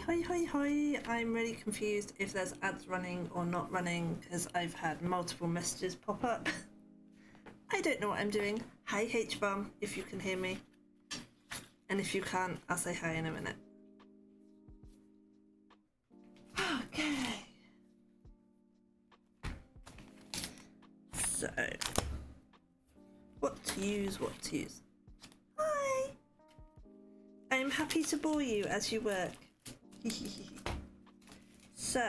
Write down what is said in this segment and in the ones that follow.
Hi, hi, hi. I'm really confused if there's ads running or not running because I've had multiple messages pop up. I don't know what I'm doing. Hi, H-Bomb, if you can hear me. And if you can't, I'll say hi in a minute. Okay. So, what to use, what to use. Hi! I'm happy to bore you as you work. So,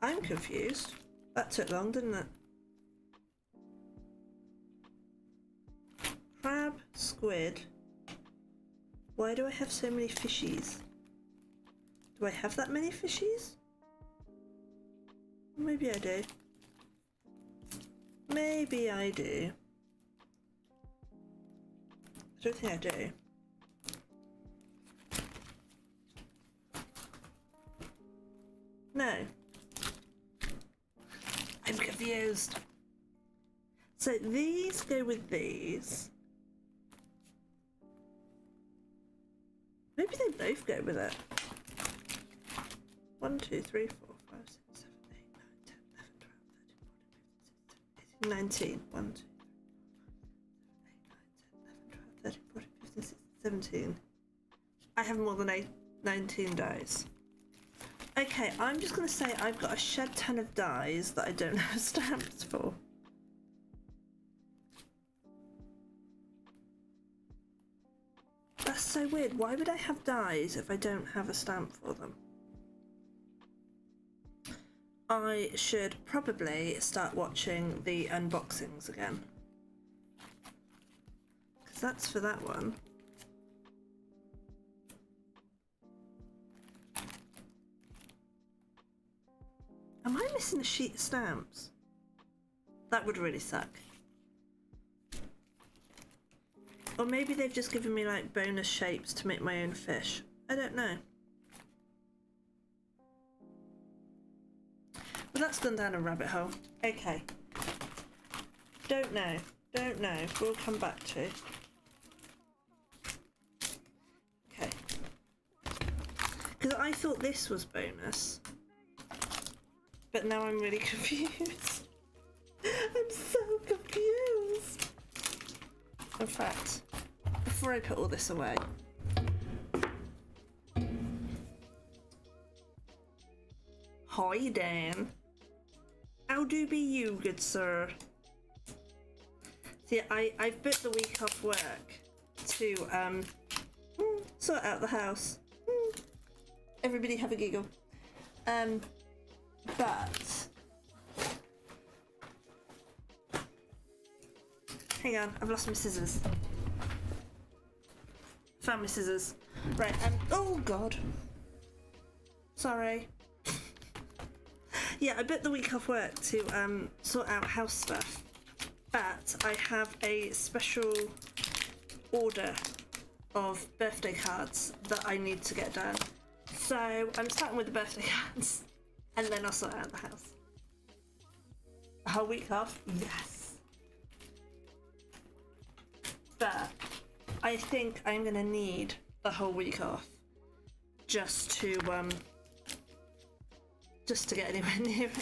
I'm confused. That took long, didn't it? Crab, squid. Why do I have so many fishies? Do I have that many fishies? Maybe I do. Maybe I do. I don't think I do. No. I'm confused. So these go with these. Maybe they both go with it. 1, 2, 3, 4, 5, 6, 7, 8, 9, 10, 11, 12, 13, 14, 15, 16, 17, 19. 1, 2, 3, 4, 5, 6, 7, 8, 9, 10, 11, 12, 13, 14, 15, 16, 17. I have more than 19 dies. Okay, I'm just going to say I've got a shed ton of dies that I don't have stamps for. That's so weird. Why would I have dies if I don't have a stamp for them? I should probably start watching the unboxings again. Because that's for that one. Am I missing a sheet of stamps? That would really suck. Or maybe they've just given me like bonus shapes to make my own fish. I don't know. Well, that's gone down a rabbit hole. Okay. Don't know. Don't know. We'll come back to. Okay. Because I thought this was bonus. But now I'm really confused. I'm so confused. In fact, before I put all this away. Hi, Dan. How do be you, good sir? See, I've booked the week off work to sort out the house. Everybody have a giggle. But hang on, I've lost my scissors. Found my scissors. Right, oh god. Sorry. Yeah, I booked the week off work to sort out house stuff. But I have a special order of birthday cards that I need to get done. So I'm starting with the birthday cards. And then I'll sort out the house. A whole week off? Yes. But I think I'm gonna need the whole week off just to get anywhere near it.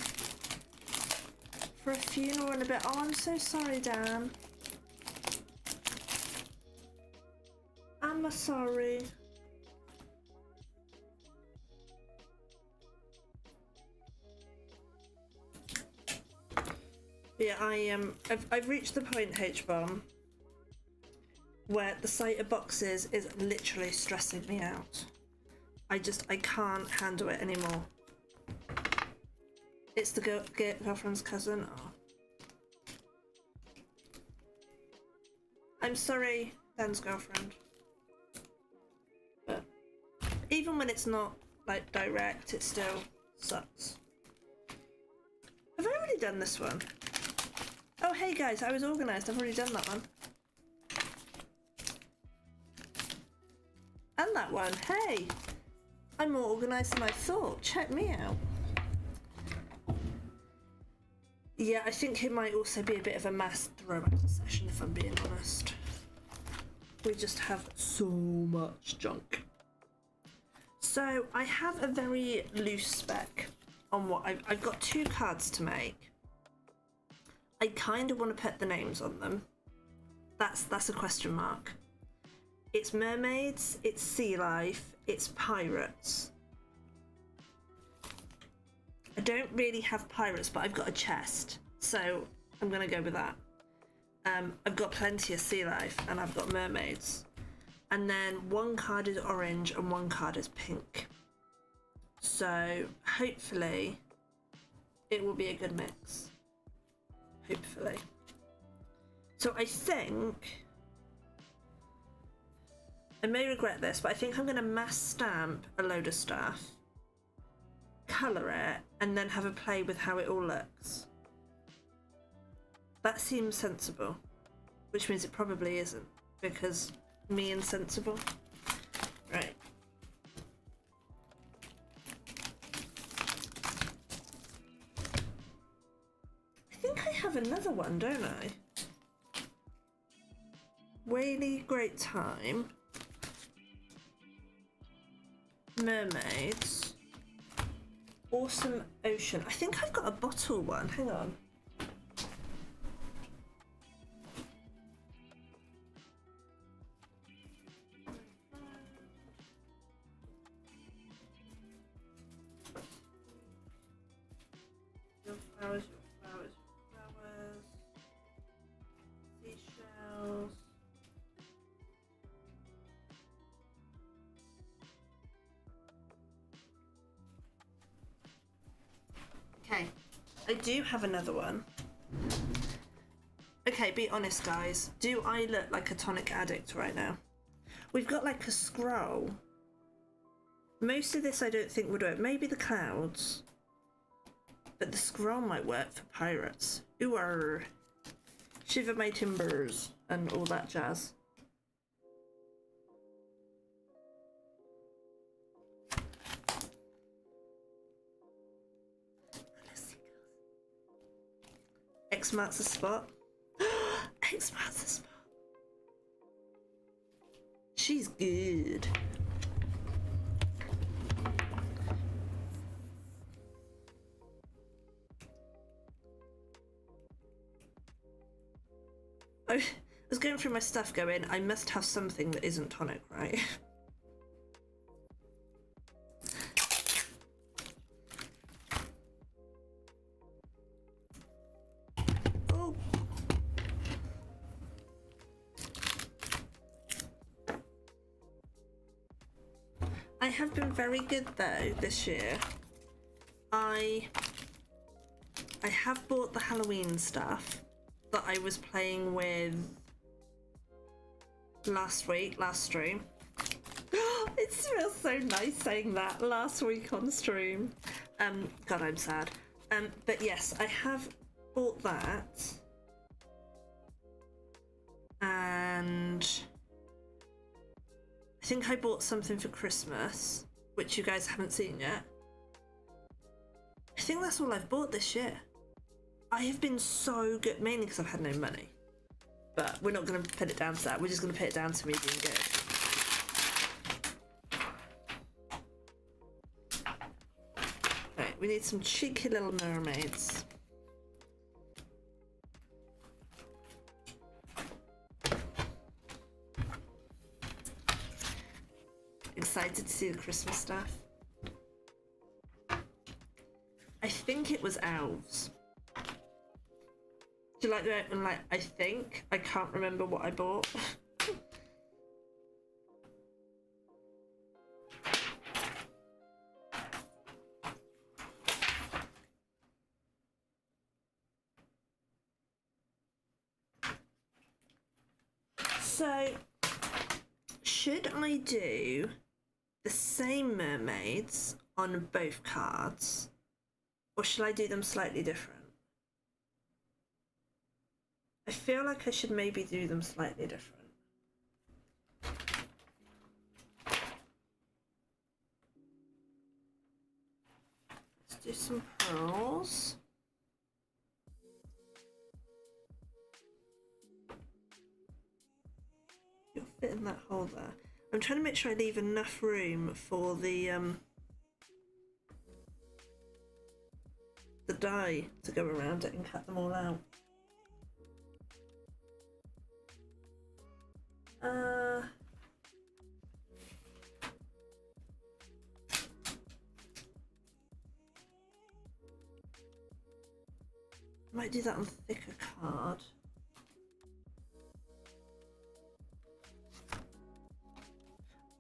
For a funeral and a bit. Oh, I'm so sorry, Dan. I'm sorry. Yeah, I've reached the point, H-Bomb, where the sight of boxes is literally stressing me out. I can't handle it anymore. It's the girlfriend's cousin. Oh. I'm sorry, Dan's girlfriend. But even when it's not like direct, it still sucks. Have I already done this one? Oh, hey guys, I was organised. I've already done that one. And that one. Hey! I'm more organised than I thought. Check me out. Yeah, I think it might also be a bit of a mass throwback session, if I'm being honest. We just have so much junk. So I have a very loose spec on what I've got 2 cards to make. I kind of want to put the names on them. That's a question mark. It's mermaids, it's sea life, it's pirates. I don't really have pirates, but I've got a chest, so I'm gonna go with that. I've got plenty of sea life, and I've got mermaids. And then 1 card is orange and 1 card is pink. So hopefully it will be a good mix. Hopefully. So I think, I may regret this, but I think I'm going to mass stamp a load of stuff, colour it, and then have a play with how it all looks. That seems sensible, which means it probably isn't, because me insensible. Right. I think I have another one, don't I? Whaley, great time. Mermaids. Awesome ocean. I think I've got a bottle one. Hang on. Your flowers, your flowers, your flowers. Seashells. Okay, I do have another one. Okay, be honest, guys. Do I look like a tonic addict right now? We've got like a scroll. Most of this I don't think would work. Maybe the clouds. But the scroll might work for pirates. Ooh, shiver my timbers and all that jazz. X marks the spot. X marks the spot. She's good. I was going through my stuff going, I must have something that isn't tonic, right? Oh. I have been very good though this year. I have bought the Halloween stuff that I was playing with last stream. It feels so nice saying that last week on stream. God, I'm sad. But yes, I have bought that. And I think I bought something for Christmas, which you guys haven't seen yet. I think that's all I've bought this year. I have been so good, mainly because I've had no money. But we're not going to put it down to that. We're just going to put it down to me being good. Right, we need some cheeky little mermaids. Excited to see the Christmas stuff. I think it was elves. Do you like that? And like, I think I can't remember what I bought. So, should I do the same mermaids on both cards, or should I do them slightly different? I feel like I should maybe do them slightly different. Let's do some pearls. fit in that hole there. I'm trying to make sure I leave enough room for the dye to go around it and cut them all out. Might do that on thicker card.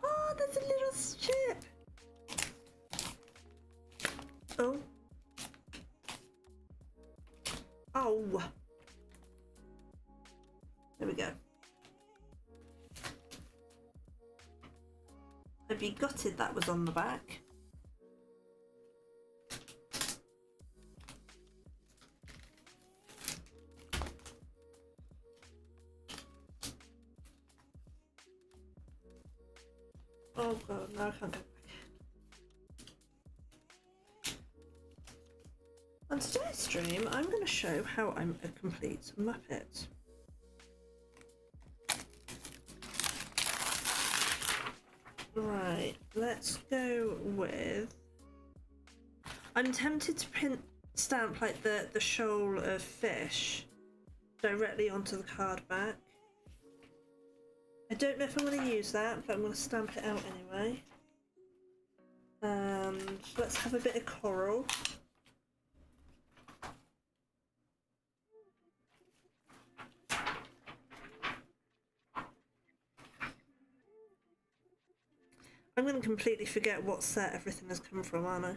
Oh, there's a little strip. Oh. Oh. There we go. Have you gutted that was on the back? Oh god, no, I can't go back. On today's stream, I'm going to show how I'm a complete Muppet. Right, let's go with... I'm tempted to print stamp like the shoal of fish directly onto the card back. I don't know if I'm going to use that, but I'm going to stamp it out anyway. And let's have a bit of coral. I'm going to completely forget what set everything has come from, aren't I?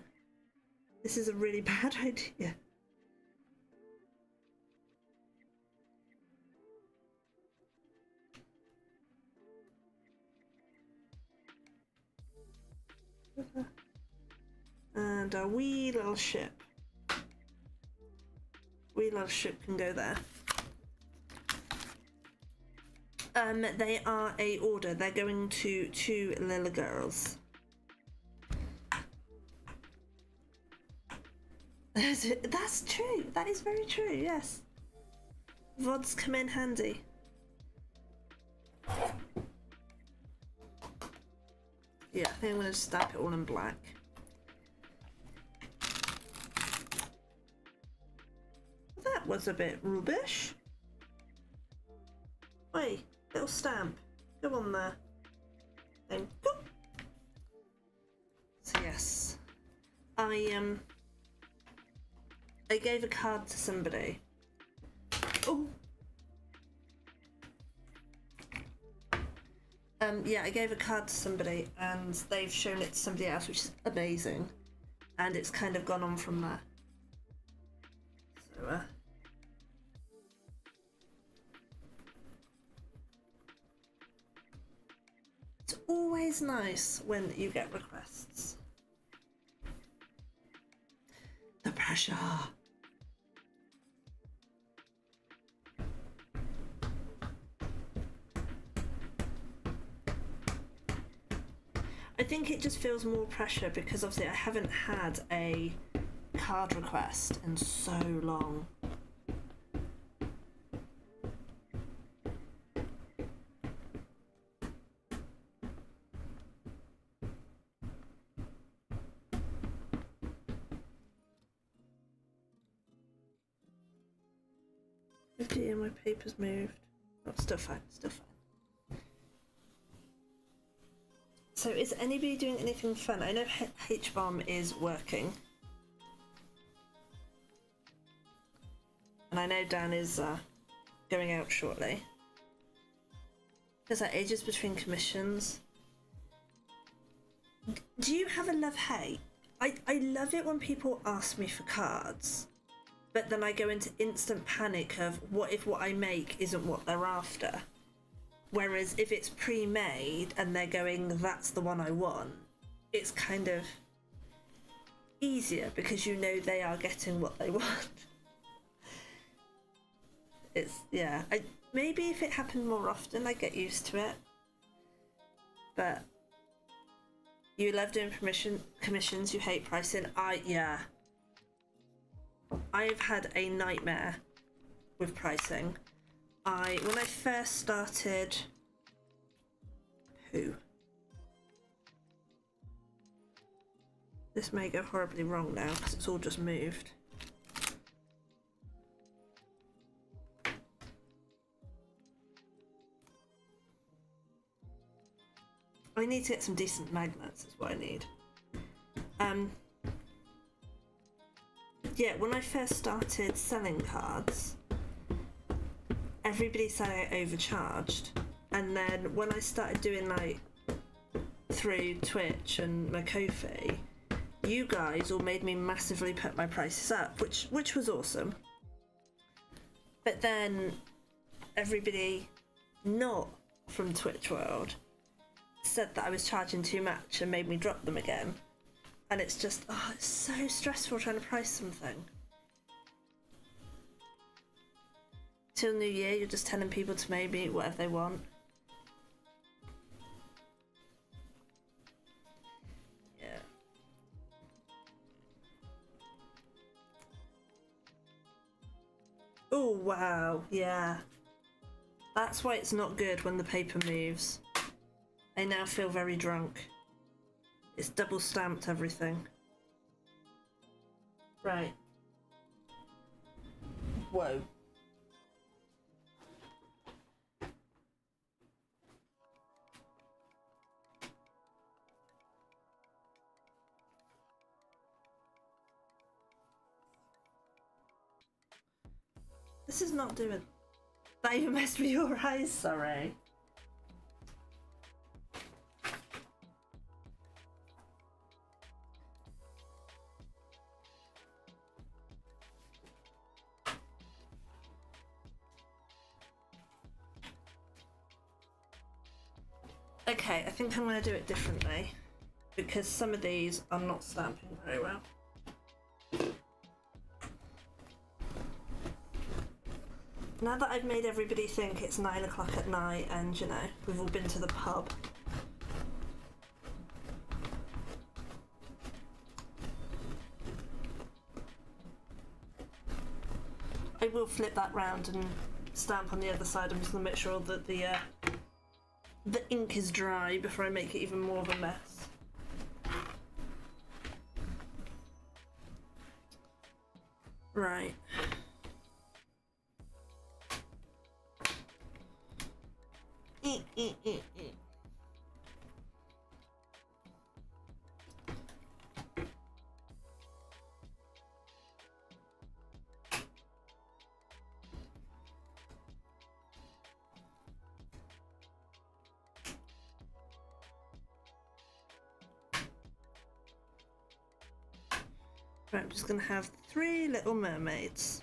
This is a really bad idea. And our wee little ship. Wee little ship can go there. They are a order. They're going to 2 little girls. That's true. That is very true, yes. VODs come in handy. Yeah, I think I'm going to stamp it all in black. That was a bit rubbish. Wait, little stamp. Go on there. Then go. So yes, I gave a card to somebody. Oh. Yeah, I gave a card to somebody and they've shown it to somebody else, which is amazing. And it's kind of gone on from there. So, it's always nice when you get requests. The pressure. I think it just feels more pressure because obviously I haven't had a card request in so long. Yeah, my paper's moved. Oh, still fine, still fine. So is anybody doing anything fun? I know H-Bomb is working. And I know Dan is going out shortly. There's like ages between commissions. Do you have a love-hate? I love it when people ask me for cards, but then I go into instant panic of what if what I make isn't what they're after? Whereas if it's pre-made and they're going, that's the one I want, it's kind of easier because you know they are getting what they want. It's, yeah, maybe if it happened more often, I'd get used to it. But you love doing commissions, you hate pricing. Yeah. I've had a nightmare with pricing. When I first started 2. This may go horribly wrong now because it's all just moved. I need to get some decent magnets is what I need. Yeah, when I first started selling cards, everybody said I overcharged. And then when I started doing like through Twitch and my Ko-fi, you guys all made me massively put my prices up, which was awesome. But then everybody not from Twitch world said that I was charging too much and made me drop them again. And it's just, oh, it's so stressful trying to price something. Till New Year, you're just telling people to maybe whatever they want. Yeah. Oh, wow, yeah. That's why it's not good when the paper moves. I now feel very drunk. It's double stamped everything. Right. Whoa. This is not doing... That even messed with your eyes, sorry. Okay, I think I'm going to do it differently because some of these are not stamping very well. Now that I've made everybody think it's 9 o'clock at night and, you know, we've all been to the pub, I will flip that round and stamp on the other side. I'm just going to make sure that the ink is dry before I make it even more of a mess. Right. Right, I'm just going to have 3 little mermaids.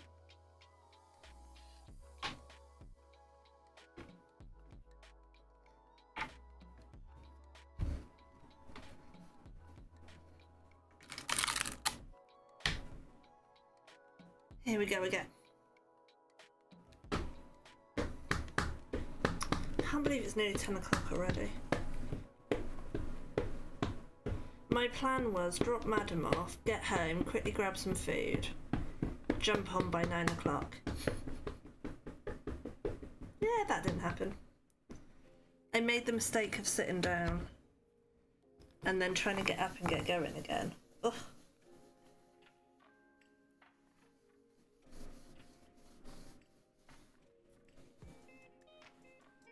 Here we go again. I can't believe it's nearly 10 o'clock already. My plan was drop Madam off, get home, quickly grab some food, jump on by 9 o'clock. Yeah, that didn't happen. I made the mistake of sitting down and then trying to get up and get going again. Ugh.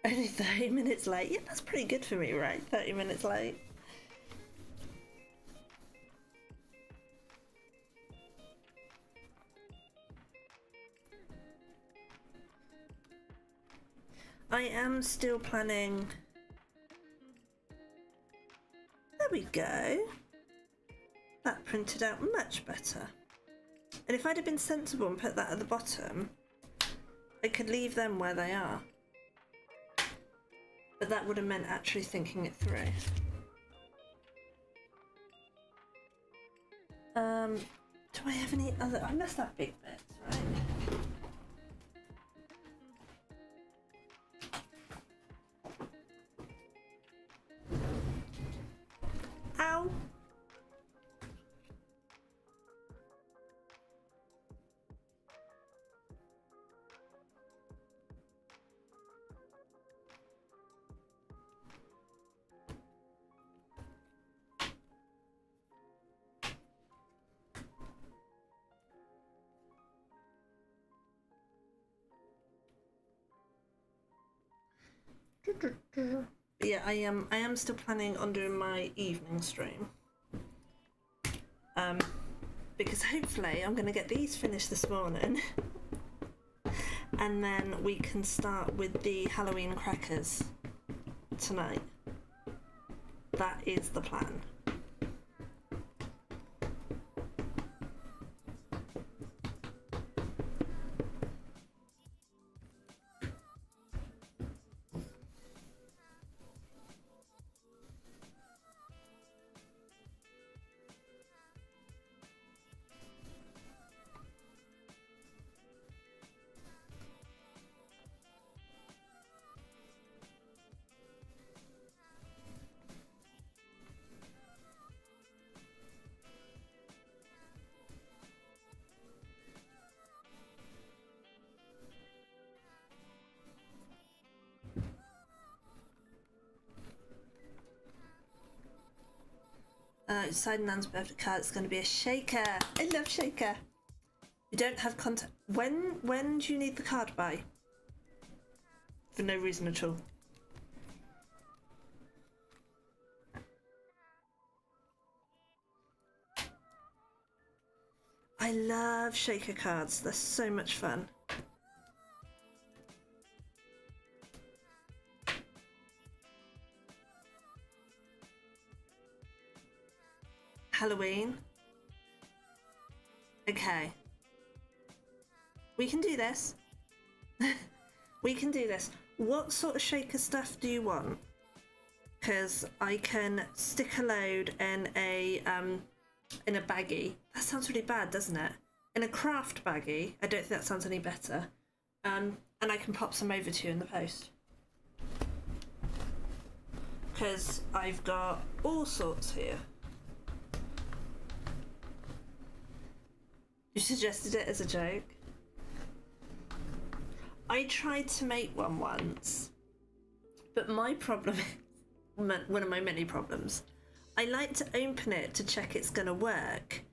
Only 30 minutes late. Yeah, that's pretty good for me, right? 30 minutes late. I am still planning... There we go. That printed out much better. And if I'd have been sensible and put that at the bottom, I could leave them where they are. But that would have meant actually thinking it through. Do I have any other... I must have big bits, right? Ow! But yeah, I am still planning on doing my evening stream. Because hopefully I'm going to get these finished this morning. And then we can start with the Halloween crackers tonight. That is the plan. Deciding Nan's birthday card, it's going to be a shaker. I love shaker. You don't have contact. When do you need the card by? For no reason at all. I love shaker cards. They're so much fun. Halloween. Okay. We can do this. We can do this. What sort of shaker stuff do you want? Because I can stick a load in a baggie. That sounds really bad, doesn't it? In a craft baggie. I don't think that sounds any better. And I can pop some over to you in the post. Because I've got all sorts here. You suggested it as a joke. I tried to make one once, but my problem is, one of my many problems, I like to open it to check it's going to work,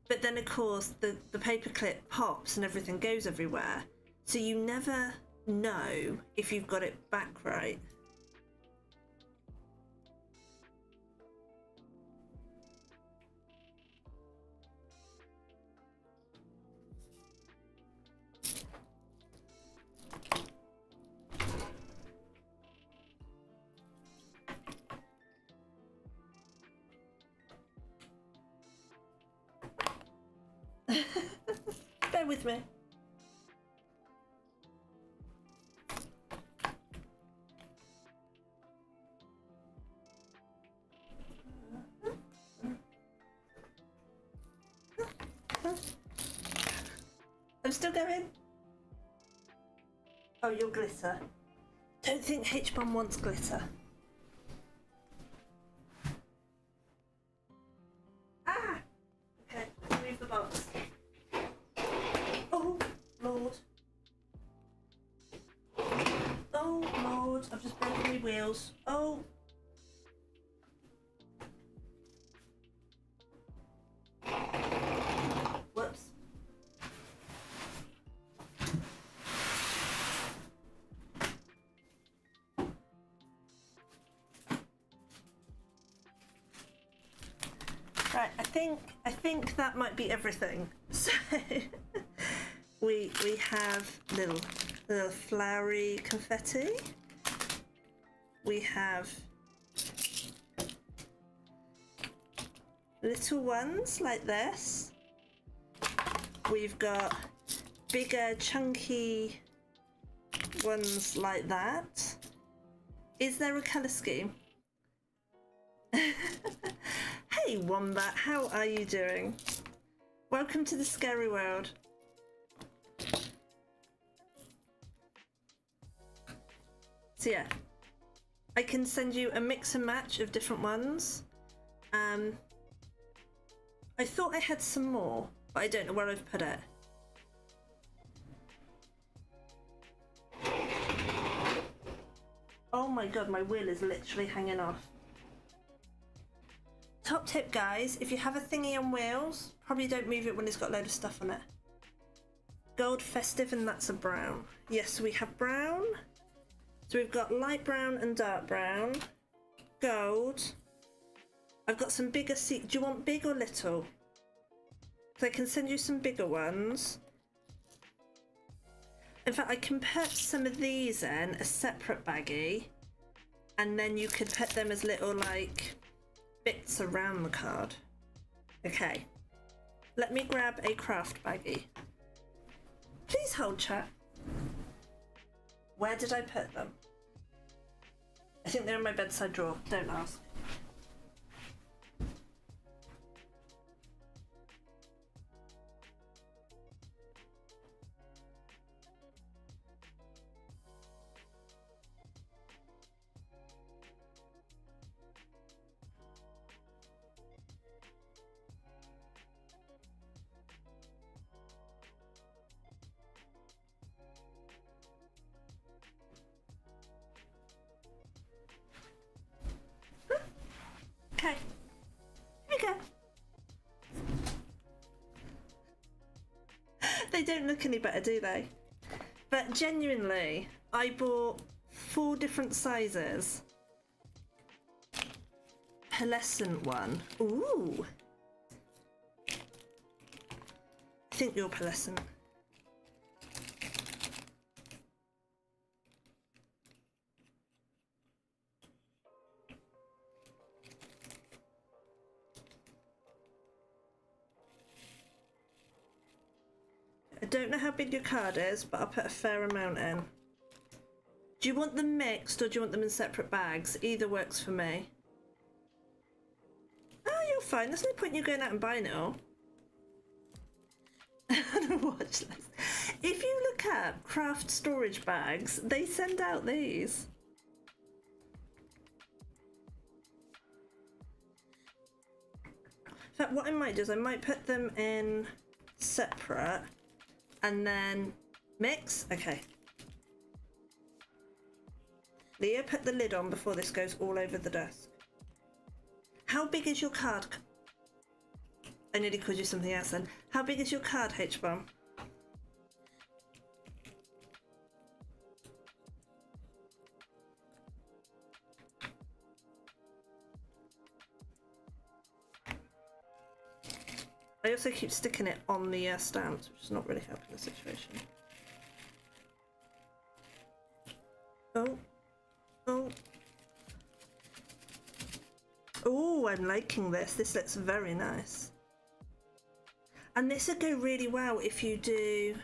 but then of course the paperclip pops and everything goes everywhere, so you never know if you've got it back right. Bear with me. I'm still going. Oh, your glitter. Don't think H-Bomb wants glitter. Ah! Okay, remove the box. Oh, Lord. Oh, Lord. I've just broken my wheels. Oh. Whoops. Right, I think that might be everything. So we have little flowery confetti. We have little ones like this. We've got bigger chunky ones like that. Is there a colour scheme? Hey Wombat, how are you doing? Welcome to the scary world. So yeah, I can send you a mix and match of different ones. I thought I had some more, but I don't know where I've put it. Oh my god, my wheel is literally hanging off. Top tip, guys, if you have a thingy on wheels, probably don't move it when it's got a load of stuff on it. Gold festive, and that's a brown. Yes, we have brown. So we've got light brown and dark brown, gold. I've got some bigger do you want big or little? So I can send you some bigger ones. In fact, I can put some of these in a separate baggie, and then you could put them as little like bits around the card. Okay, let me grab a craft baggie. Please hold, chat. Where did I put them? I think they're in my bedside drawer. Don't ask. Okay, here we go. They don't look any better, do they? But genuinely, I bought 4 different sizes. Pearlescent one. Ooh. I think you're pearlescent. I don't know how big your card is, but I'll put a fair amount in. Do you want them mixed or do you want them in separate bags? Either works for me. Oh, you're fine. There's no point in you going out and buying it all. Watch list. If you look at craft storage bags, they send out these. In fact, what I might do is I might put them in separate and then mix. Okay. Leah, put the lid on before this goes all over the desk. How big is your card? I nearly called you something else then. How big is your card, H-Bomb? I also keep sticking it on the stamps, which is not really helping the situation. Oh. Oh. Oh, I'm liking this. This looks very nice. And this would go really well if you do...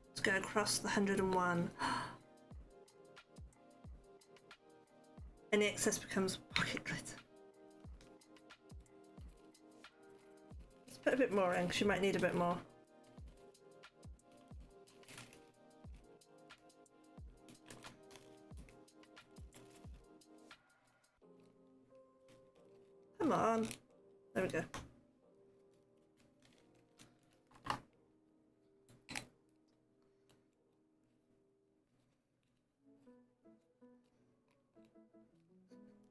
Let's go across the 101. Any excess becomes pocket glitter. Let's put a bit more in, because you might need a bit more. Come on. There we go.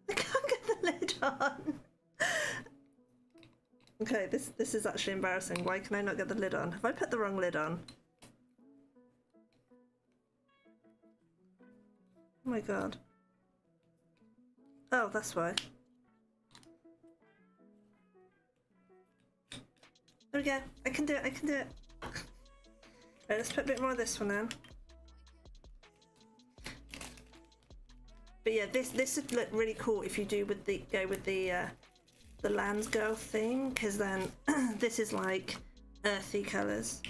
I can't get the lid on. Okay, this is actually embarrassing. Why can I not get the lid on? Have I put the wrong lid on? Oh my god. Oh, that's why. There we go. I can do it. I can do it. Right, let's put a bit more of this one in. But yeah, this would look really cool if you do with the go with the Lands Girl theme, because then this is like earthy colours.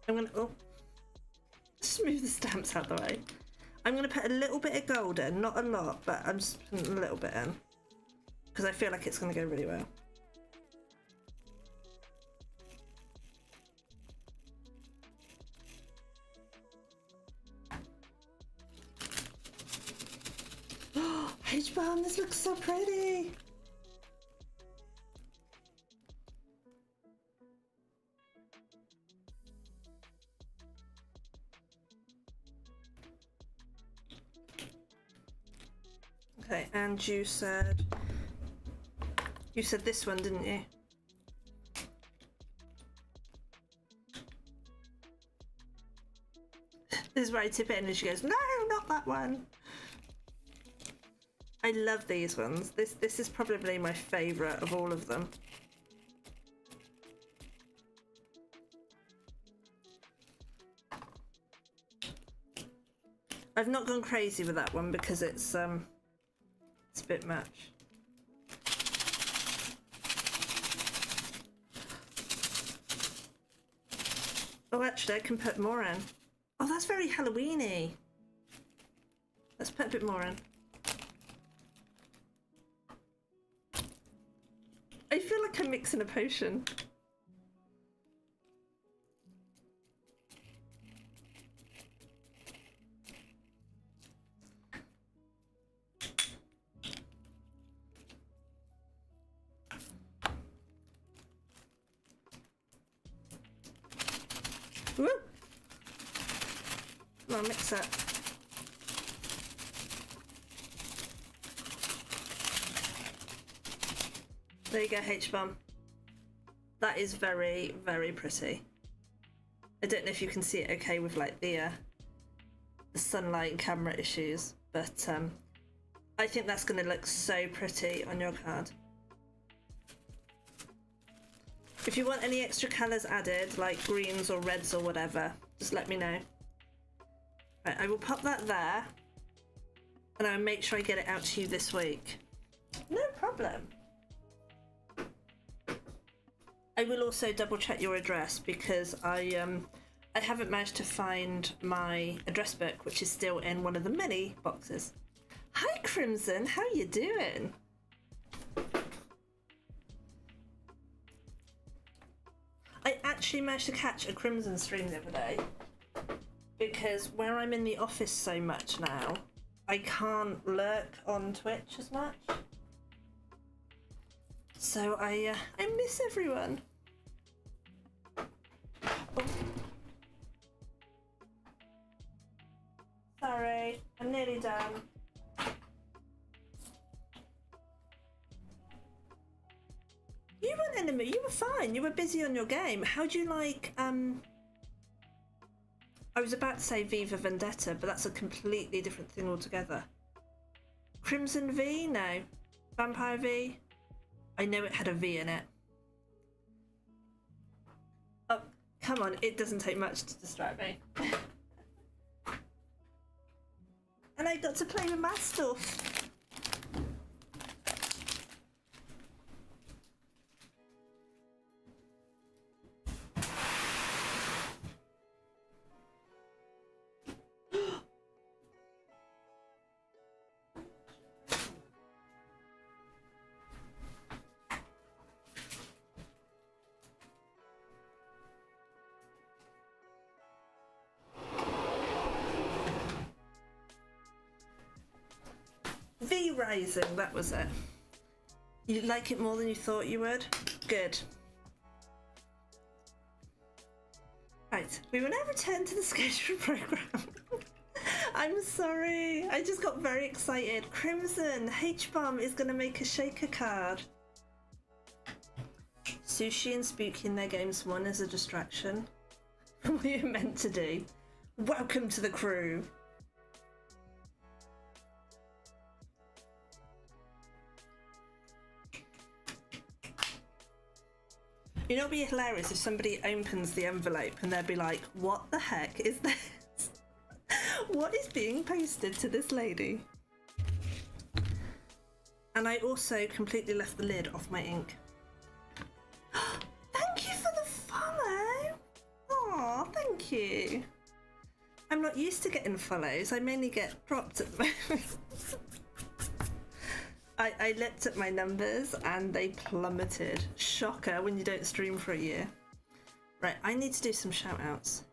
I'm gonna just move the stamps out the way. I'm gonna put a little bit of gold in, not a lot, but I'm just putting a little bit in because I feel like it's gonna go really well. H-Bomb, this looks so pretty! Okay, and you said this one, didn't you? This is where I tip it in and she goes, no, not that one. I love these ones. This is probably my favourite of all of them. I've not gone crazy with that one because it's a bit much. Oh, actually, I can put more in. Oh, that's very Halloween-y. Let's put a bit more in. I feel like I'm mixing a potion. Woo! Come on, mix it. There you go, H-bomb. That is very, very pretty. I don't know if you can see it okay with like the sunlight and camera issues, but I think that's going to look so pretty on your card. If you want any extra colours added, like greens or reds or whatever, just let me know. Right, I will pop that there, and I'll make sure I get it out to you this week. No problem. I will also double check your address because I haven't managed to find my address book, which is still in one of the many boxes. Hi Crimson, how you doing? I actually managed to catch a Crimson stream the other day because where I'm in the office so much now, I can't lurk on Twitch as much. So I miss everyone. Oh. Sorry, I'm nearly done. You weren't in the mood, you were fine, you were busy on your game. How do you like, I was about to say Viva Vendetta, but that's a completely different thing altogether. Crimson V? No. Vampire V? I know it had a V in it. Oh, come on, it doesn't take much to distract me. And I got to play with my stuff. V-Rising, that was it. You like it more than you thought you would? Good. Right, we will now return to the scheduled programme. I'm sorry, I just got very excited. Crimson, H-Bomb is going to make a shaker card. Sushi and Spooky in their games one as a distraction. What you're meant to do. Welcome to the crew. You know, it'd be hilarious if somebody opens the envelope and they'd be like, what the heck is this? What is being posted to this lady? And I also completely left the lid off my ink. Thank you for the follow. Aw, thank you. I'm not used to getting follows. I mainly get dropped at the moment. I looked at my numbers and they plummeted. Shocker when you don't stream for a year. Right, I need to do some shout outs.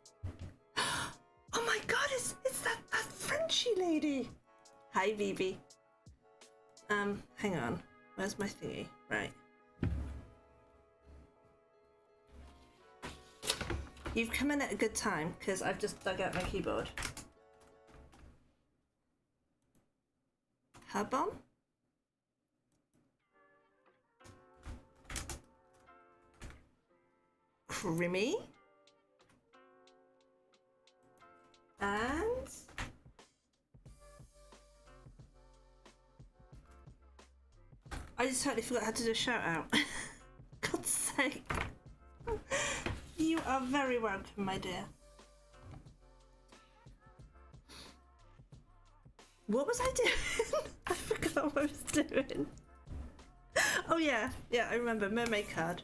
Oh my god, it's that Frenchy lady. Hi, Vivi. Hang on. Where's my thingy? Right. You've come in at a good time because I've just dug out my keyboard. Her bomb? Crimmy. just totally forgot how to do a shout out. God's sake. You are very welcome, my dear. What was I doing? I forgot what I was doing. Oh yeah, I remember. Mermaid card.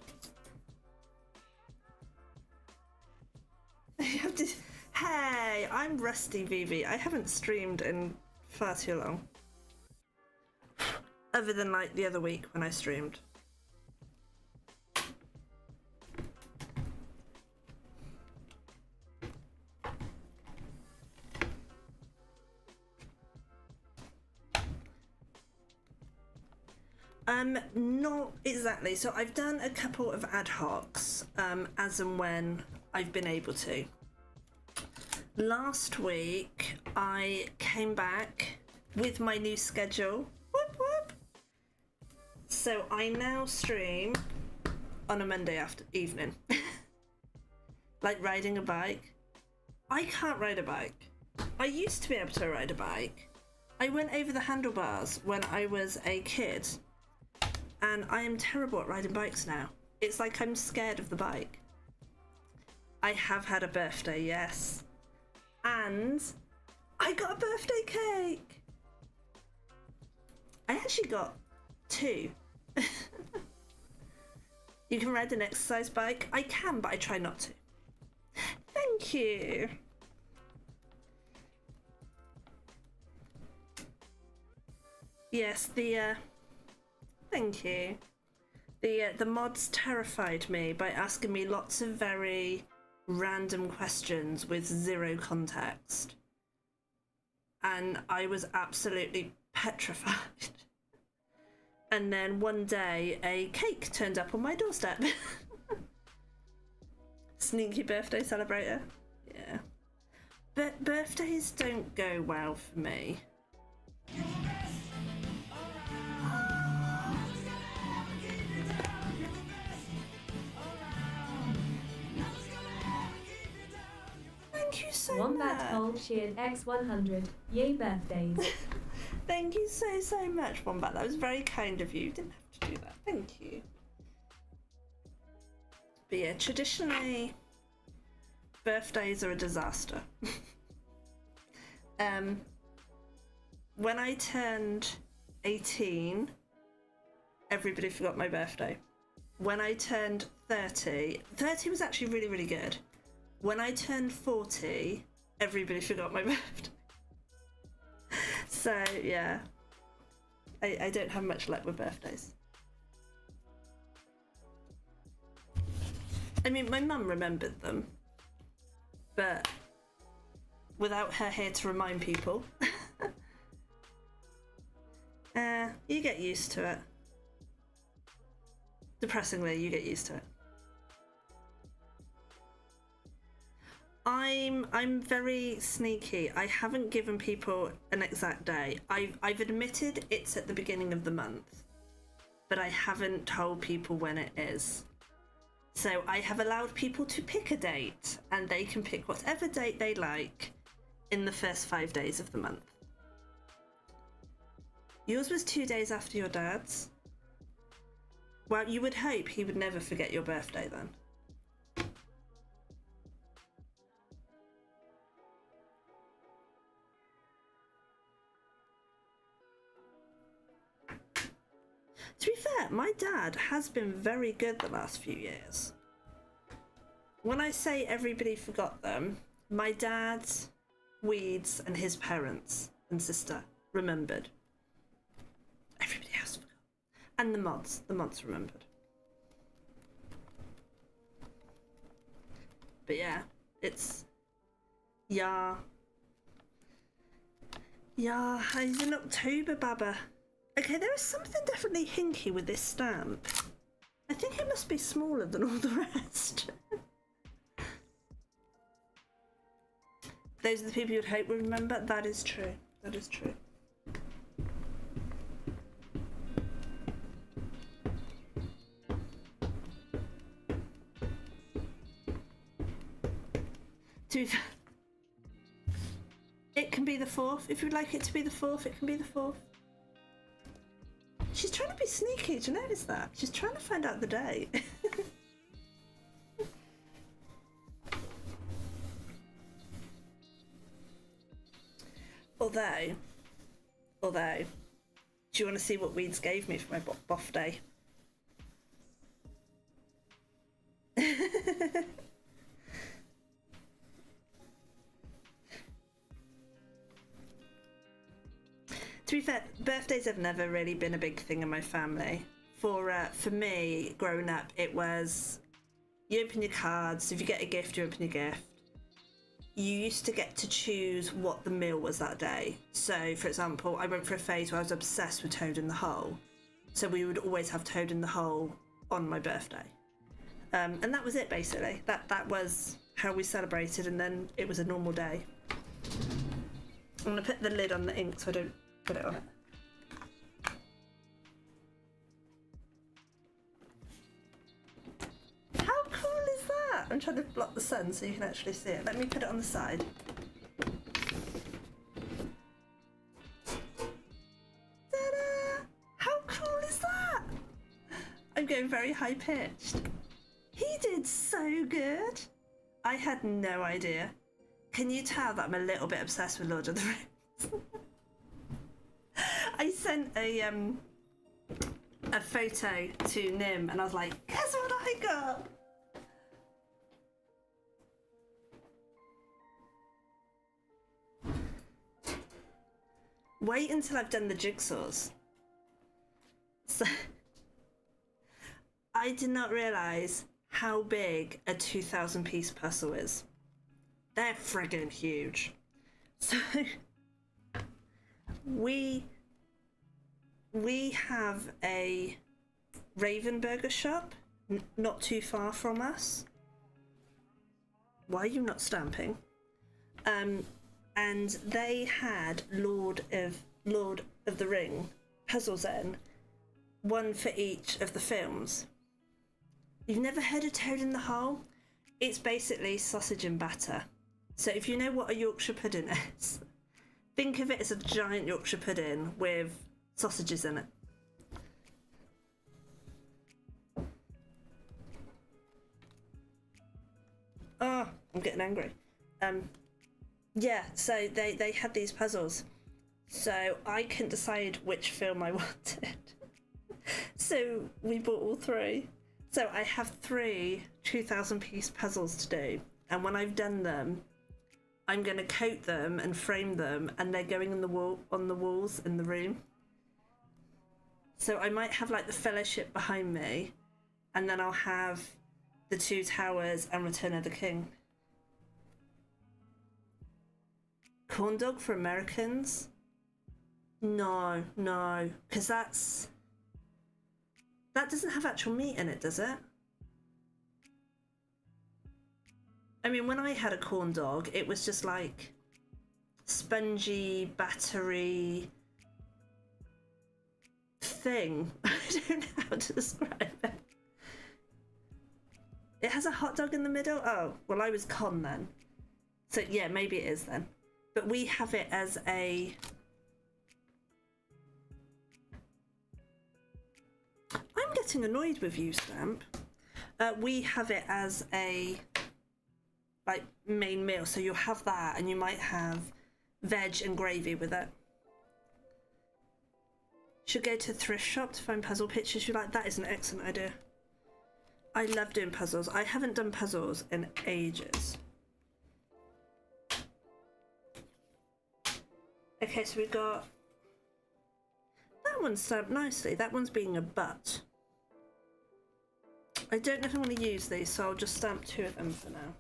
You have to... Hey, I'm Rusty VV. I haven't streamed in far too long. Other than like the other week when I streamed. Not exactly. So I've done a couple of ad hocs, as and when I've been able to. Last week, I came back with my new schedule. Whoop, whoop. So I now stream on a Monday evening. Like riding a bike. I can't ride a bike. I used to be able to ride a bike. I went over the handlebars when I was a kid. And I am terrible at riding bikes now. It's like I'm scared of the bike. I have had a birthday, yes. And I got a birthday cake. I actually got 2. You can ride an exercise bike. I can, but I try not to. Thank you. Yes, thank you. The mods terrified me by asking me lots of very random questions with zero context. And I was absolutely petrified. And then one day a cake turned up on my doorstep. Sneaky birthday celebrator. Yeah. But birthdays don't go well for me. Thank you so much. Wombat Hole cheered X100. Yay birthdays. Thank you so much, Wombat. That was very kind of you. You didn't have to do that. Thank you. But yeah, traditionally, birthdays are a disaster. When I turned 18, everybody forgot my birthday. When I turned 30 was actually really, really good. When I turned 40, everybody forgot my birthday. So, yeah. I don't have much luck with birthdays. I mean, my mum remembered them. But without her here to remind people, you get used to it. Depressingly, you get used to it. I'm very sneaky. I haven't given people an exact day. I've admitted it's at the beginning of the month, but I haven't told people when it is. So I have allowed people to pick a date, and they can pick whatever date they like in the first 5 days of the month. Yours was 2 days after your dad's. Well, you would hope he would never forget your birthday then. To be fair, my dad has been very good the last few years. When I say everybody forgot them, my dad, Weeds, and his parents and sister remembered. Everybody else forgot. And the mods remembered. But yeah, it's... Yeah, he's in October, Baba. Okay, there is something definitely hinky with this stamp. I think it must be smaller than all the rest. Those are the people you'd hope would remember. That is true. That is true. It can be the 4th. If you'd like it to be the 4th, it can be the 4th. She's trying to be sneaky, do you notice that? She's trying to find out the date. Although, do you want to see what Weeds gave me for my boff day? To be fair, birthdays have never really been a big thing in my family. For me, growing up, it was you open your cards. If you get a gift, you open your gift. You used to get to choose what the meal was that day. So, for example, I went for a phase where I was obsessed with Toad in the Hole. So we would always have Toad in the Hole on my birthday. And that was it, basically. That was how we celebrated, and then it was a normal day. I'm going to put the lid on the ink so I don't put it on it. How cool is that? I'm trying to block the sun so you can actually see it. Let me put it on the side. Ta-da! How cool is that? I'm going very high pitched. He did so good. I had no idea. Can you tell that I'm a little bit obsessed with Lord of the Rings? I sent a photo to Nim and I was like, guess what I got? Wait until I've done the jigsaws. So I did not realise how big a 2,000 piece puzzle is. They're friggin' huge. So we have a Ravenburger shop not too far from us. Why are you not stamping? And they had Lord of the Ring puzzles in, one for each of the films. You've never heard of Toad in the Hole? It's basically sausage and batter. So if you know what a Yorkshire pudding is, think of it as a giant Yorkshire pudding with sausages in it. Oh, I'm getting angry. Yeah, so they had these puzzles. So I couldn't decide which film I wanted. So we bought all three. So I have 3 2,000 piece puzzles to do. And when I've done them, I'm going to coat them and frame them, and they're going on the walls in the room. So I might have like the Fellowship behind me, and then I'll have the 2 Towers and Return of the King. Corn dog for Americans? No, because that doesn't have actual meat in it, does it? I mean, when I had a corn dog, it was just like spongy, battery thing. I don't know how to describe it. It has a hot dog in the middle? Oh, well, I was con then. So yeah, maybe it is then. But we have it as a... I'm getting annoyed with you, Stamp. We have it as a like main meal, so you'll have that, and you might have veg and gravy with it. Should go to a thrift shop to find puzzle pictures you like. That is an excellent idea. I love doing puzzles. I haven't done puzzles in ages. Okay, so we got that one's stamped nicely. That one's being a butt. I don't know if I'm going to use these, so I'll just stamp 2 of them for now.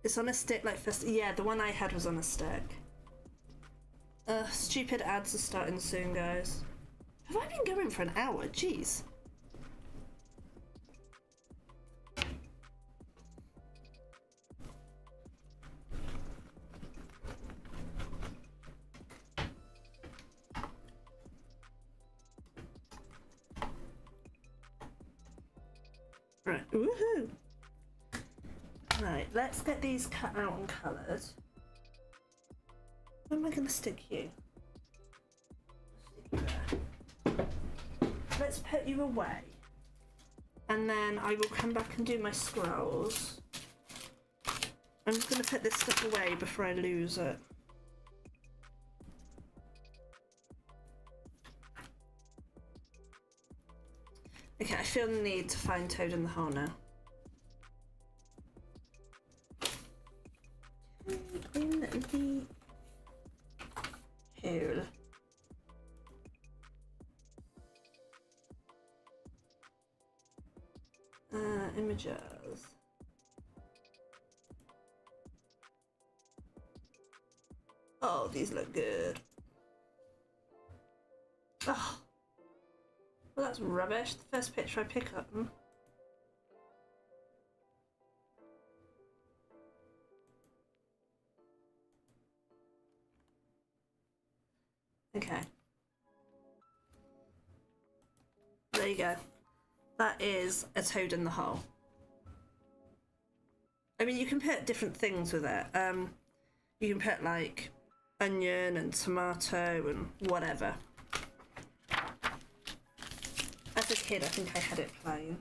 It's on a stick like first. Yeah, the one I had was on a stick. Stupid ads are starting soon, guys. Have I been going for an hour? Jeez. Right, woohoo! Right, let's get these cut out and coloured. Where am I going to stick you? let's put you away. And then I will come back and do my scrolls. I'm just going to put this stuff away before I lose it. Okay, I feel the need to find Toad in the hole now. Toad in the hole. Images. Oh, these look good. Oh. Well, that's rubbish. The first picture I pick up. Okay. There you go. That is a toad in the hole. I mean, you can put different things with it. You can put like onion and tomato and whatever. As a kid, I think I had it plain.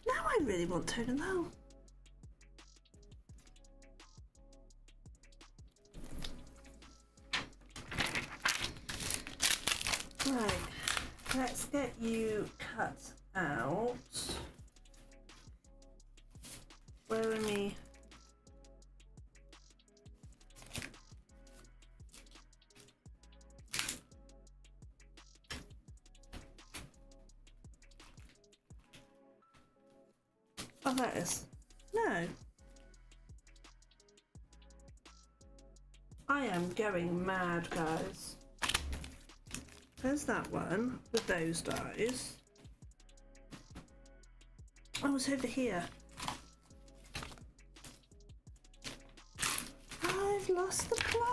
Now I really want Toad in the hole. Right, let's get you cut out. Where are me? Oh, that is. No. I am going mad, guys. There's that one with those dies. Oh, it's over here. I've lost the plot.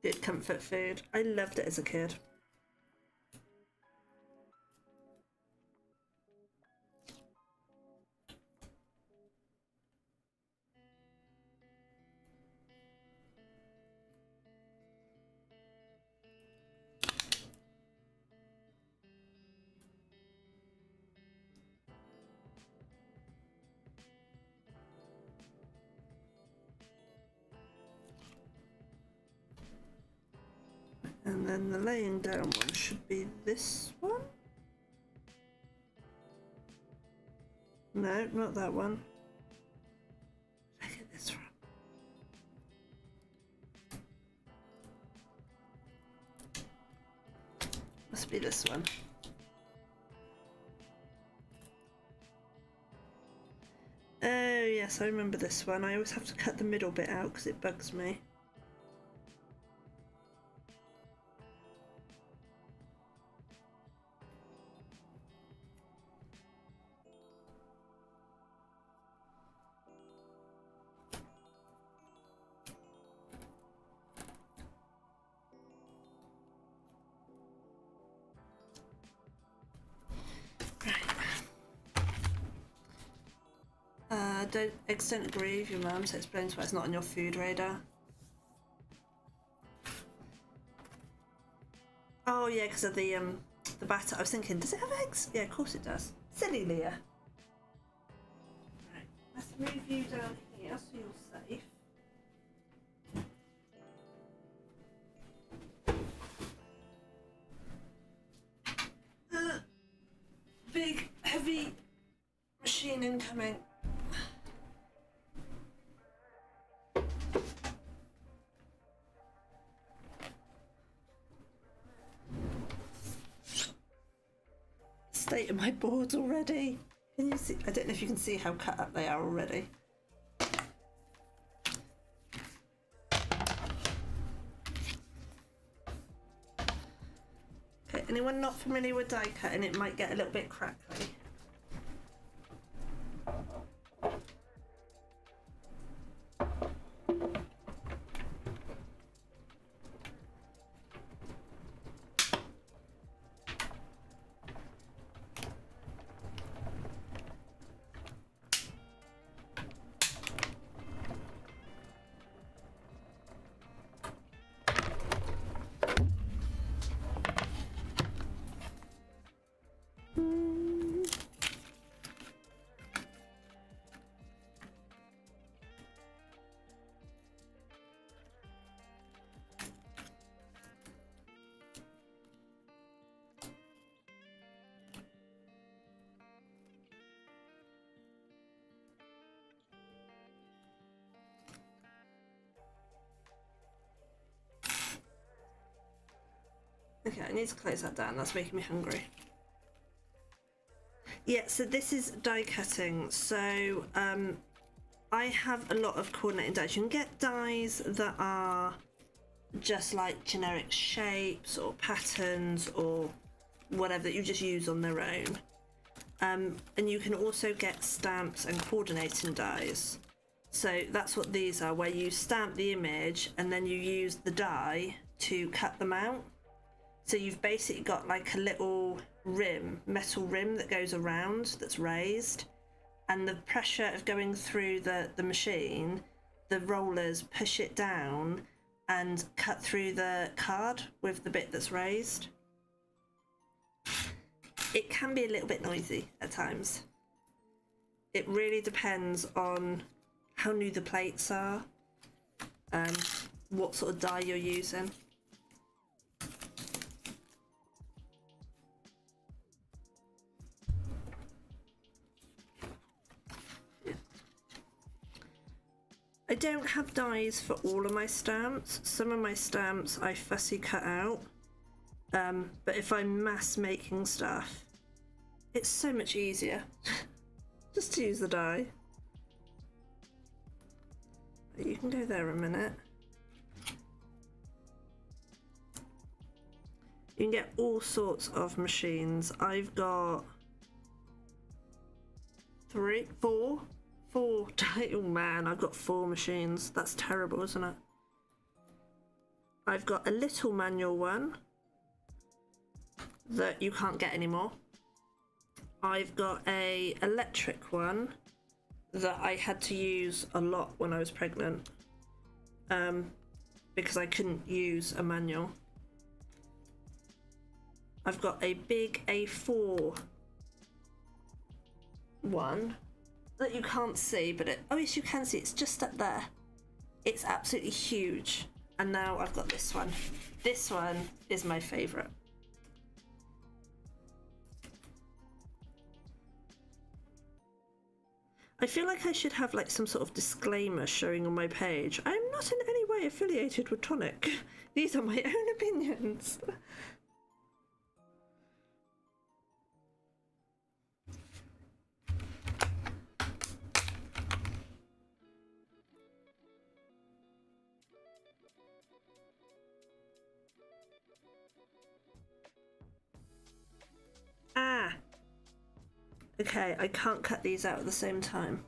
Good comfort food. I loved it as a kid. And then the laying down one should be this one? No, not that one. Look at this one. Must be this one. Oh yes, I remember this one. I always have to cut the middle bit out because it bugs me. Don't accidentally agree with your mum, so it explains why it's not on your food radar. Oh yeah, because of the batter. I was thinking, does it have eggs? Yeah, of course it does. Silly Leah. Right, let's move you down here so you're safe. Big, heavy machine incoming. State of my boards already. Can you see? I don't know if you can see how cut up they are already. Okay, anyone not familiar with die cutting, it might get a little bit crackly. Okay, I need to close that down. That's making me hungry. Yeah, so this is die cutting. So I have a lot of coordinating dies. You can get dies that are just like generic shapes or patterns or whatever that you just use on their own. And you can also get stamps and coordinating dies. So that's what these are, where you stamp the image and then you use the die to cut them out. So you've basically got like a little rim, metal rim that goes around that's raised, and the pressure of going through the machine, the rollers push it down and cut through the card with the bit that's raised. It can be a little bit noisy at times. It really depends on how new the plates are, what sort of die you're using. I don't have dies for all of my stamps. Some of my stamps I fussy cut out, but if I'm mass making stuff, it's so much easier just to use the die. You can go there a minute. You can get all sorts of machines. I've got four. Oh man, I've got 4 machines. That's terrible, isn't it? I've got a little manual one that you can't get anymore. I've got a electric one that I had to use a lot when I was pregnant, because I couldn't use a manual. I've got a big A4 one that you can't see, but oh yes, you can see, it's just up there. It's absolutely huge. And now I've got this one. This one is my favourite. I feel like I should have like some sort of disclaimer showing on my page. I am not in any way affiliated with Tonic. These are my own opinions. Ah! Okay, I can't cut these out at the same time.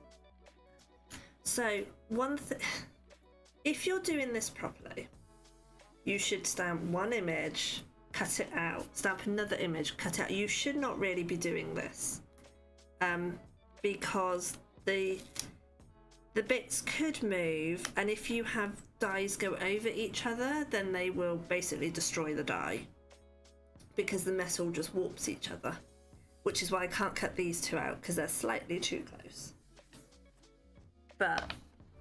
So, one thing, if you're doing this properly, you should stamp one image, cut it out, stamp another image, cut it out. You should not really be doing this, because the bits could move, and if you have dies go over each other, then they will basically destroy the die, because the metal just warps each other. Which is why I can't cut these two out, because they're slightly too close. But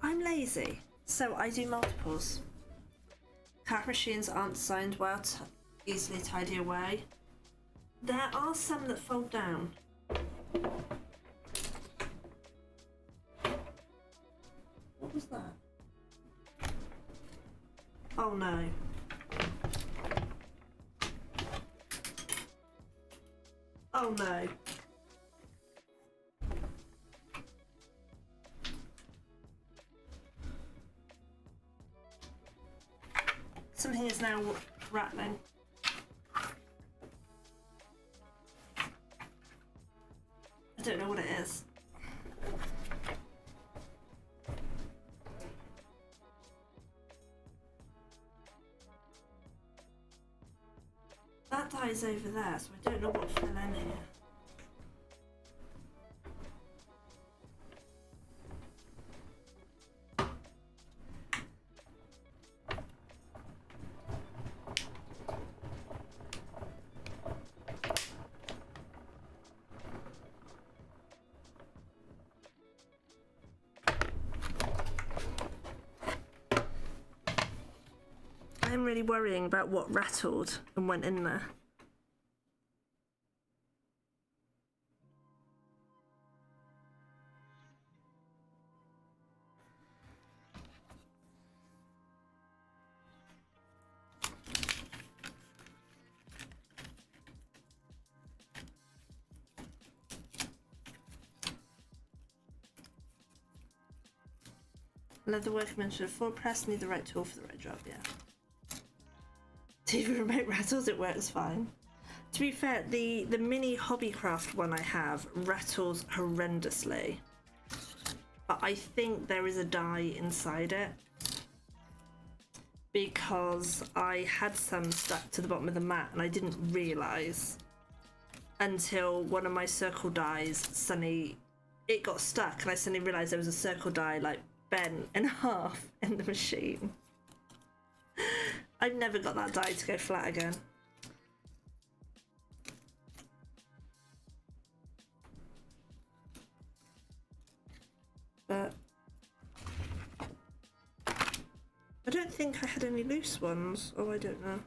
I'm lazy, so I do multiples. Card machines aren't designed well to easily tidy away. There are some that fold down. What was that? Oh no. Oh no. Something is now rattling. I don't know what it is. That die's over there, so I don't know what fell in here. I'm really worrying about what rattled and went in there. Leather workmanship for press, need the right tool for the right job, yeah. TV remote rattles, it works fine. To be fair, the mini hobbycraft one I have rattles horrendously. But I think there is a die inside it. Because I had some stuck to the bottom of the mat and I didn't realise until one of my circle dies suddenly, it got stuck and I suddenly realised there was a circle die like bent in half in the machine. I've never got that die to go flat again. But I don't think I had any loose ones. Oh, I don't know.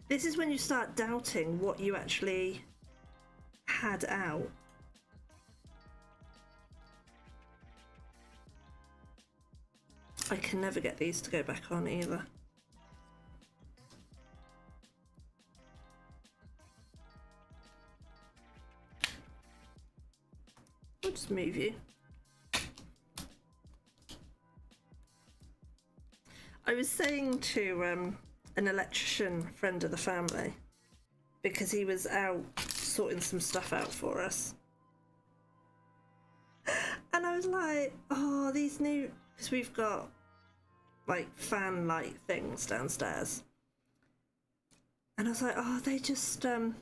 This is when you start doubting what you actually had out. I can never get these to go back on either. I'll just move you. I was saying to an electrician friend of the family, because he was out sorting some stuff out for us. And I was like, oh, these new, because we've got like fan light things downstairs. And I was like, oh, they just, I'm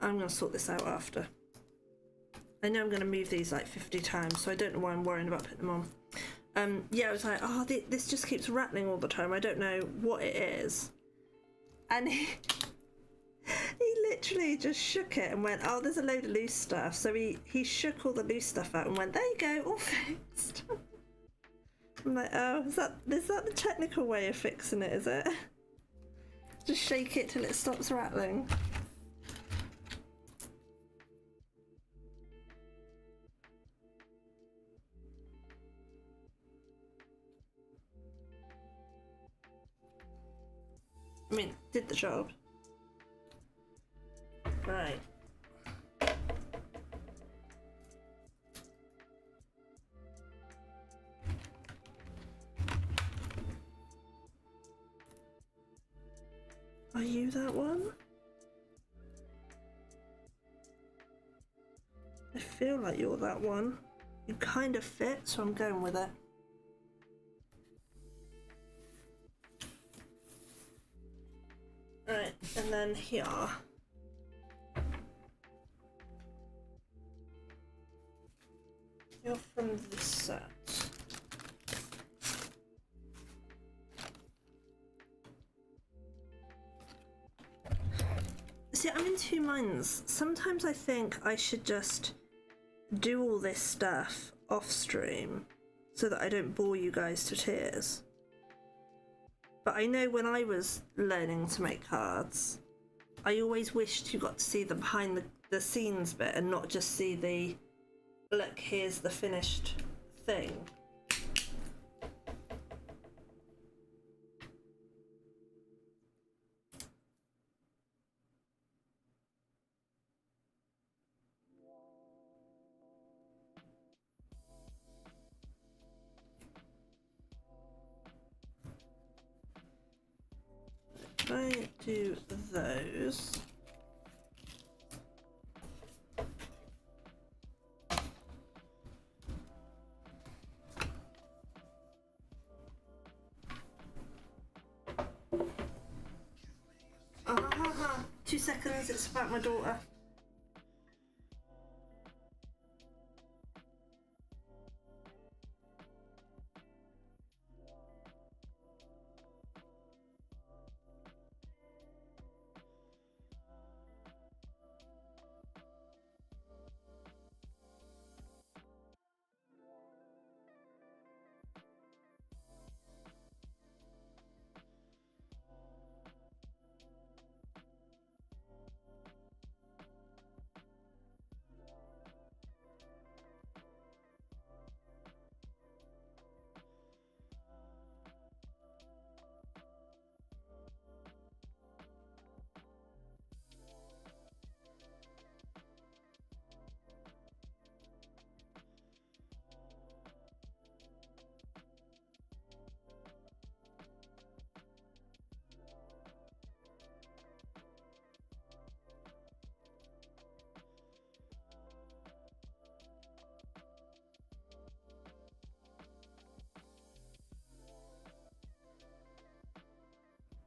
gonna sort this out after. I know I'm gonna move these like 50 times, so I don't know why I'm worrying about putting them on. Yeah, I was like, oh, this just keeps rattling all the time. I don't know what it is. And he literally just shook it and went, oh, there's a load of loose stuff. So he shook all the loose stuff out and went, there you go, all fixed. I'm like, oh, is that the technical way of fixing it, is it? Just shake it till it stops rattling. I mean, did the job. Right. Are you that one? I feel like you're that one. You kind of fit, so I'm going with it. Right, and then here. You're from this set. See, I'm in two minds. Sometimes I think I should just do all this stuff off stream so that I don't bore you guys to tears. But I know when I was learning to make cards, I always wished you got to see the behind the scenes bit and not just see the, look, here's the finished thing. if I do those. Ah, 2 seconds, it's about my daughter.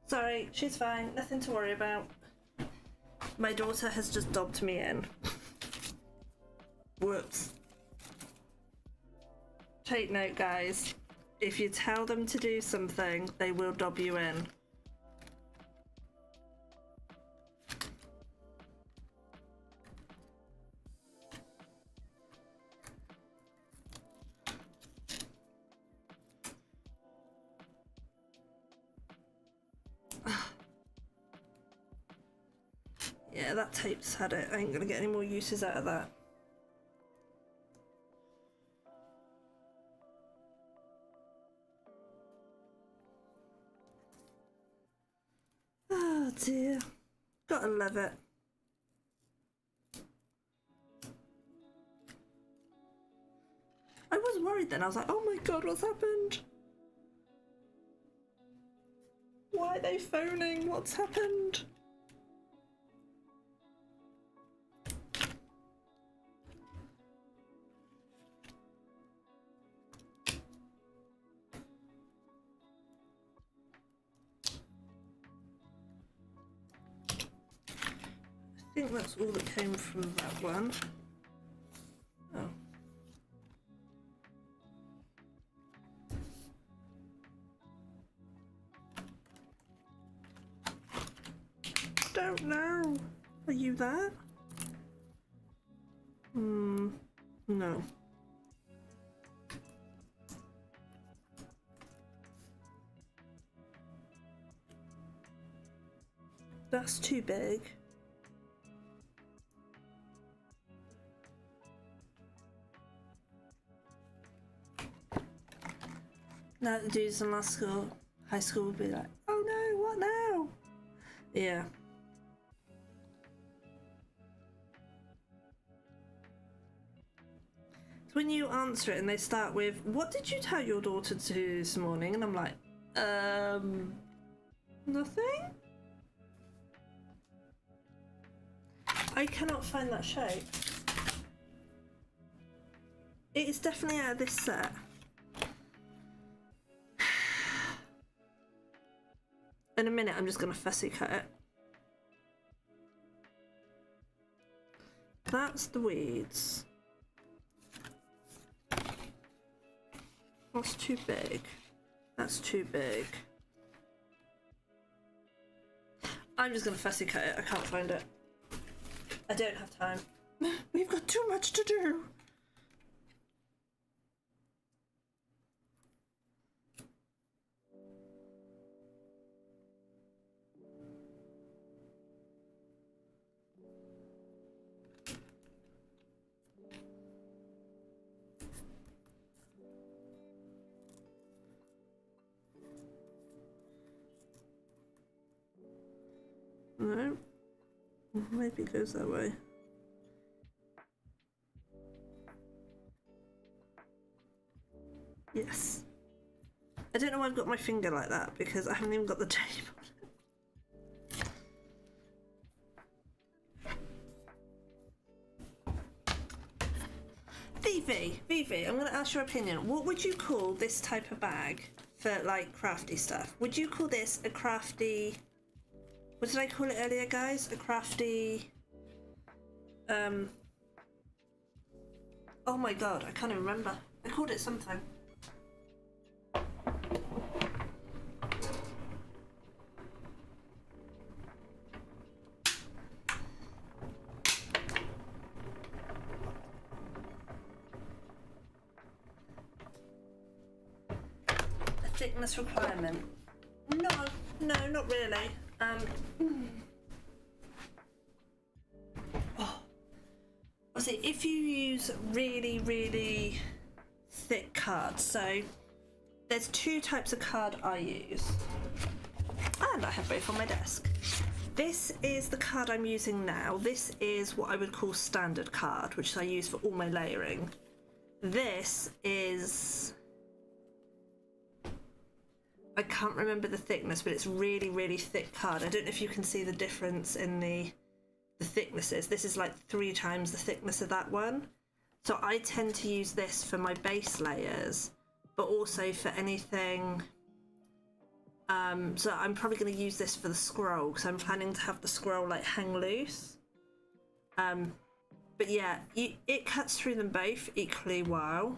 Sorry, she's fine, nothing to worry about. My daughter has just dobbed me in. Whoops. Take note, guys. If you tell them to do something, they will dob you in. Yeah, that tape's had it. I ain't gonna get any more uses out of that. Oh dear. Gotta love it. I was worried then. I was like, oh my god, what's happened? Why are they phoning? What's happened? I think that's all that came from that one. Oh. Don't know. Are you there? No. That's too big. Now the dudes in high school would be like, oh no, what now? Yeah. It's when you answer it and they start with, what did you tell your daughter to do this morning? And I'm like, nothing? I cannot find that shape. It is definitely out of this set. In a minute, I'm just gonna fussy cut it. That's the weeds. That's too big. That's too big. I'm just gonna fussy cut it. I can't find it. I don't have time. We've got too much to do. No. Maybe it goes that way. Yes. I don't know why I've got my finger like that because I haven't even got the tape on it. Evie, I'm going to ask your opinion. What would you call this type of bag for like crafty stuff? Would you call this a crafty... What did I call it earlier, guys? A crafty... Oh my god, I can't even remember. I called it something. Thickness requirement. No, not really. Obviously, if you use really thick cards, so there's two types of card I use, and I have both on my desk. This is the card I'm using now. This is what I would call standard card, which I use for all my layering. This is... I can't remember the thickness, but it's really thick card. I don't know if you can see the difference in the thicknesses. This is like 3 times the thickness of that one. So I tend to use this for my base layers, but also for anything. So I'm probably going to use this for the scroll, because I'm planning to have the scroll like hang loose. But yeah, it cuts through them both equally well.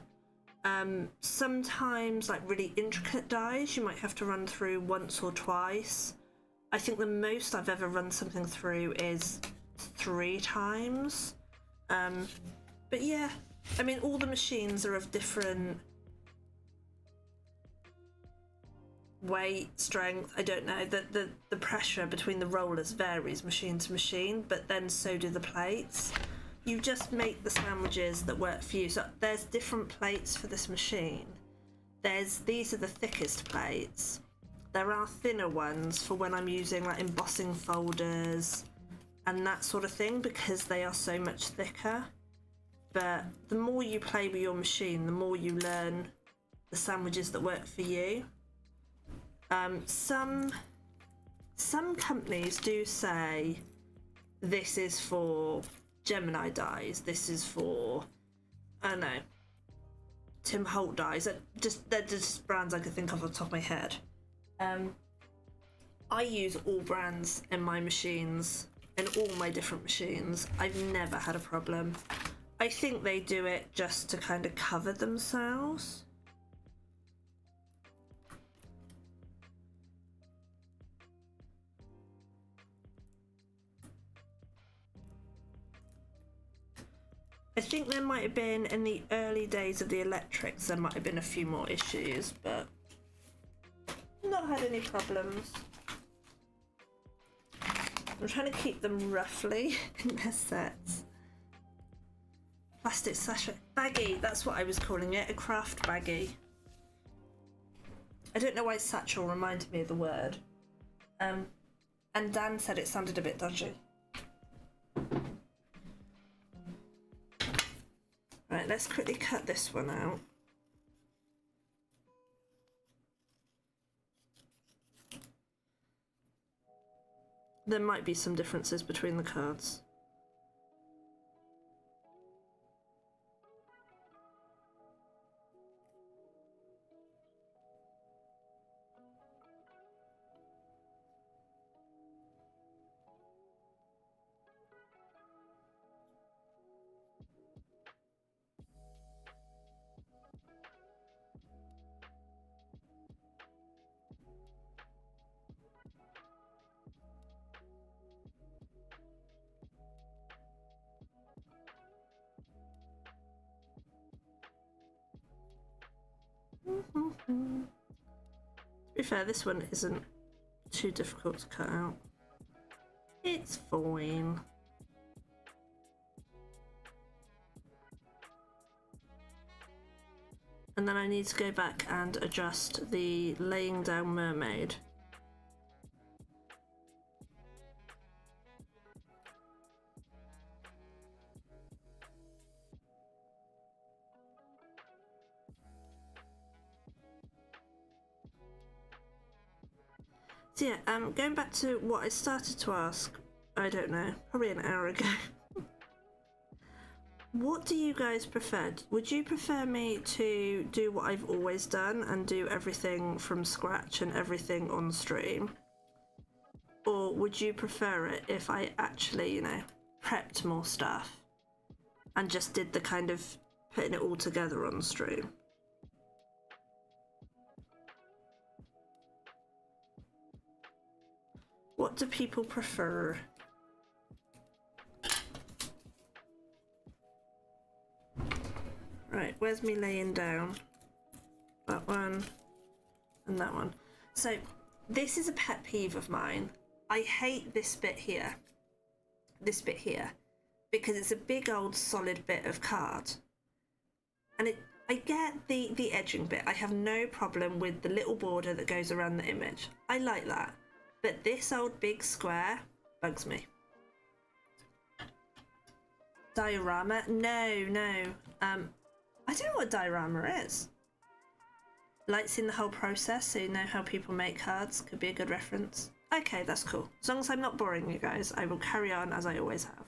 Sometimes like really intricate dyes you might have to run through once or twice. I think the most I've ever run something through is 3 times. But yeah, I mean, all the machines are of different weight, strength, I don't know. The pressure between the rollers varies machine to machine, but then so do the plates. You just make the sandwiches that work for you. So there's different plates for this machine. These are the thickest plates. There are thinner ones for when I'm using like embossing folders and that sort of thing, because they are so much thicker. But the more you play with your machine, the more you learn the sandwiches that work for you. Some companies do say this is for Gemini dies, this is for, I don't know, Tim Holt dies. They're just brands I could think of off the top of my head. I use all brands in my machines, in all my different machines. I've never had a problem. I think they do it just to kind of cover themselves. I think there might have been, in the early days of the electrics, there might have been a few more issues, but not had any problems. I'm trying to keep them roughly in their sets. Plastic sachet. Baggie, that's what I was calling it, a craft baggie. I don't know why satchel reminded me of the word. And Dan said it sounded a bit dodgy. Right, let's quickly cut this one out. There might be some differences between the cards. To be fair, this one isn't too difficult to cut out. It's fine. And then I need to go back and adjust the laying down mermaid. So yeah, going back to what I started to ask, I don't know, probably an hour ago. What do you guys prefer? Would you prefer me to do what I've always done and do everything from scratch and everything on stream? Or would you prefer it if I actually, you know, prepped more stuff and just did the kind of putting it all together on stream? What do people prefer? Right, where's me laying down? That one and that one. So this is a pet peeve of mine. I hate this bit here, because it's a big old solid bit of card. And I get the edging bit. I have no problem with the little border that goes around the image. I like that. But this old big square bugs me. Diorama? No. I don't know what a diorama is. Lights in the whole process, so you know how people make cards. Could be a good reference. Okay, that's cool. As long as I'm not boring you guys, I will carry on as I always have.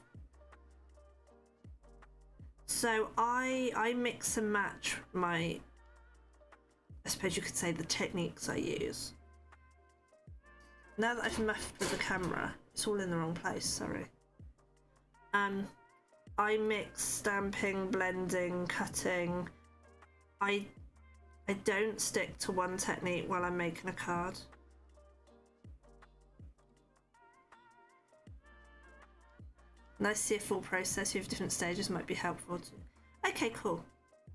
So I mix and match I suppose you could say, the techniques I use. Now that I've messed with the camera, it's all in the wrong place, sorry. I mix stamping, blending, cutting. I don't stick to one technique while I'm making a card. Nice to see a full process with different stages might be helpful too. Okay, cool.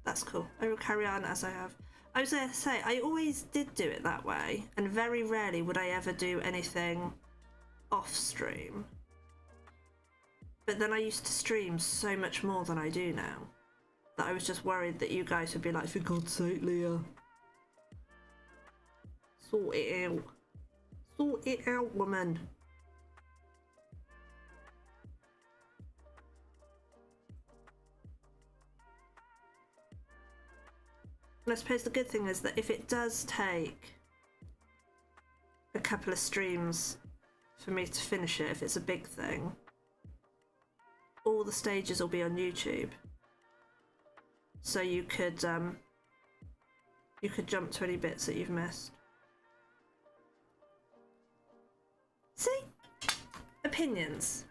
That's cool. I will carry on as I have. I was going to say, I always did do it that way, and very rarely would I ever do anything off stream. But then I used to stream so much more than I do now, that I was just worried that you guys would be like, for God's sake, Leah, sort it out. Sort it out, woman. And I suppose the good thing is that if it does take a couple of streams for me to finish it, if it's a big thing, all the stages will be on YouTube. So you could jump to any bits that you've missed. See? Opinions.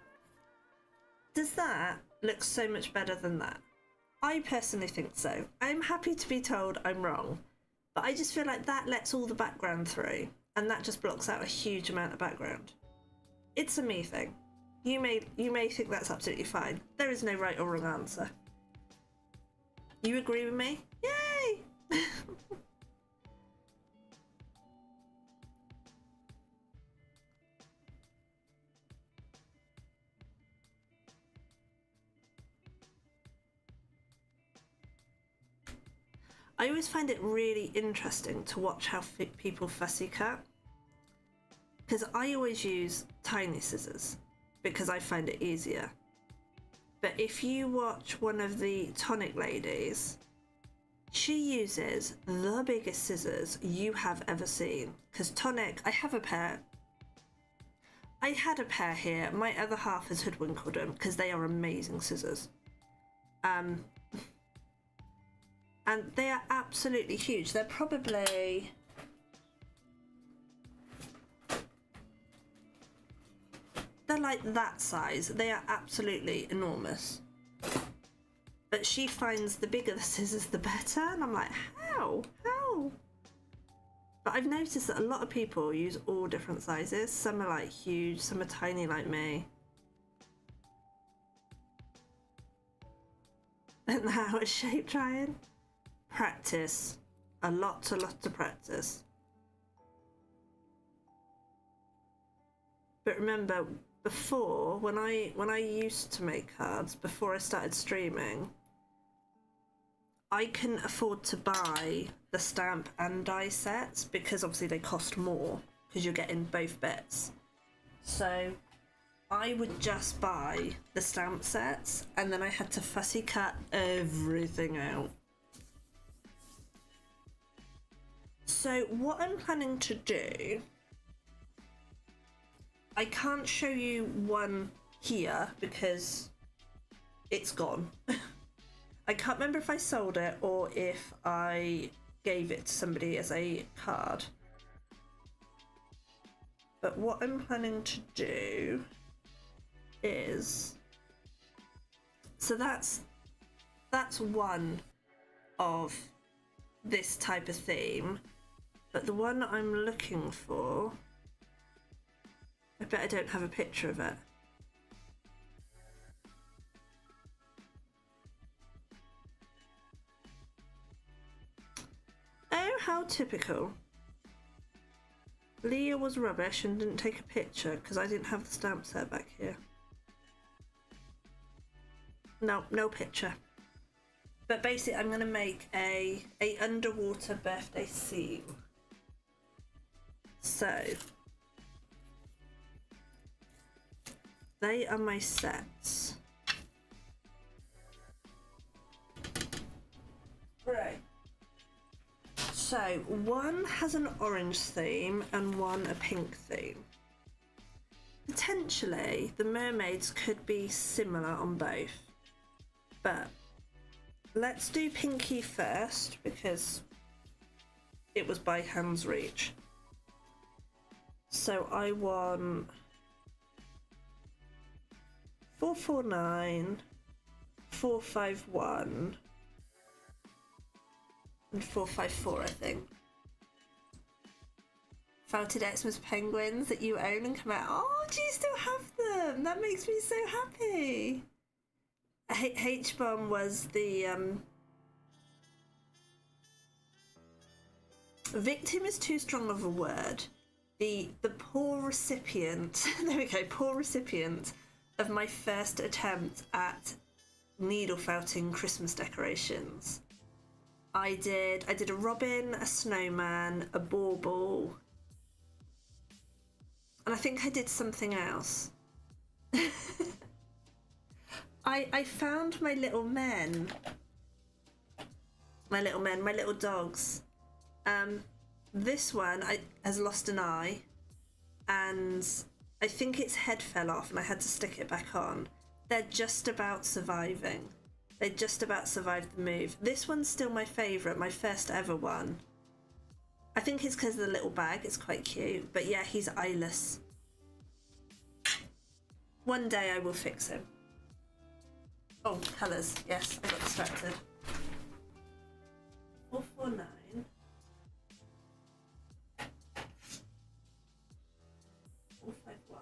Does that look so much better than that? I personally think so. I'm happy to be told I'm wrong, but I just feel like that lets all the background through, and that just blocks out a huge amount of background. It's a me thing. You may think that's absolutely fine. There is no right or wrong answer. You agree with me? Yay! I always find it really interesting to watch how people fussy cut, because I always use tiny scissors because I find it easier. But if you watch one of the Tonic ladies, she uses the biggest scissors you have ever seen. Because Tonic, I have a pair. I had a pair here. My other half has hoodwinked them because they are amazing scissors. And they are absolutely huge. They're probably... they're like that size. They are absolutely enormous. But she finds the bigger the scissors, the better. And I'm like, how? How? But I've noticed that a lot of people use all different sizes. Some are like huge, some are tiny like me. And now a shape trying. Practice. A lot of practice. But remember, before, when I used to make cards, before I started streaming, I couldn't afford to buy the stamp and die sets because obviously they cost more because you're getting both bits. So I would just buy the stamp sets and then I had to fussy cut everything out. So what I'm planning to do, I can't show you one here because it's gone. I can't remember if I sold it or if I gave it to somebody as a card. But what I'm planning to do is, so that's one of this type of theme, but the one I'm looking for, I bet I don't have a picture of it. Oh, how typical. Leah was rubbish and didn't take a picture because I didn't have the stamp set back here. No picture. But basically I'm going to make a underwater birthday scene. So they are my sets. Right. So one has an orange theme and one a pink theme. Potentially the mermaids could be similar on both, but let's do Pinky first because it was by hand's reach. So I want 449, 451 and 454, I think. Felted Xmas penguins that you own and come out. Oh, do you still have them? That makes me so happy. H-bomb was the victim is too strong of a word. The poor recipient, there we go, poor recipient of my first attempt at needle felting Christmas decorations. I did a robin, a snowman, a bauble, and I think I did something else. I found my little men, my little dogs. This one has lost an eye, and I think its head fell off and I had to stick it back on. They're just about surviving. They just about survived the move. This one's still my favourite, my first ever one. I think it's because of the little bag, it's quite cute. But yeah, he's eyeless. One day I will fix him. Oh, colours. Yes, I got distracted. 449. 451.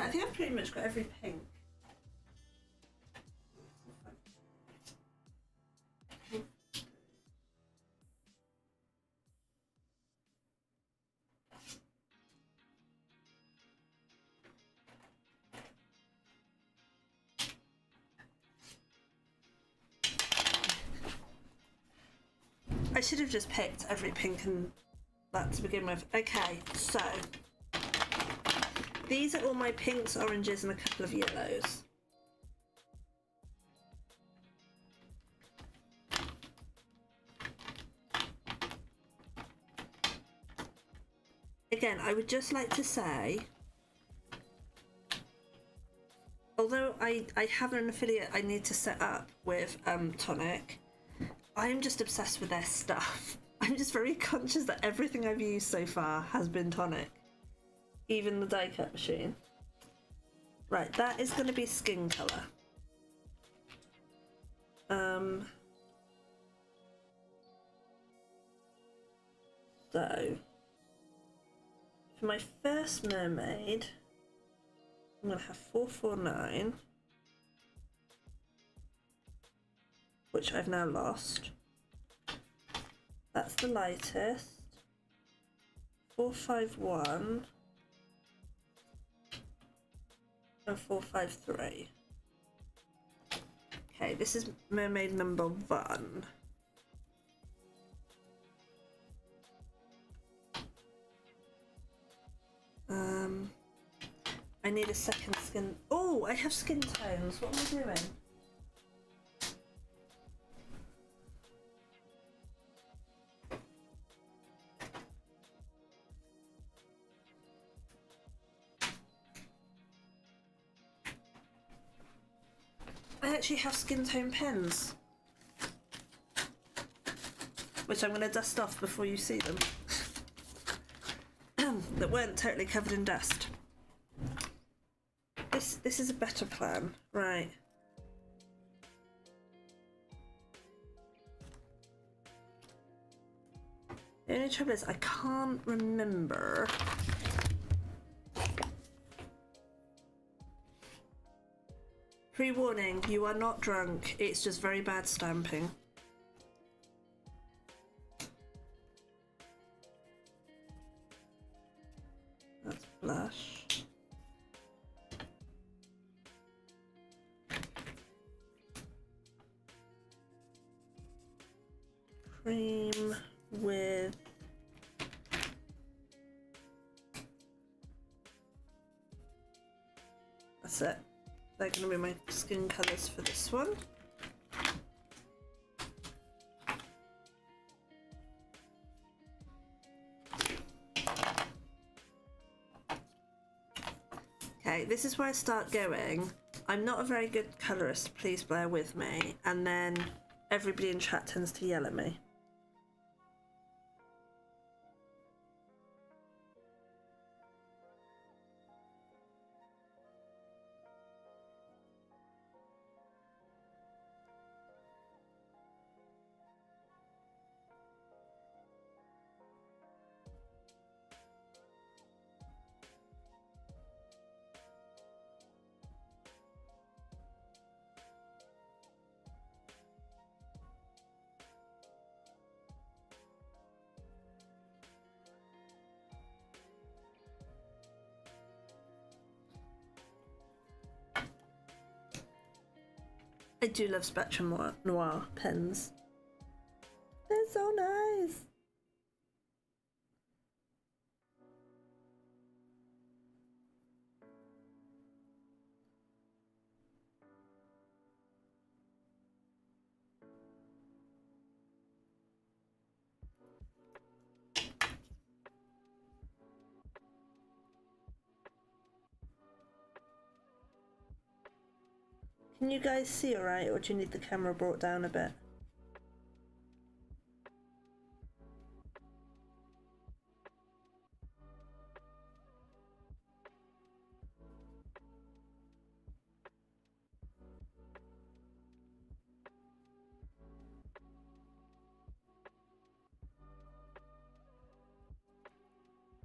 I think I've pretty much got every pink. I should have just picked every pink and that to begin with. Okay, so these are all my pinks, oranges, and a couple of yellows. Again, I would just like to say, although I have an affiliate I need to set up with Tonic, I am just obsessed with their stuff. I'm just very conscious that everything I've used so far has been Tonic. Even the die cut machine. Right, that is going to be skin colour. So For my first mermaid, I'm going to have 449, which I've now lost. That's the lightest. 451 and 453. Okay, this is mermaid number 1. I need a second skin. Oh, I have skin tones. What am I doing? I actually have skin tone pens, which I'm going to dust off before you see them, that weren't totally covered in dust. This is a better plan, right? The only trouble is I can't remember. Pre-warning, you are not drunk, it's just very bad stamping. That's blush. Cream with that's it. They're going to be my skin colours for this one. Okay, this is where I start going. I'm not a very good colourist, please bear with me. And then everybody in chat tends to yell at me. I do love Spectrum Noir pens. They're so nice. Can you guys see alright, or do you need the camera brought down a bit?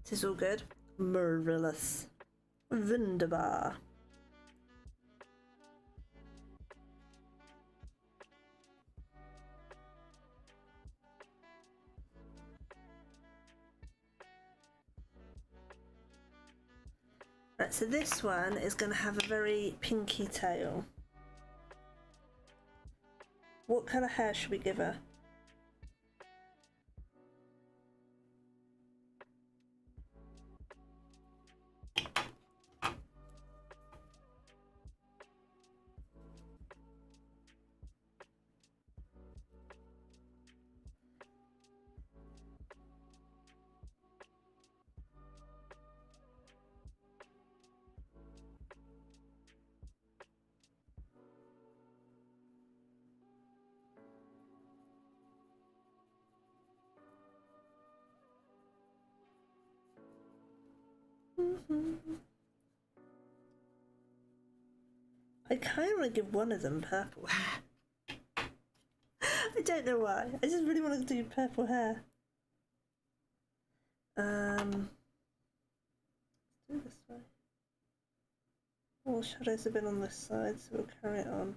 It is all good. Marvelous. Wunderbar. Right, so this one is going to have a very pinky tail. What colour hair should we give her? I kind of want to give one of them purple hair. I don't know why. I just really want to do purple hair. All shadows have been on this side, so we'll carry it on.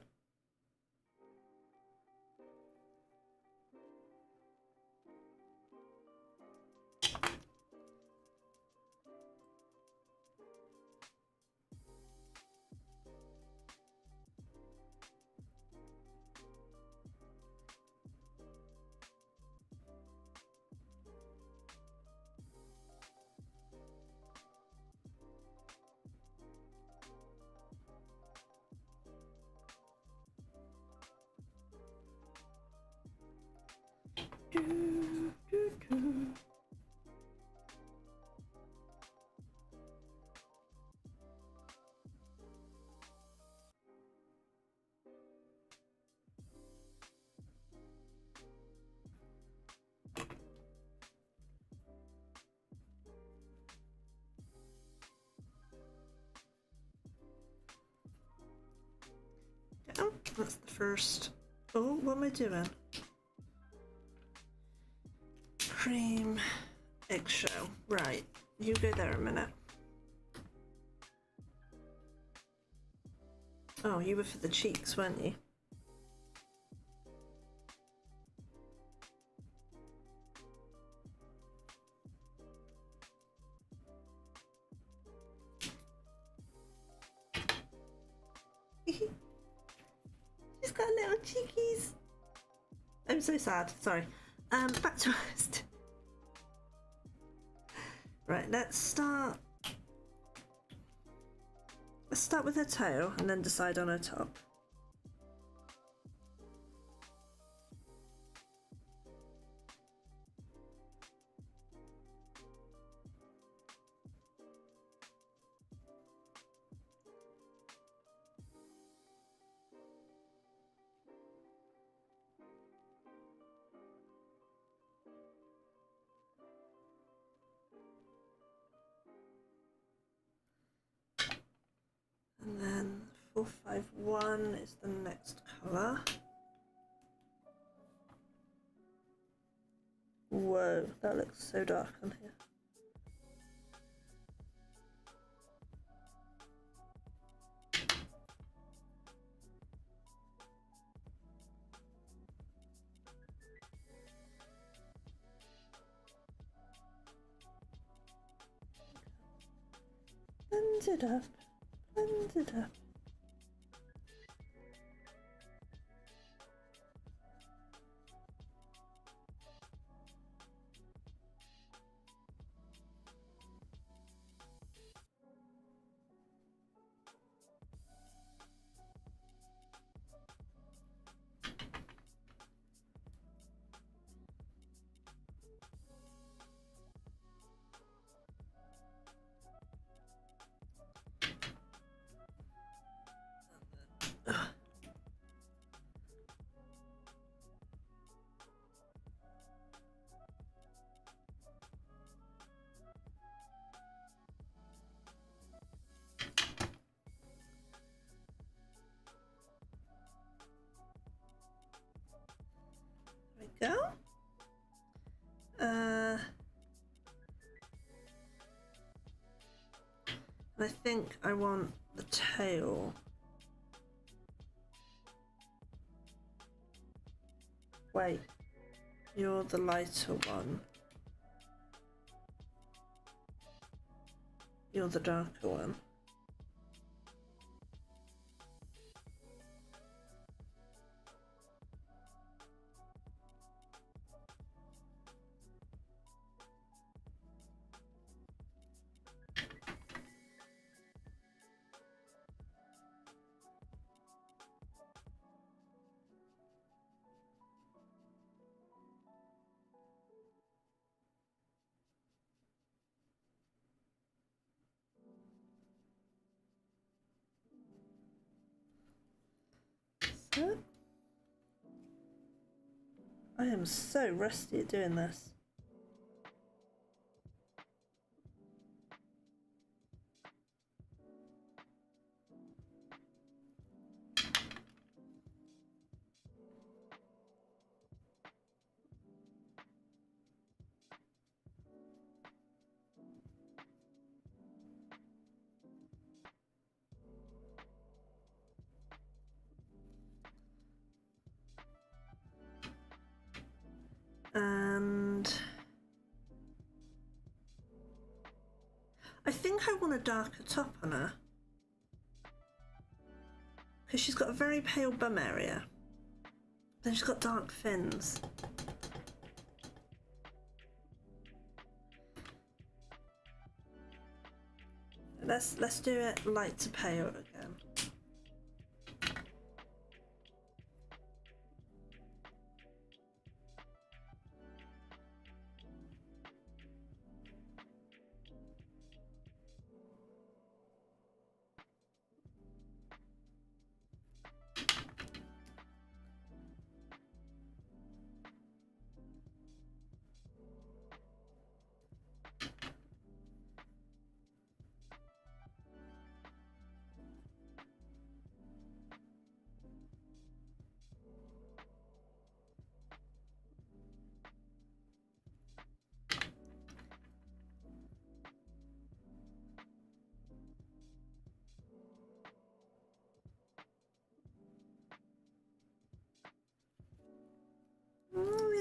Oh, that's the first. Oh, what am I doing? Cream eggshell. Right, you go there a minute. Oh, you were for the cheeks, weren't you? She's got little cheekies. I'm so sad. Sorry. Back to us. Right, let's start with her tail and then decide on her top. And then 451 is the next colour. Whoa, that looks so dark on here. Blend it up, blend it up. There we go. And I think I want the tail. Wait, you're the lighter one. You're the darker one. So, I am so rusty at doing this. think I want a darker top on her. Because she's got a very pale bum area. Then she's got dark fins. Let's do it light to pale again.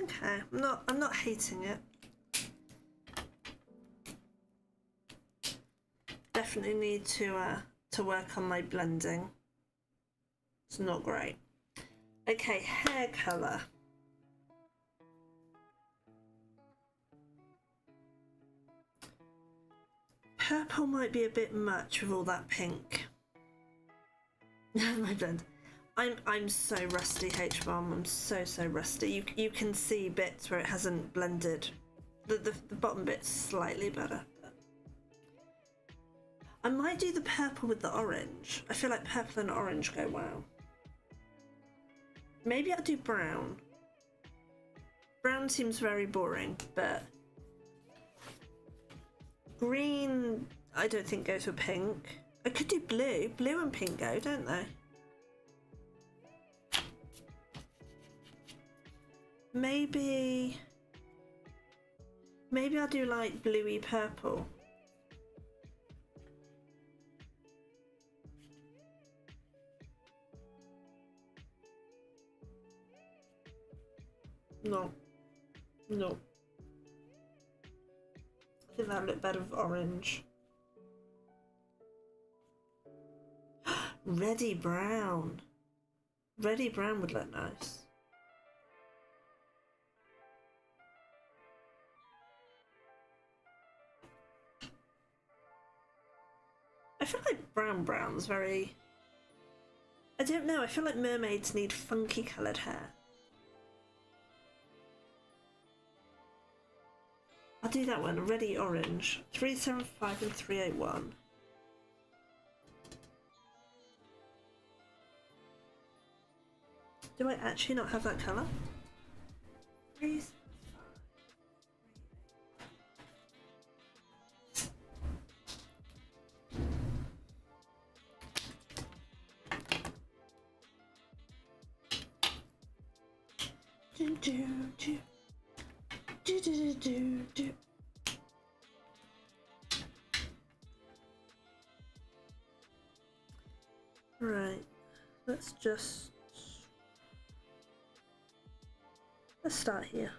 Okay, I'm not hating it. Definitely need to work on my blending. It's not great. Okay, hair colour. Purple might be a bit much with all that pink. My blend. I'm so rusty, H-Bomb. I'm so rusty. You can see bits where it hasn't blended. The bottom bit's slightly better. I might do the purple with the orange. I feel like purple and orange go well. Maybe I'll do brown. Brown seems very boring, but green I don't think goes with pink. I could do blue. Blue and pink go, don't they? Maybe I'll do like bluey purple. No. I think that'll look better with orange. Reddy brown. Reddy brown would look nice. I feel like brown's very... I don't know, I feel like mermaids need funky coloured hair. I'll do that one, Reddy orange. 375 and 381. Do I actually not have that colour? 375. Right, let's start here.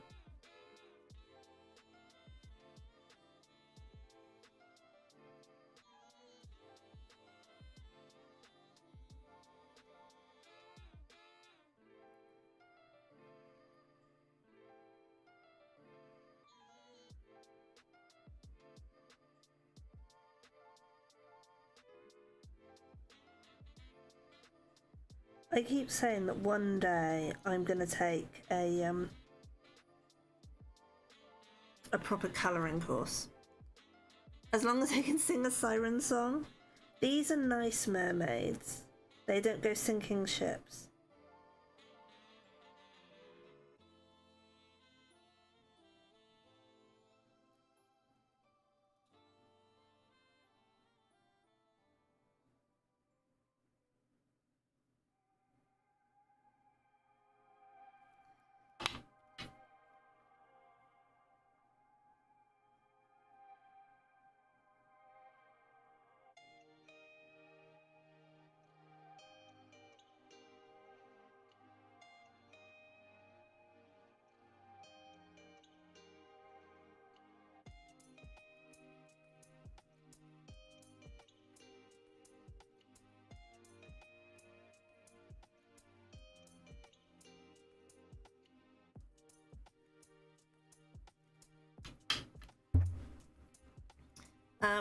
I keep saying that one day I'm gonna take a proper colouring course. As long as I can sing a siren song. These are nice mermaids. They don't go sinking ships.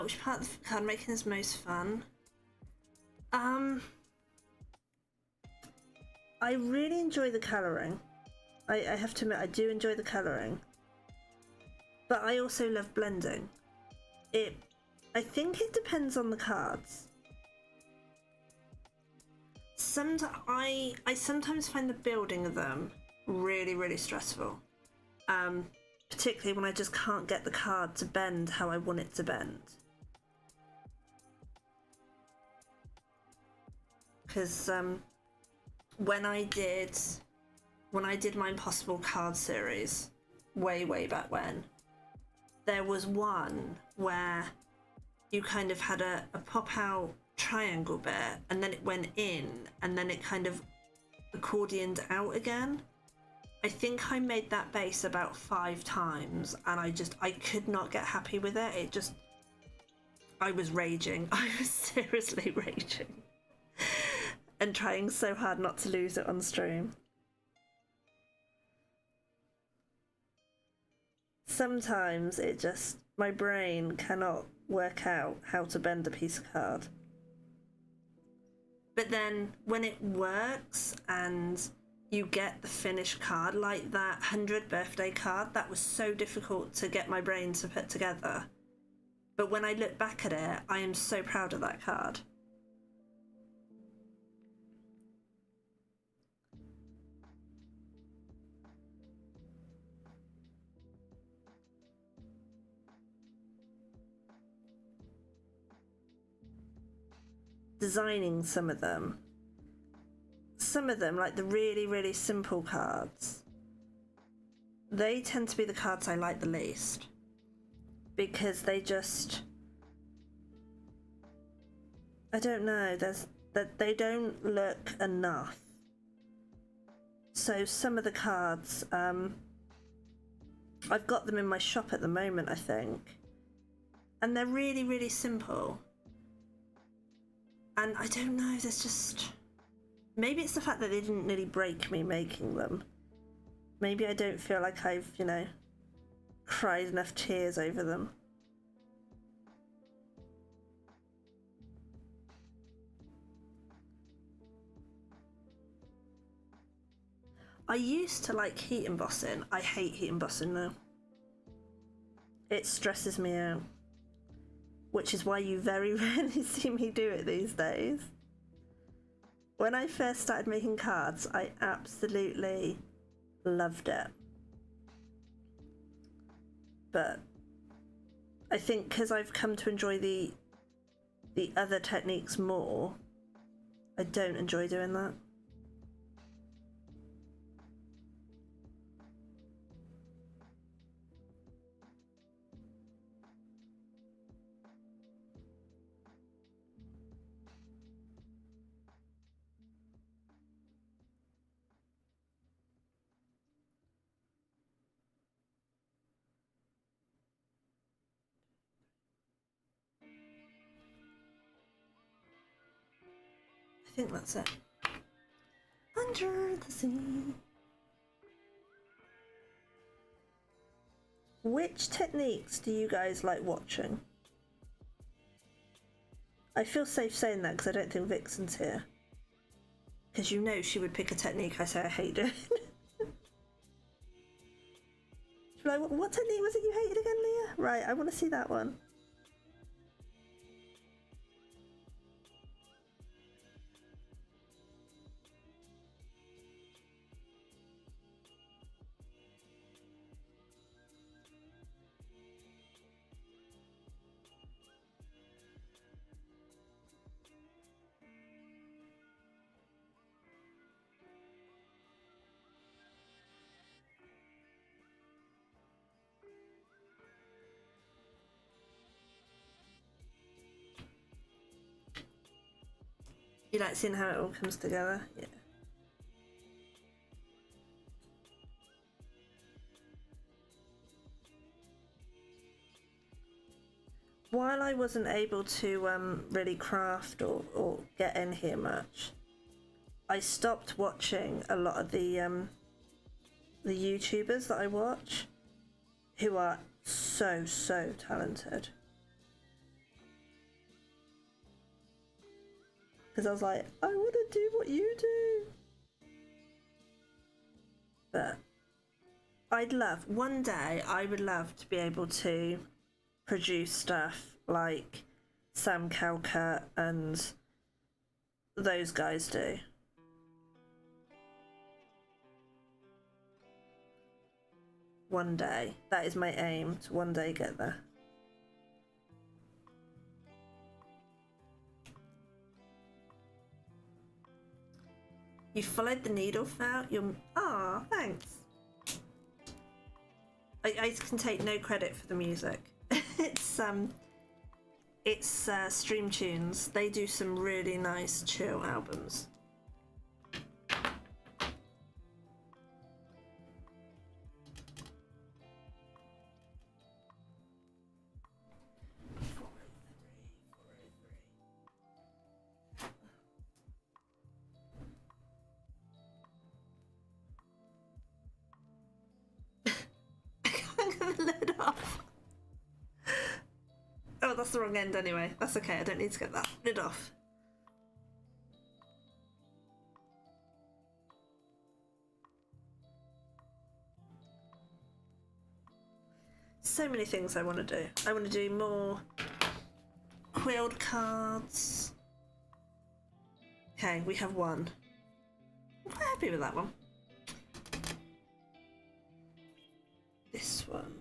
Which part of card making is most fun? I really enjoy the colouring. I have to admit, I do enjoy the colouring. But I also love blending. I think it depends on the cards. I sometimes find the building of them really, really stressful. Particularly when I just can't get the card to bend how I want it to bend. Because when I did my Impossible card series way back when, there was one where you kind of had a pop out triangle bit and then it went in and then it kind of accordioned out again. I think I made that base about 5 times and I could not get happy with it. I was raging. I was seriously raging and trying so hard not to lose it on stream. Sometimes my brain cannot work out how to bend a piece of card. But then when it works and you get the finished card, like that 100th birthday card, that was so difficult to get my brain to put together. But when I look back at it, I am so proud of that card. Designing some of them, like the really, really simple cards, they tend to be the cards I like the least because I don't know, they don't look enough. So some of the cards, I've got them in my shop at the moment, I think, and they're really, really simple. And I don't know, maybe it's the fact that they didn't nearly break me making them. Maybe I don't feel like I've, cried enough tears over them. I used to like heat embossing. I hate heat embossing now. It stresses me out. Which is why you very rarely see me do it these days. When I first started making cards, I absolutely loved it. But I think because I've come to enjoy the other techniques more, I don't enjoy doing that. I think that's it. Under the sea. Which techniques do you guys like watching? I feel safe saying that because I don't think Vixen's here. Because she would pick a technique I say I hate doing. She'd be like, what technique was it you hated again, Leah? Right, I want to see that one. You like seeing how it all comes together? Yeah. While I wasn't able to really craft or get in here much, I stopped watching a lot of the YouTubers that I watch, who are so talented. because I was like, I want to do what you do. But one day I would love to be able to produce stuff like Sam Calcutt and those guys do. One day. That is my aim, to one day get there. You followed the needle fell? Ah, thanks. I can take no credit for the music. It's Stream Tunes. They do some really nice chill albums. The lid off. Oh, that's the wrong end anyway. That's okay, I don't need to get that lid off. So many things I want to do. I want to do more quilled cards. Okay, we have one. I'm quite happy with that one. This one.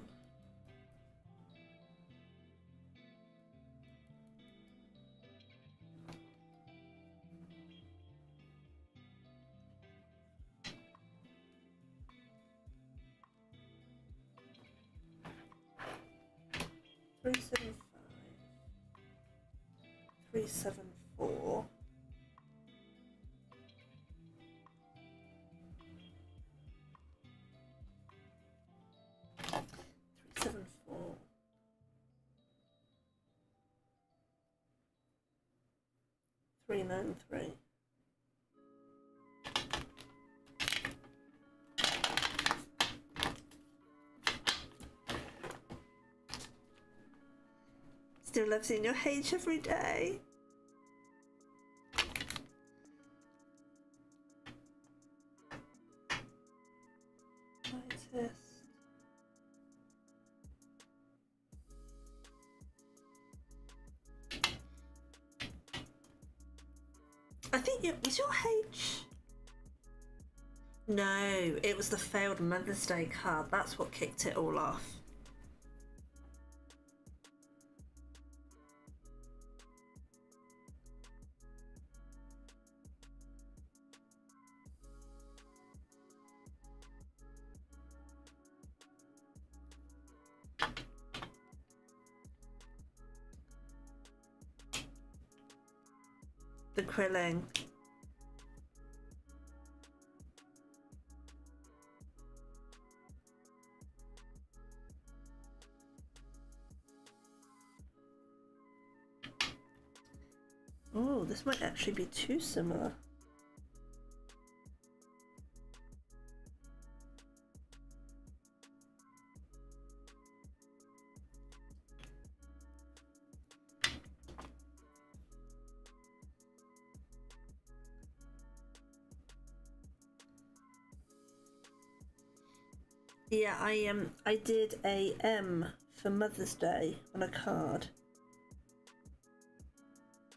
Three seven four. 374. 393. Still love seeing your H every day. Test. I think it was your H. No, it was the failed Mother's Day card. That's what kicked it all off. The quilling. Oh, this might actually be too similar. Yeah, I did a M for Mother's Day on a card,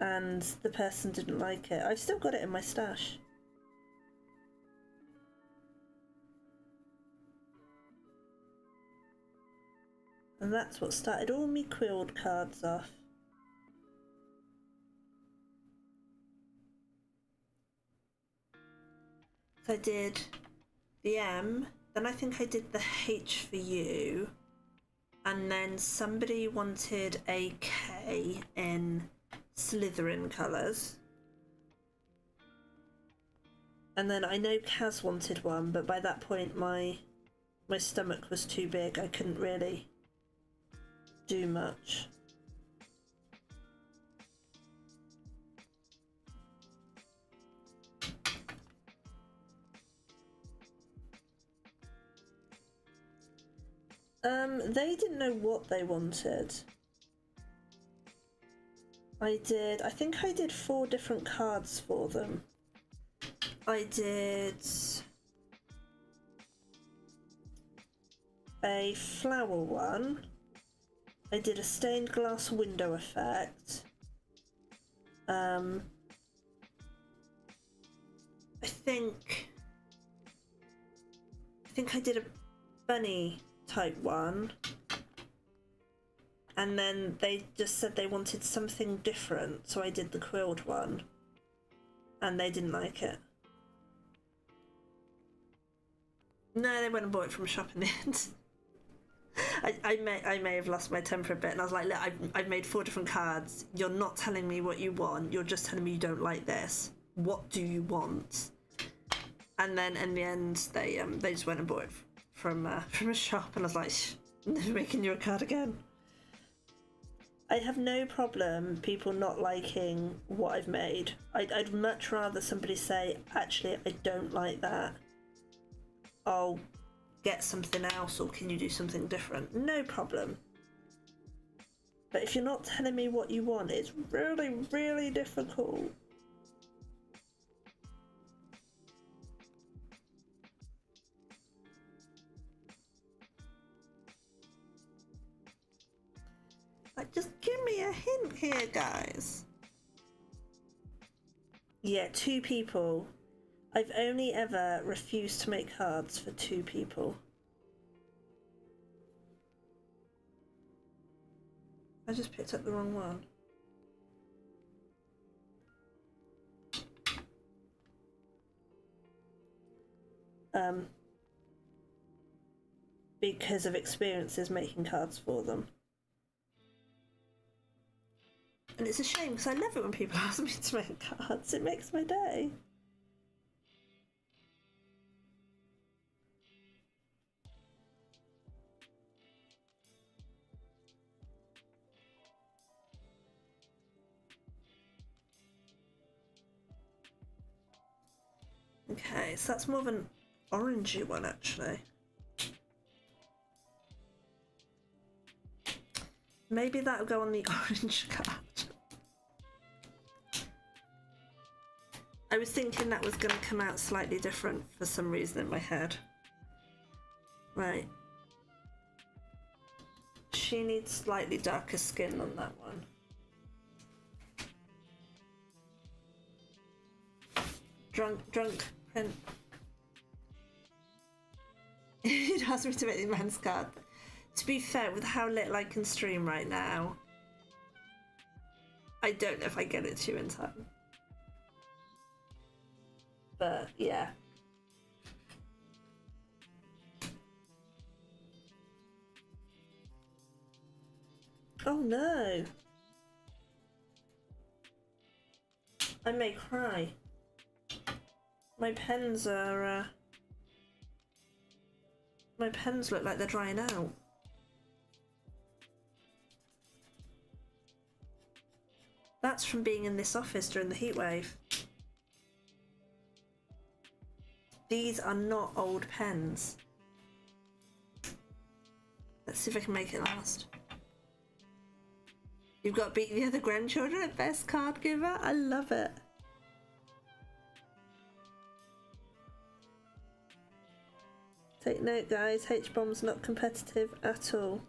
and the person didn't like it. I've still got it in my stash. And that's what started all me quilled cards off. So I did the M, then I think I did the H for you, and then somebody wanted a K in Slytherin colours. And then I know Kaz wanted one, but by that point my stomach was too big. I couldn't really do much. They didn't know what they wanted. I think I did 4 different cards for them. I did a flower one. I did a stained glass window effect. I think I did a bunny type one. And then they just said they wanted something different, so I did the quilled one. And they didn't like it. No, they went and bought it from a shop in the end. I may have lost my temper a bit, and I was like, look, I've made 4 different cards. You're not telling me what you want. You're just telling me you don't like this. What do you want? And then in the end, they just went and bought it from a shop, and I was like, never making you a card again. I have no problem people not liking what I've made. I'd much rather somebody say, actually, I don't like that. I'll get something else, or can you do something different? No problem. But if you're not telling me what you want, it's really, really difficult. Like, just give me a hint here, guys. Yeah, 2 people. I've only ever refused to make cards for 2 people. I just picked up the wrong one. Because of experiences making cards for them. And it's a shame, because I love it when people ask me to make cards. It makes my day. Okay, so that's more of an orangey one, actually. Maybe that'll go on the orange card. I was thinking that was going to come out slightly different for some reason in my head. Right. She needs slightly darker skin on that one. Drunk print. You'd ask me to make the man's card. To be fair, with how little I can stream right now, I don't know if I get it to you in time. But yeah. Oh no. I may cry. My pens are my pens look like they're drying out. That's from being in this office during the heatwave. These are not old pens. Let's see if I can make it last. You've got to beat the other grandchildren at best card giver. I love it. Take note, guys. H-bomb's not competitive at all.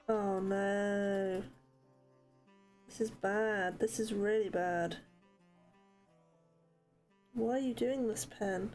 Oh no. This is bad. This is really bad. Why are you doing this, pen?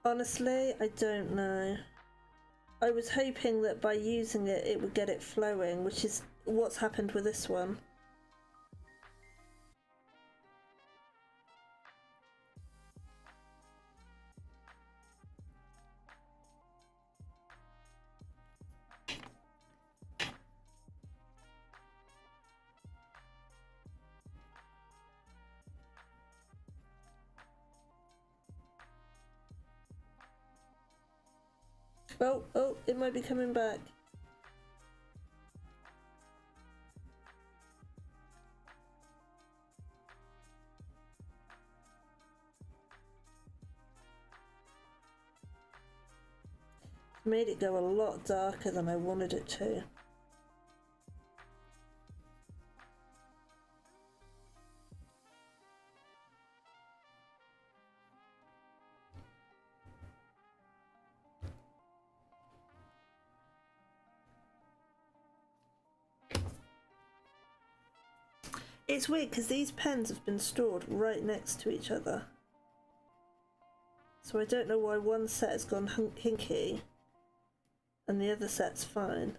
Honestly, I don't know. I was hoping that by using it, it would get it flowing, which is what's happened with this one. Oh, it might be coming back. Made it go a lot darker than I wanted it to. It's weird because these pens have been stored right next to each other. So I don't know why one set has gone hinky and the other set's fine.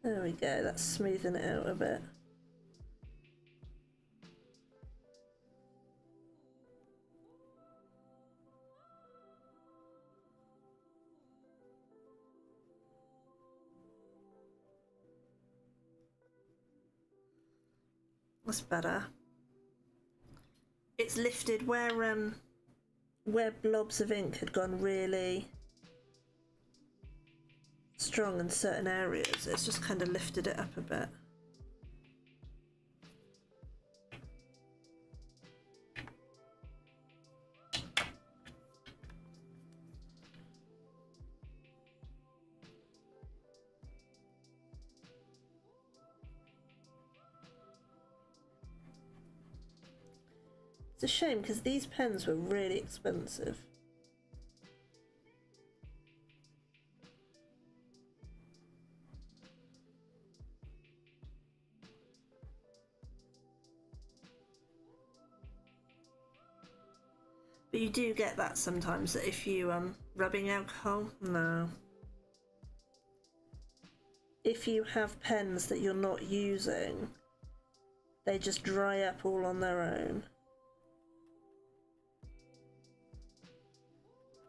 There we go, that's smoothing it out a bit. That's better. It's lifted where blobs of ink had gone really strong in certain areas. It's just kind of lifted it up a bit. It's a shame because these pens were really expensive. But you do get that sometimes, that if you rubbing alcohol, no. If you have pens that you're not using, they just dry up all on their own.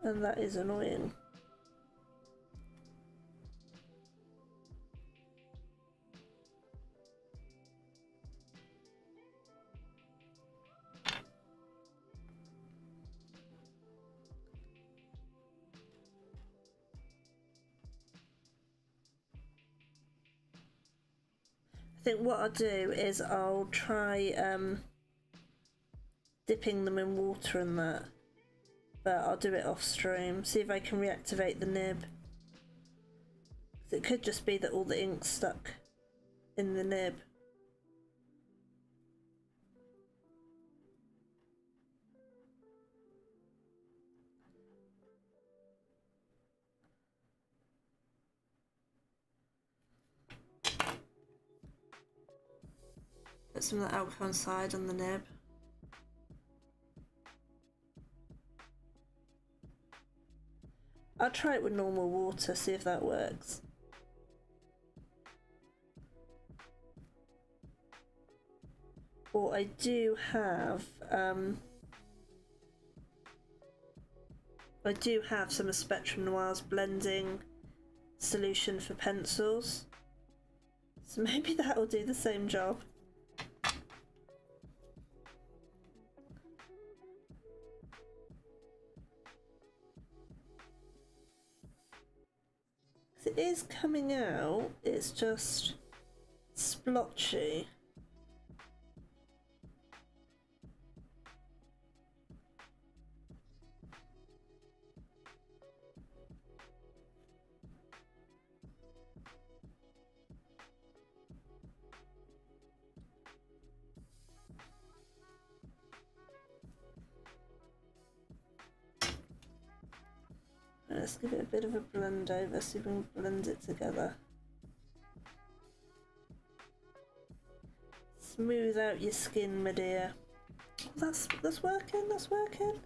And that is annoying. I think what I'll do is I'll try dipping them in water and that. But I'll do it off stream, see if I can reactivate the nib. It could just be that all the ink's stuck in the nib. Put some of the alcohol inside on the nib. I'll try it with normal water, see if that works. Or I do have some of Spectrum Noir's blending solution for pencils. So maybe that will do the same job. is coming out, it's just splotchy. Let's give it a bit of a blend over so we can blend it together. Smooth out your skin, my dear. That's working, that's working.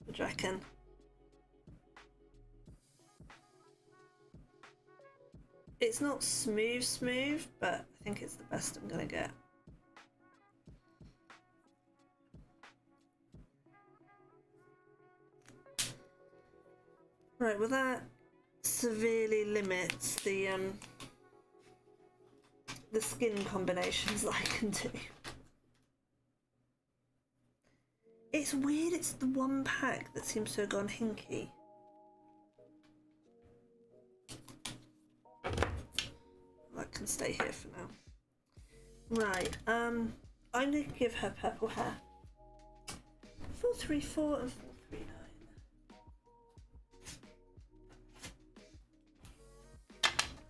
What do you reckon? It's not smooth, but I think it's the best I'm gonna get. Right, well that severely limits the skin combinations that I can do. It's weird, it's the one pack that seems to have gone hinky. That can stay here for now. Right, I'm gonna give her purple hair. 434 and 439.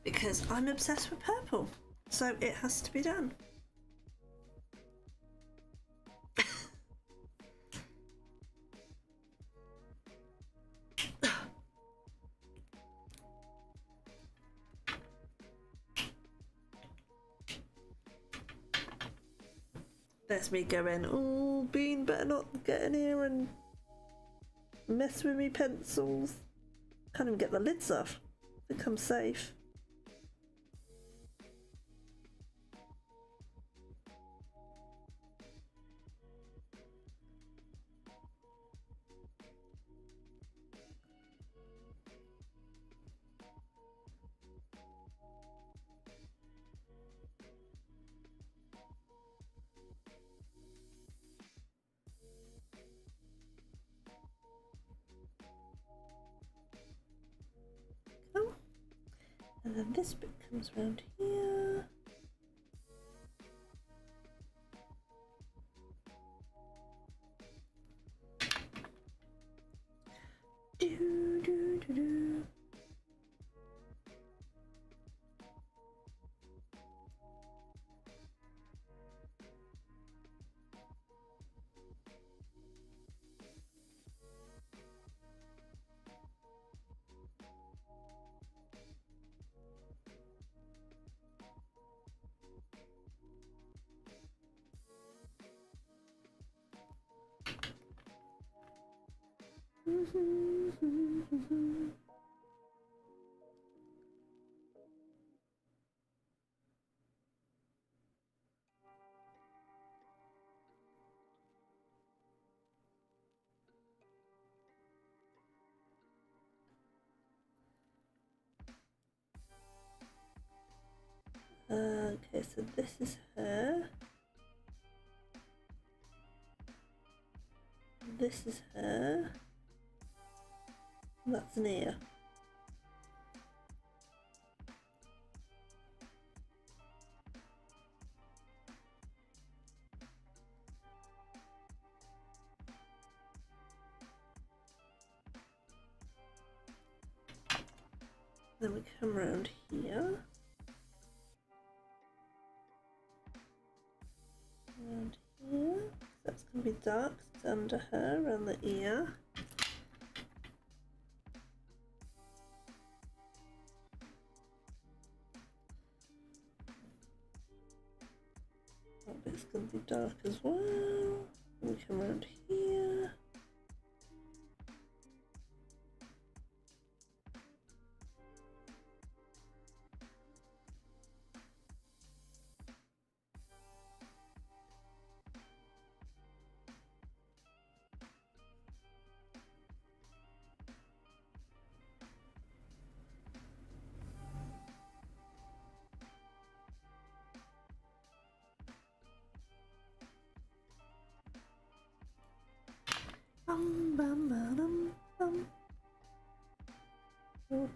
Because I'm obsessed with purple, so it has to be done. There's me going, oh, Bean better not get in here and mess with me pencils. Can't even get the lids off. I think I'm safe. And then this bit comes around here. Do, do, do, do. Okay, so this is her. This is her. That's an ear. Then we come around here. Around here. That's going to be dark. It's under her, around the ear. That bit's going to be dark as well. We come around here.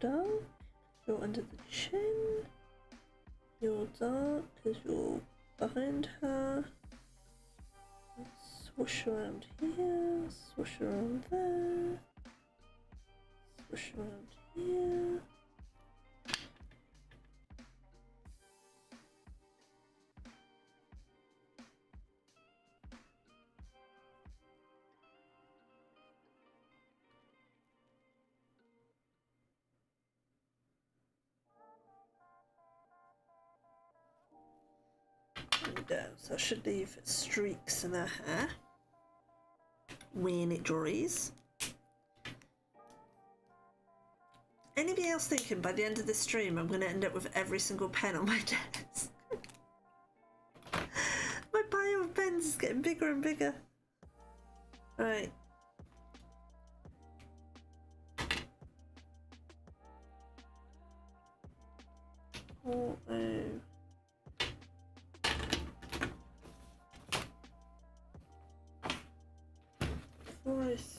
dark, you're under the chin. You're dark because you're behind her. Swoosh around here, swoosh around there, swoosh around here. There we go. So I should leave streaks in her hair when it dries. Anybody else thinking by the end of this stream I'm going to end up with every single pen on my desk? My pile of pens is getting bigger and bigger. Right. Oh, oh.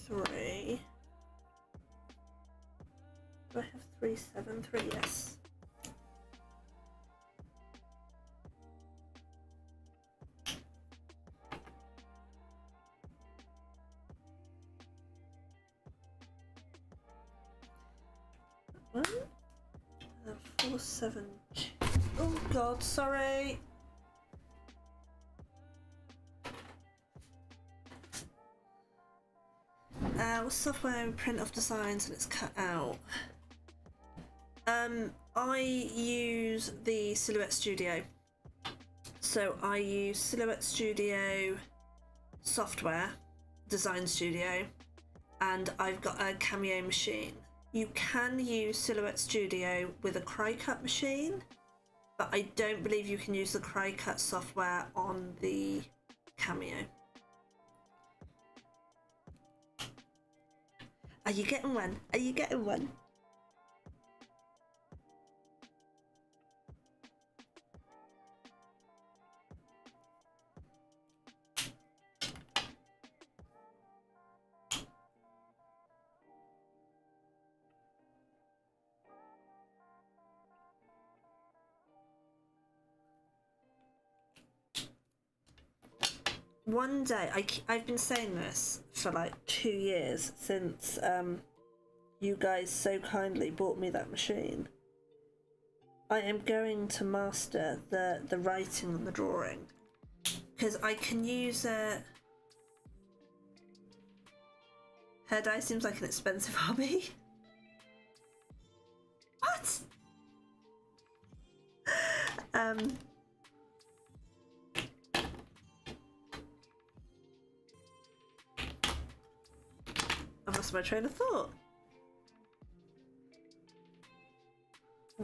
Three. Do I have 373? Yes. One. 472. Oh God, sorry. What software we print off designs and it's cut out? I use the Silhouette Studio. So I use Silhouette Studio software, Design Studio, and I've got a Cameo machine. You can use Silhouette Studio with a Cry-Cut machine, but I don't believe you can use the Cry-Cut software on the Cameo. Are you getting one? Are you getting one? One day, I've been saying this for like 2 years since you guys so kindly bought me that machine. I am going to master the writing and the drawing because I can use it. Hair dye seems like an expensive hobby. What? I lost my train of thought.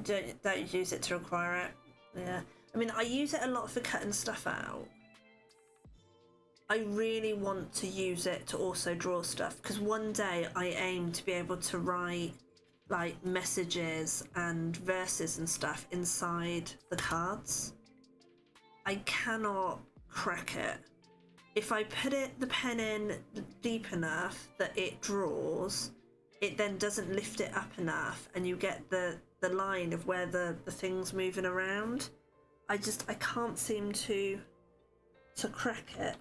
Don't use it to acquire it. Yeah. I mean, I use it a lot for cutting stuff out. I really want to use it to also draw stuff because one day I aim to be able to write like messages and verses and stuff inside the cards. I cannot crack it. If I put the pen in deep enough that it draws, it then doesn't lift it up enough and you get the line of where the thing's moving around. I can't seem to crack it.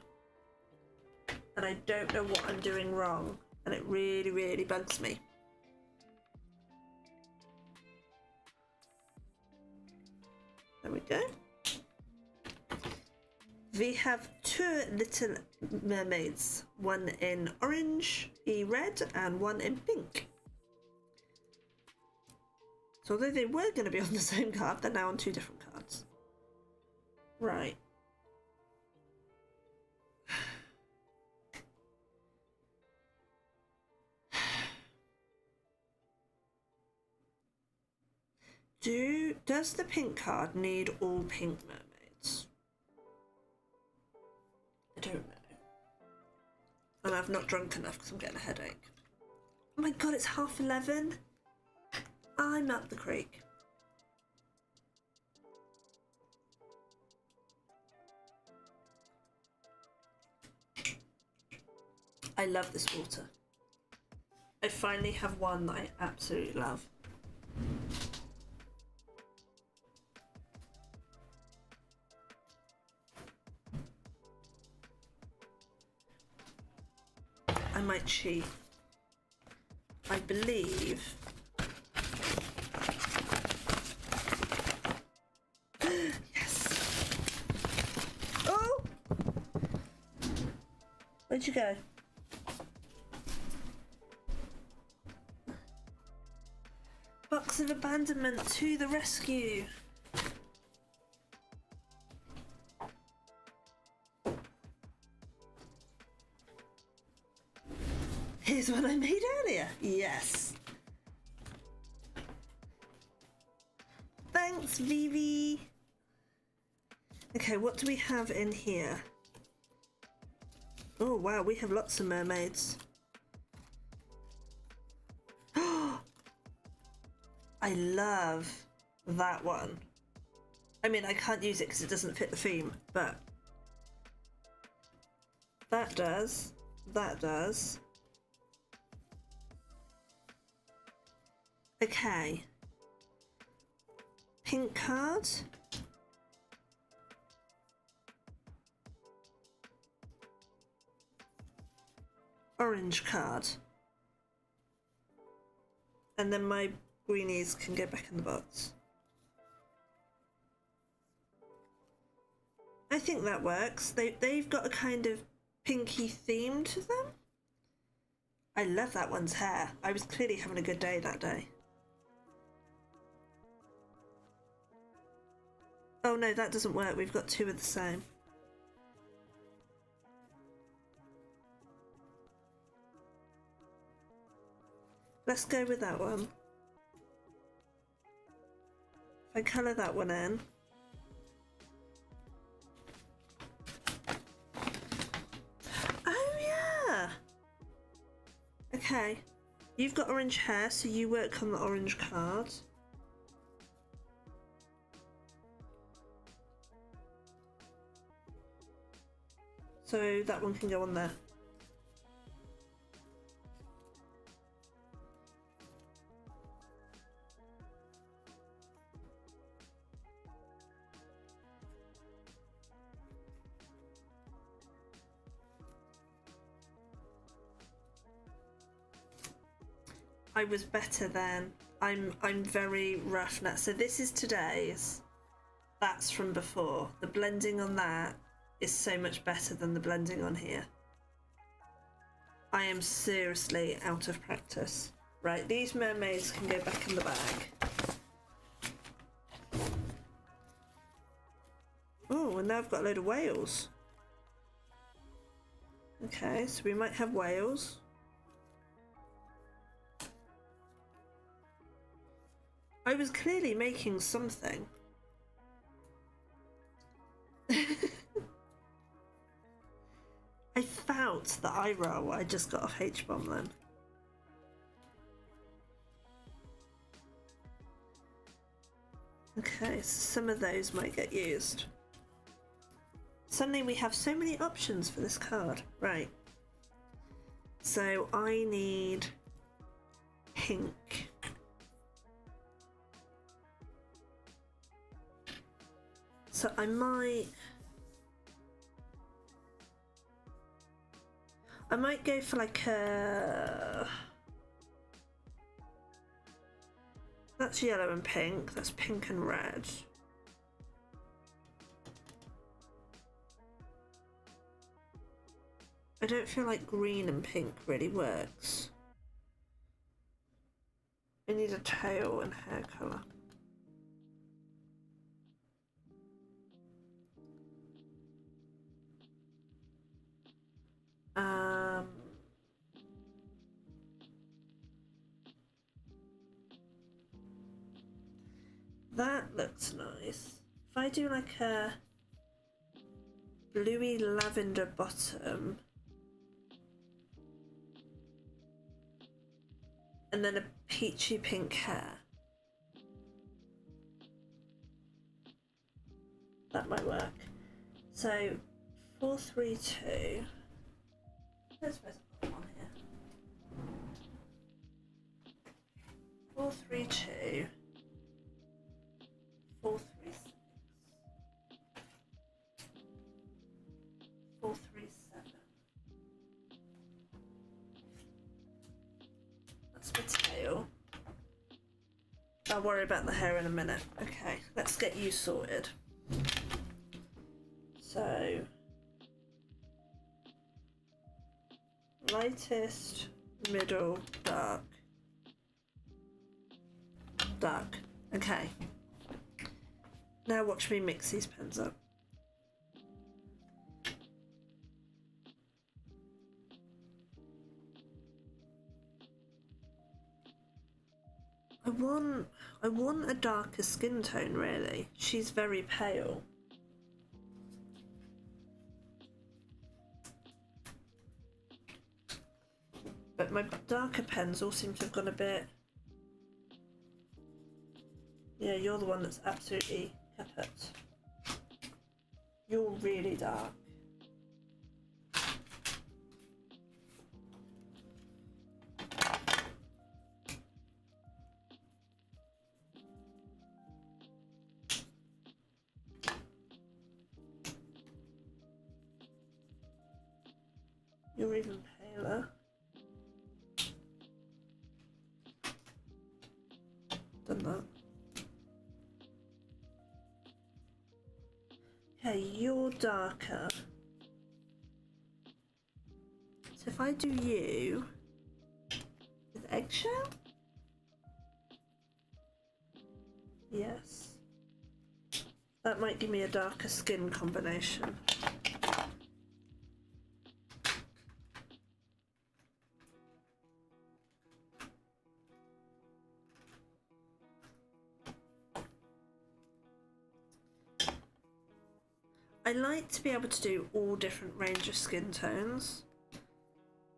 And I don't know what I'm doing wrong. And it really, really bugs me. There we go. We have 2 little mermaids, one in orange, red, and one in pink. So although they were going to be on the same card, they're now on 2 different cards. Right. Does the pink card need all pink mermaids? I don't know. And I've not drunk enough because I'm getting a headache. Oh my god, it's 11:30. I'm up the creek. I love this water. I finally have one that I absolutely love. might cheat. I believe. Yes. Oh! Where'd you go? Box of abandonment to the rescue. Here's what I made earlier. Yes. Thanks, Vivi. Okay, what do we have in here? Oh wow, we have lots of mermaids. I love that one. I mean, I can't use it because it doesn't fit the theme, but that does. That does. Okay. Pink card. Orange card. And then my greenies can go back in the box. I think that works. They've got a kind of pinky theme to them. I love that one's hair. I was clearly having a good day that day. Oh no, that doesn't work. We've got two of the same. Let's go with that one. If I colour that one in. Oh yeah! Okay. You've got orange hair, so you work on the orange card. So that one can go on there. I was better then. I'm very rough now. So this is today's. That's from before. The blending on that is so much better than the blending on here. I am seriously out of practice. Right, these mermaids can go back in the bag. Oh, and now I've got a load of whales. Okay, so we might have whales. I was clearly making something. I felt the eye roll I just got off H-bomb then. Okay, so some of those might get used. Suddenly we have so many options for this card. Right. So I need pink. So I might go for like a... That's yellow and pink, that's pink and red. I don't feel like green and pink really works. I need a tail and hair colour. That looks nice. If I do like a bluey lavender bottom and then a peachy pink hair, that might work. So 432. Let's put one here. 432. 436. 437. I'll worry about the hair in a minute. Okay, let's get you sorted. So, lightest, middle, dark, dark. Okay. Now watch me mix these pens up. I want a darker skin tone, really. She's very pale. But my darker pens all seem to have gone a bit... Yeah, you're the one that's absolutely kaput. You're really dark. You're even paler. Done that. Okay, you're darker. So if I do you with eggshell? Yes. That might give me a darker skin combination. I like to be able to do all different range of skin tones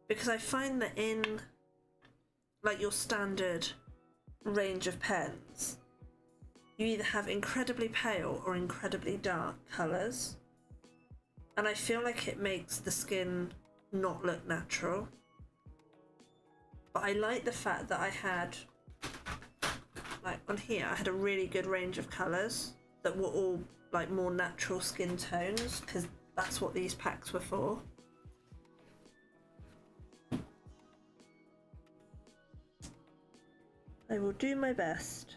because I find that in like your standard range of pens you either have incredibly pale or incredibly dark colours, and I feel like it makes the skin not look natural. But I like the fact that I had, like on here, I had a really good range of colours that were all like more natural skin tones, because that's what these packs were for. I will do my best.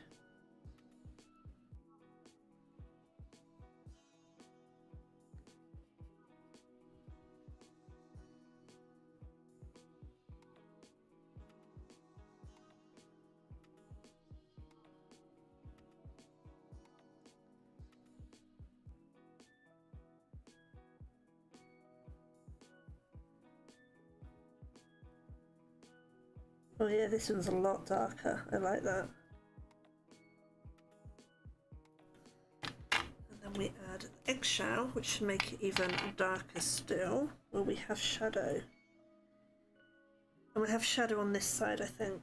Oh yeah, this one's a lot darker. I like that. And then we add eggshell, which should make it even darker still. Well, we have shadow. And we have shadow on this side, I think.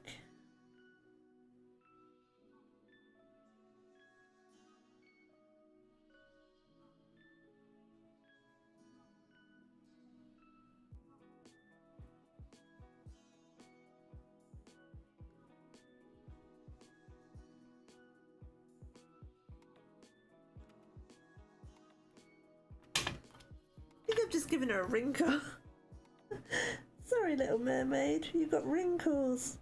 I think I've just given her a wrinkle. Sorry, little mermaid, you've got wrinkles.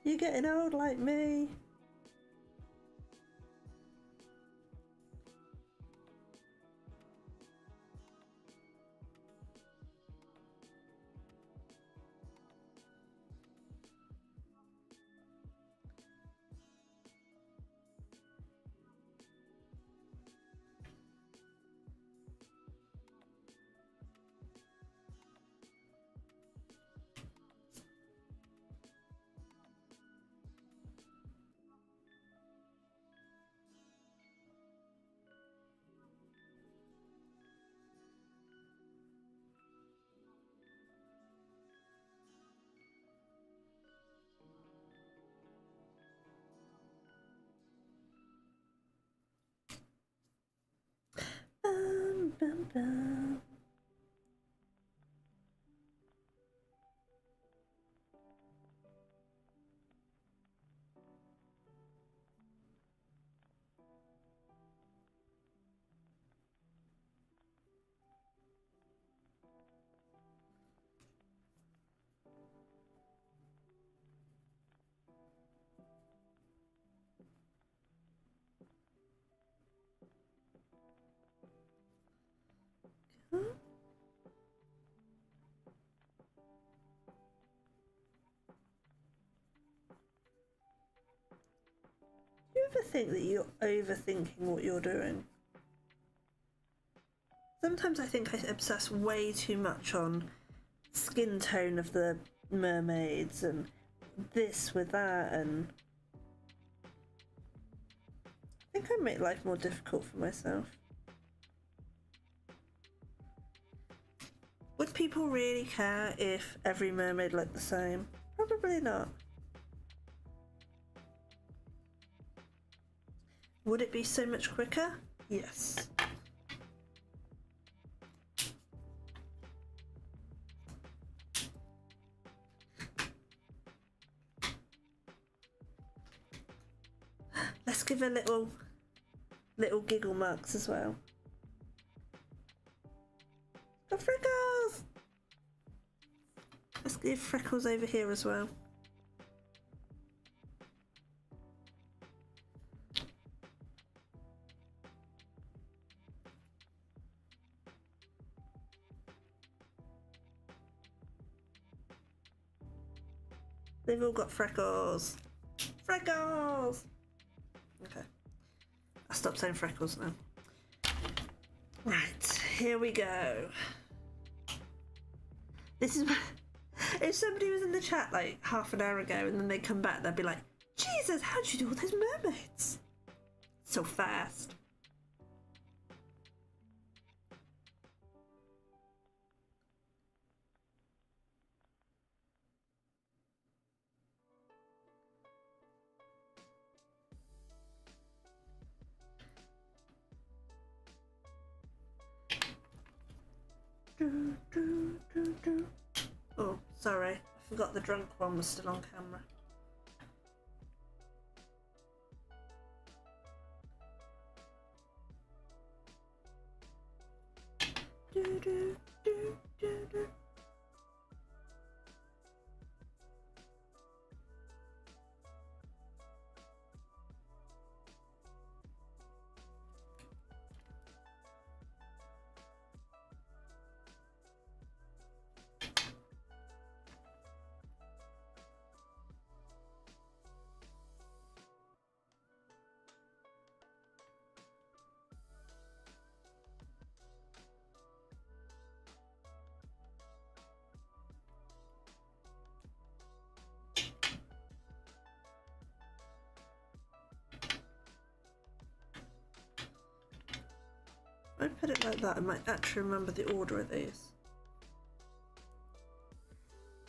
You're getting old like me. Bum, bum, bum. ever think that you're overthinking what you're doing? Sometimes I think I obsess way too much on skin tone of the mermaids and this with that, and I think I make life more difficult for myself. Would people really care if every mermaid looked the same? Probably not. Would it be so much quicker? Yes. Let's give a little giggle marks as well. Got freckles! Let's give freckles over here as well. They've all got freckles. Freckles! Okay. I'll stop saying freckles now. Right, here we go. This is if somebody was in the chat like half an hour ago and then they come back, they'd be like, Jesus, how'd you do all those mermaids? So fast. Oh, sorry. I forgot the drunk one was still on camera. If I put it like that, I might actually remember the order of these.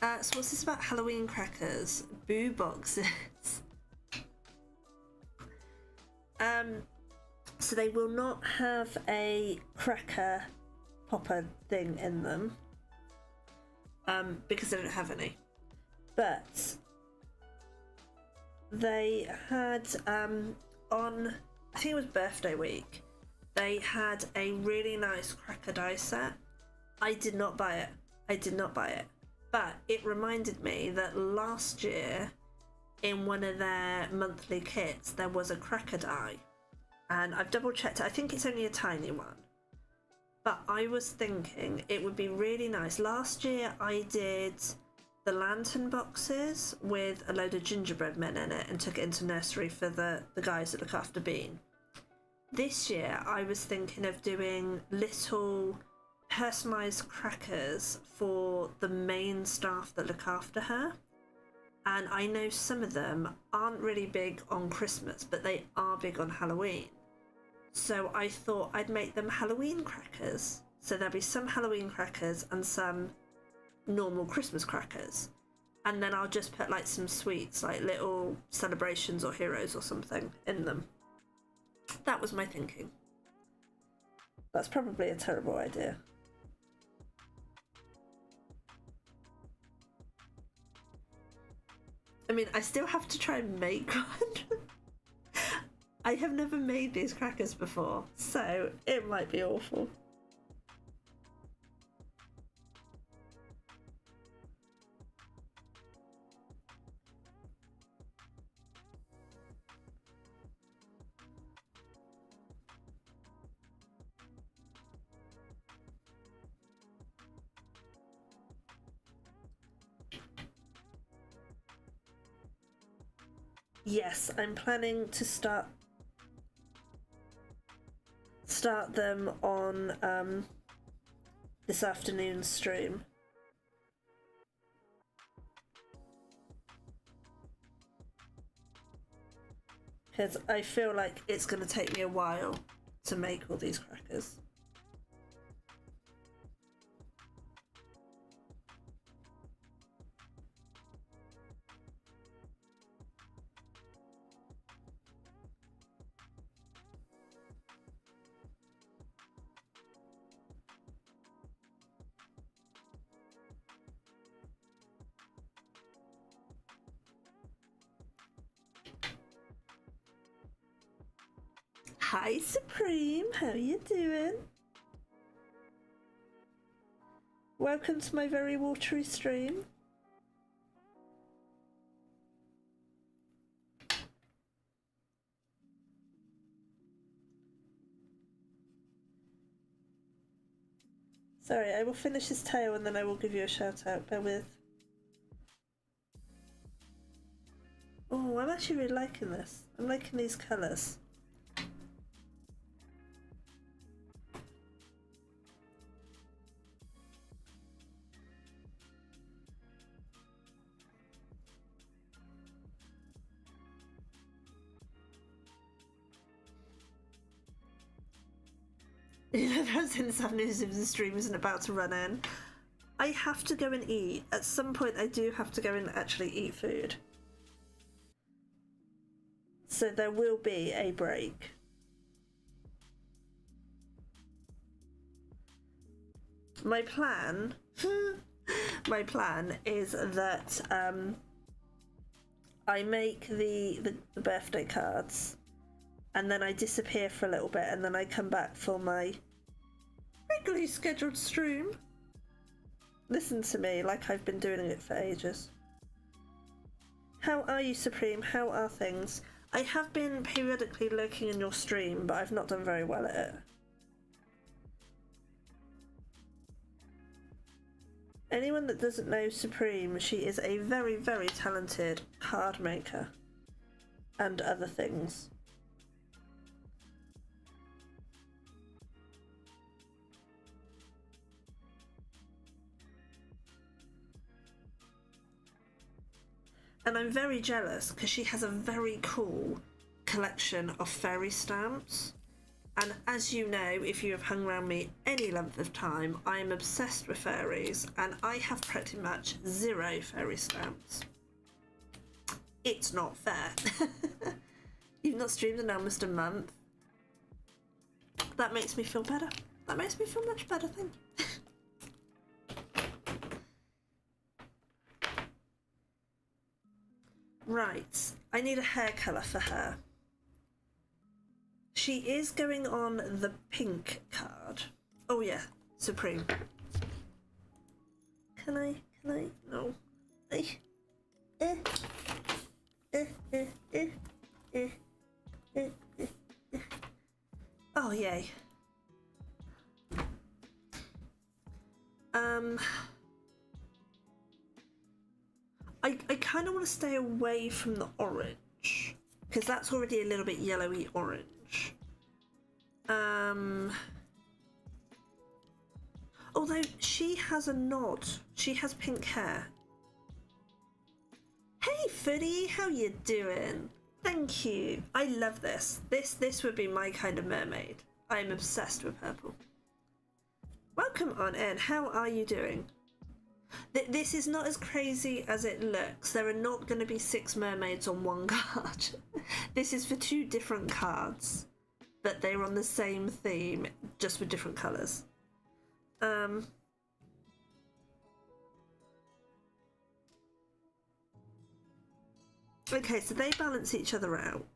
So what's this about Halloween crackers? Boo boxes. So they will not have a cracker popper thing in them. Because they don't have any. But they had on, I think it was birthday week, they had a really nice cracker die set. I did not buy it. But it reminded me that last year in one of their monthly kits there was a cracker die. And I've double checked it. I think it's only a tiny one. But I was thinking it would be really nice. Last year I did the lantern boxes with a load of gingerbread men in it and took it into nursery for the guys that look after Bean. This year I was thinking of doing little personalised crackers for the main staff that look after her. And I know some of them aren't really big on Christmas, but they are big on Halloween. So I thought I'd make them Halloween crackers. So there'll be some Halloween crackers and some normal Christmas crackers. And then I'll just put like some sweets, like little celebrations or heroes or something in them. That was my thinking. That's probably a terrible idea. I mean, I still have to try and make one. I have never made these crackers before, so it might be awful. yes, I'm planning to start them on this afternoon's stream. Because I feel like it's going to take me a while to make all these crackers. Hi Supreme, how you doing? Welcome to my very watery stream. Sorry, I will finish this tale and then I will give you a shout out. Bear with. Oh, I'm actually really liking this. I'm liking these colours. You know, there's in some news if the stream isn't about to run in. I have to go and eat. At some point I do have to go and actually eat food. So there will be a break. My plan is that I make the birthday cards and then I disappear for a little bit and then I come back for my regularly scheduled stream. Listen to me, like I've been doing it for ages. How are you, Supreme? How are things? I have been periodically lurking in your stream, but I've not done very well at it. Anyone that doesn't know Supreme, she is a very, very talented card maker and other things. And I'm very jealous because she has a very cool collection of fairy stamps. And as you know, if you have hung around me any length of time, I am obsessed with fairies and I have pretty much 0 fairy stamps. It's not fair. You've not streamed in almost a month. That makes me feel better. That makes me feel much better, thank you. Right, I need a hair colour for her. She is going on the pink card. Oh yeah, Supreme. Can I? No. Oh yay. I kind of want to stay away from the orange because that's already a little bit yellowy orange. Although she has a nod, she has pink hair. Hey Footy, how you doing? Thank you. I love this. This would be my kind of mermaid. I am obsessed with purple. Welcome on in. How are you doing? This is not as crazy as it looks. There are not going to be 6 mermaids on one card. This is for 2 different cards, but they're on the same theme, just with different colours. Okay, so they balance each other out.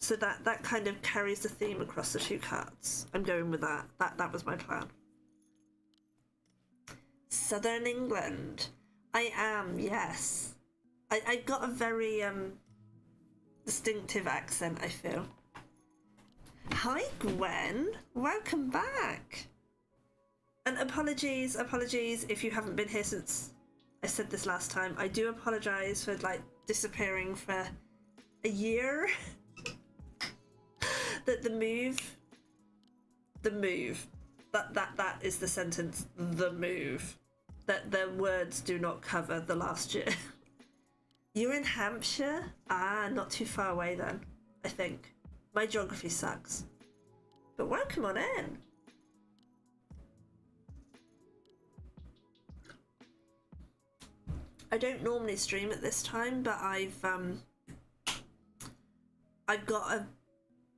So that kind of carries the theme across the 2 cards. I'm going with that. That was my plan. Southern England. I am, yes. I got a very distinctive accent, I feel. Hi Gwen, welcome back. And apologies if you haven't been here since I said this last time. I do apologise for like disappearing for a year. That the move, that is the sentence, the move. That the words do not cover the last year. You're in Hampshire? Ah, not too far away then, I think. My geography sucks. But welcome on in. I don't normally stream at this time, but I've got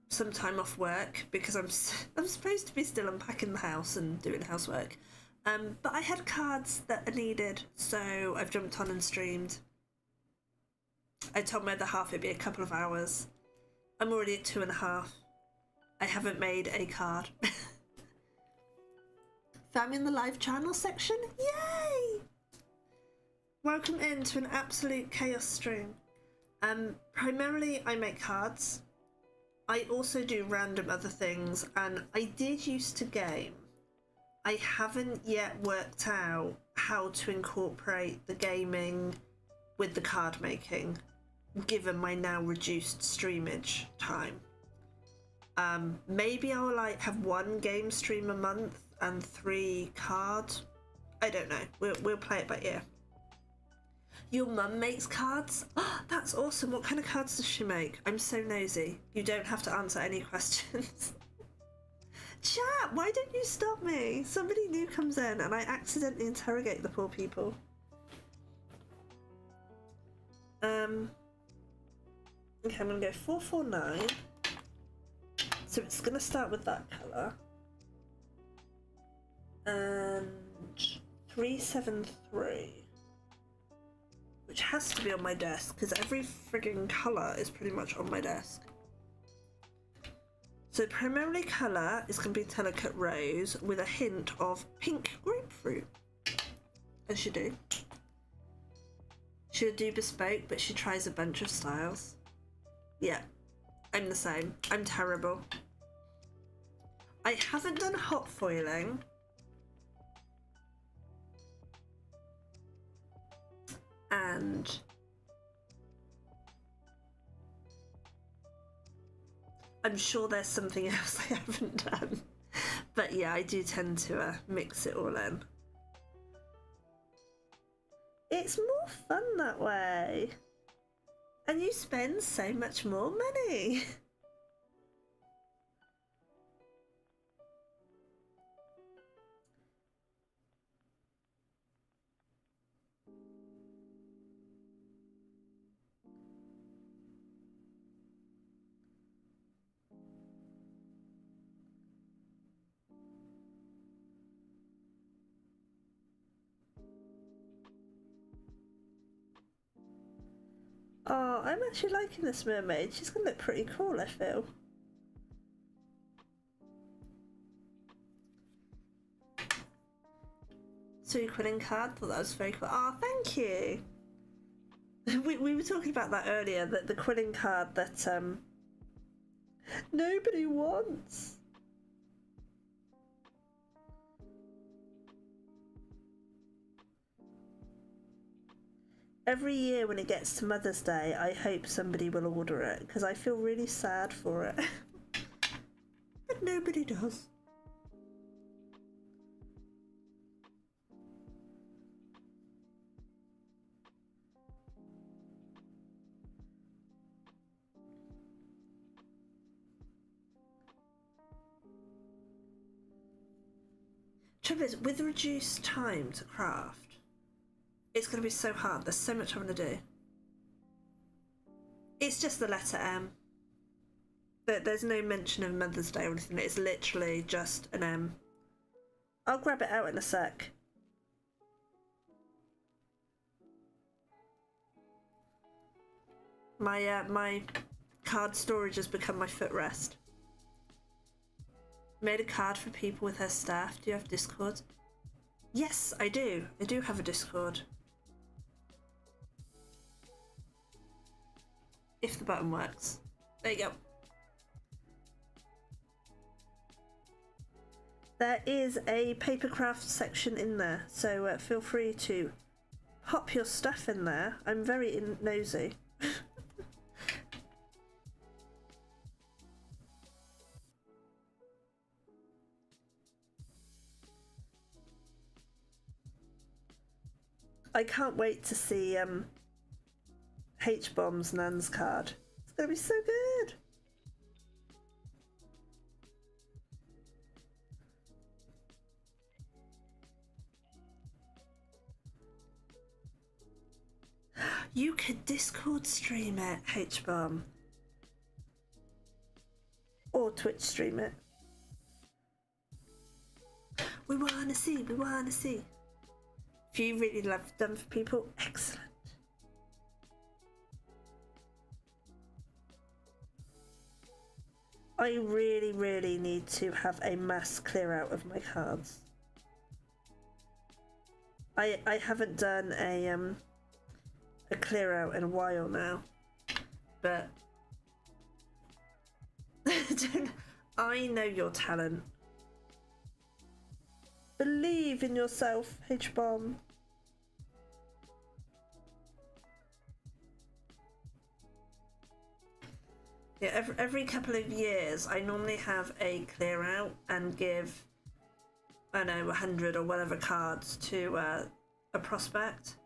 some time off work because I'm supposed to be still unpacking the house and doing housework. But I had cards that are needed, so I've jumped on and streamed. I told my other half it'd be a couple of hours. I'm already at 2.5. I haven't made a card. Found me in the live channel section? Yay! Welcome into an absolute chaos stream. Primarily I make cards. I also do random other things, and I did used to game. I haven't yet worked out how to incorporate the gaming with the card making, given my now reduced streamage time. Maybe I'll like have 1 game stream a month and 3 cards. I don't know. We'll play it by ear. Your mum makes cards? Oh, that's awesome. What kind of cards does she make? I'm so nosy. You don't have to answer any questions. Chat, why don't you stop me? Somebody new comes in and I accidentally interrogate the poor people. Okay, I'm gonna go 449. So it's gonna start with that colour. And 373. Which has to be on my desk, because every frigging colour is pretty much on my desk. So primarily colour is going to be delicate rose with a hint of pink grapefruit. As she do. She'll do bespoke, but she tries a bunch of styles. Yeah, I'm the same. I'm terrible. I haven't done hot foiling. And I'm sure there's something else I haven't done. But yeah, I do tend to mix it all in. It's more fun that way. And you spend so much more money. Oh, I'm actually liking this mermaid. She's gonna look pretty cool, I feel. So your quilling card, thought that was very cool. Oh, thank you. We were talking about that earlier, that the quilling card that nobody wants. Every year when it gets to Mother's Day, I hope somebody will order it, because I feel really sad for it. But nobody does. Trouble is, with reduced time to craft, it's going to be so hard. There's so much I want to do. It's just the letter M. There's no mention of Mother's Day or anything. It's literally just an M. I'll grab it out in a sec. My card storage has become my footrest. Made a card for people with her staff. Do you have Discord? Yes, I do. I do have a Discord. If the button works. There you go. There is a papercraft section in there, so feel free to pop your stuff in there. I'm very nosy. I can't wait to see H-Bomb's Nan's card. It's gonna be so good. You could Discord stream it, H-Bomb. Or Twitch stream it. We wanna see, we wanna see. If you really love them for people, excellent. I really, really need to have a mass clear out of my cards. I haven't done a clear out in a while now, but I know your talent. Believe in yourself, H-Bomb. Yeah, every couple of years I normally have a clear out and give, I don't know, 100 or whatever cards to a prospect.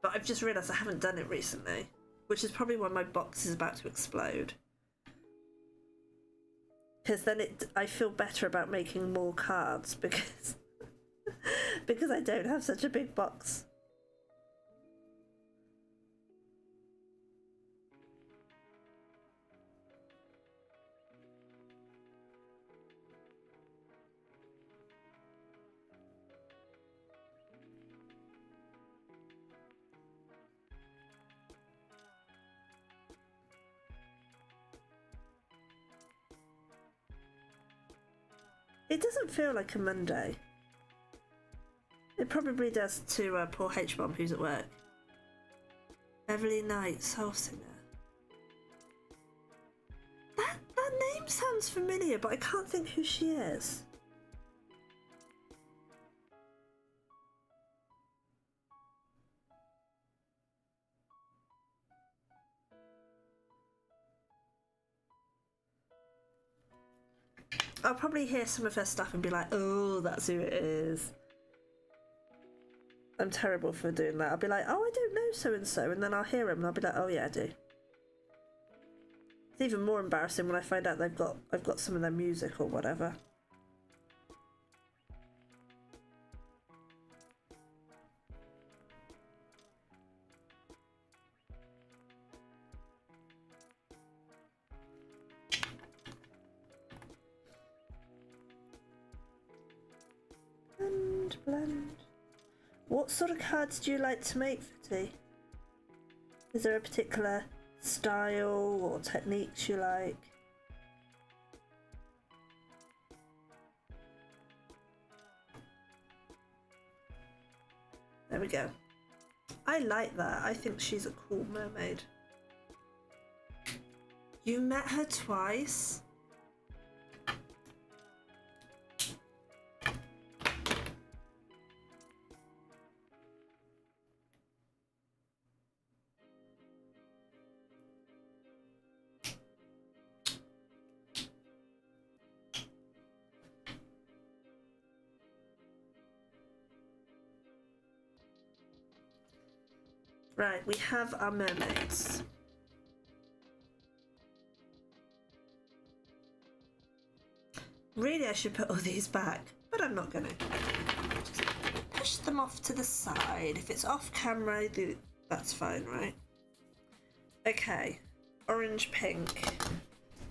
But I've just realised I haven't done it recently, which is probably why my box is about to explode. Because then I feel better about making more cards because because I don't have such a big box. It doesn't feel like a Monday. It probably does to poor H-Bomb who's at work. Beverly Knight, Soul Singer. That name sounds familiar, but I can't think who she is. I'll probably hear some of her stuff and be like, oh, that's who it is. I'm terrible for doing that. I'll be like, oh, I don't know so-and-so, and then I'll hear him and I'll be like, oh yeah, I do. It's even more embarrassing when I find out I've got some of their music or whatever. Blend. What sort of cards do you like to make for tea? Is there a particular style or techniques you like? There we go. I like that. I think she's a cool mermaid. You met her twice? Right, we have our mermaids. Really, I should put all these back, but I'm not gonna. Just push them off to the side. If it's off camera, that's fine, right? Okay, orange, pink.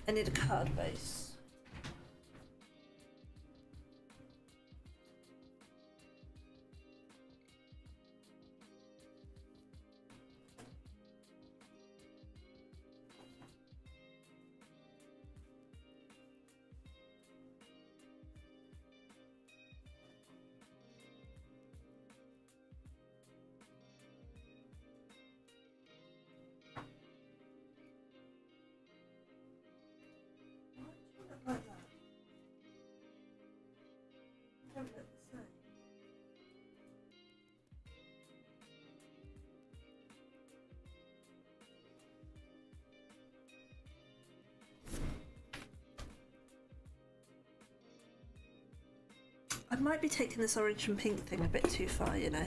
I need a card base. I might be taking this orange and pink thing a bit too far, you know.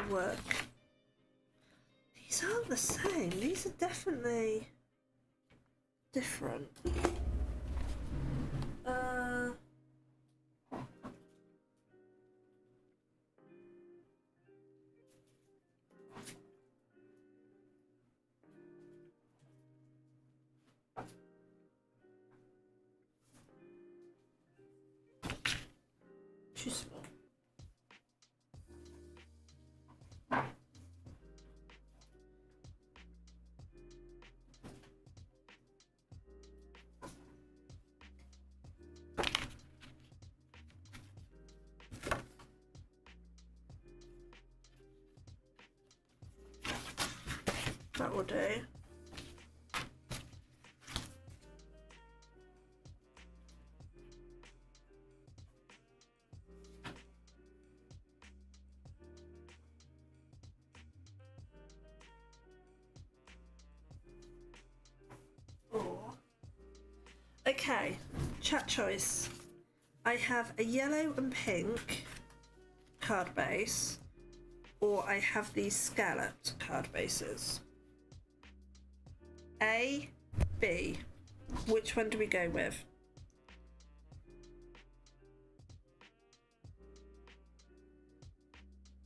work. These aren't the same. These are definitely different. Too small. That will do. Oh. Okay, chat choice. I have a yellow and pink card base, or I have these scalloped card bases. A, B. Which one do we go with?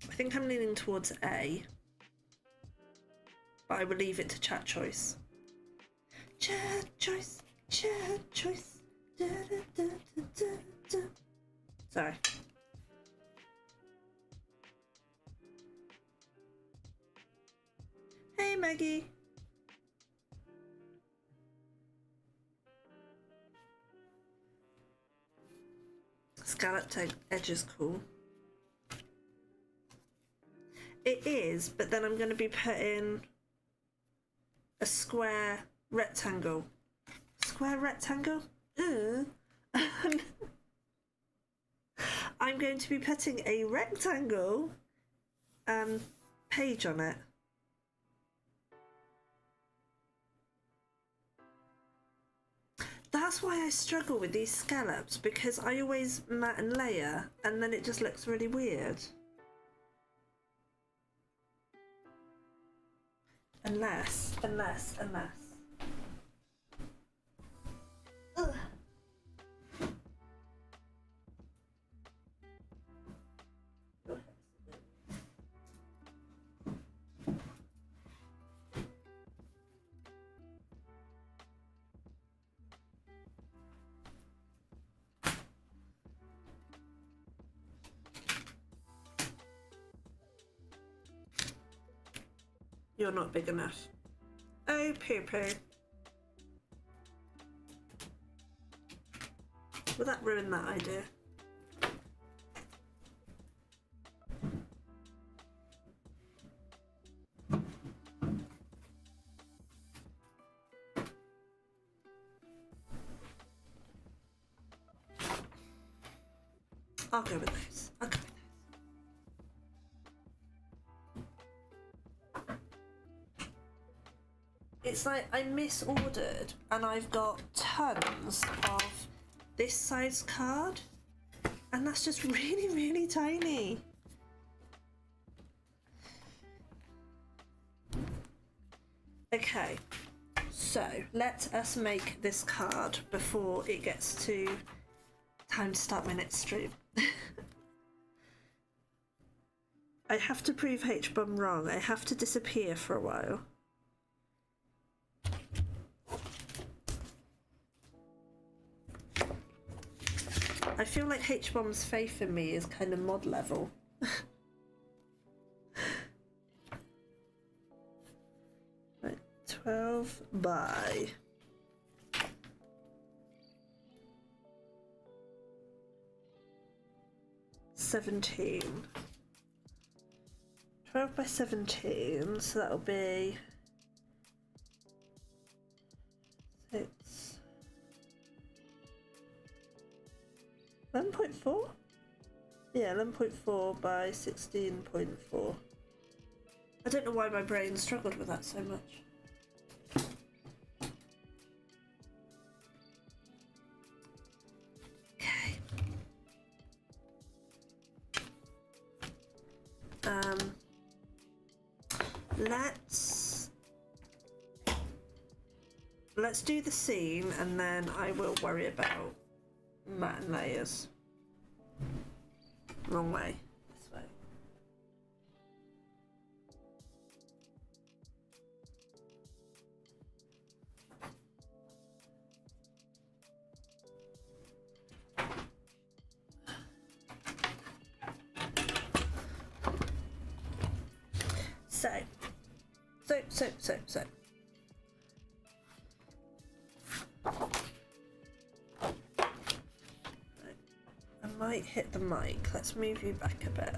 I think I'm leaning towards A, but I will leave it to chat choice. Chat choice, chat choice. Da, da, da, da, da, da. Sorry. Hey Maggie. Scalloped edge is cool. It is, but then I'm going to be putting a square rectangle. Square rectangle? I'm going to be putting a rectangle page on it. That's why I struggle with these scallops, because I always mat and layer and then it just looks really weird. Unless. Ugh. You're not big enough. Oh, poo-poo. Will that ruin that idea? I'll go with those. I'll go with those. It's like I misordered and I've got tons of this size card and that's just really, really tiny. Okay, so let us make this card before it gets to time to start my next stream. I have to prove H-bomb wrong. I have to disappear for a while. I feel like H-bomb's faith in me is kind of mod level. Right, 12 by 17. 12 by 17, so that'll be 6. 11.4? Yeah, 11.4 by 16.4. I don't know why my brain struggled with that so much. Okay. let's do the scene, and then I will worry about mat and layers. Wrong way. This way. So. I might hit the mic. Let's move you back a bit.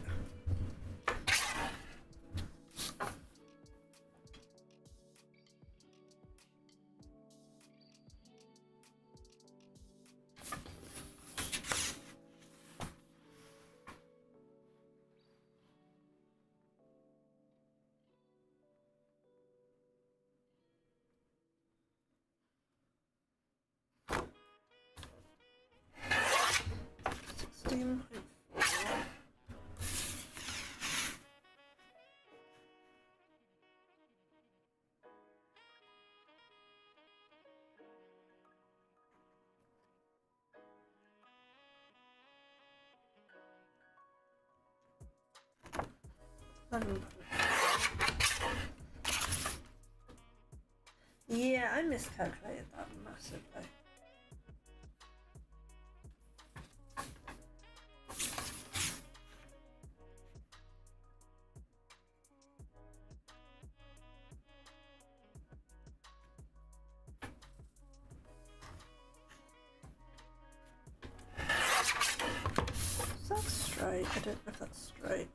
Yeah, I miscalculated that massively. Is that straight? I don't know if that's straight.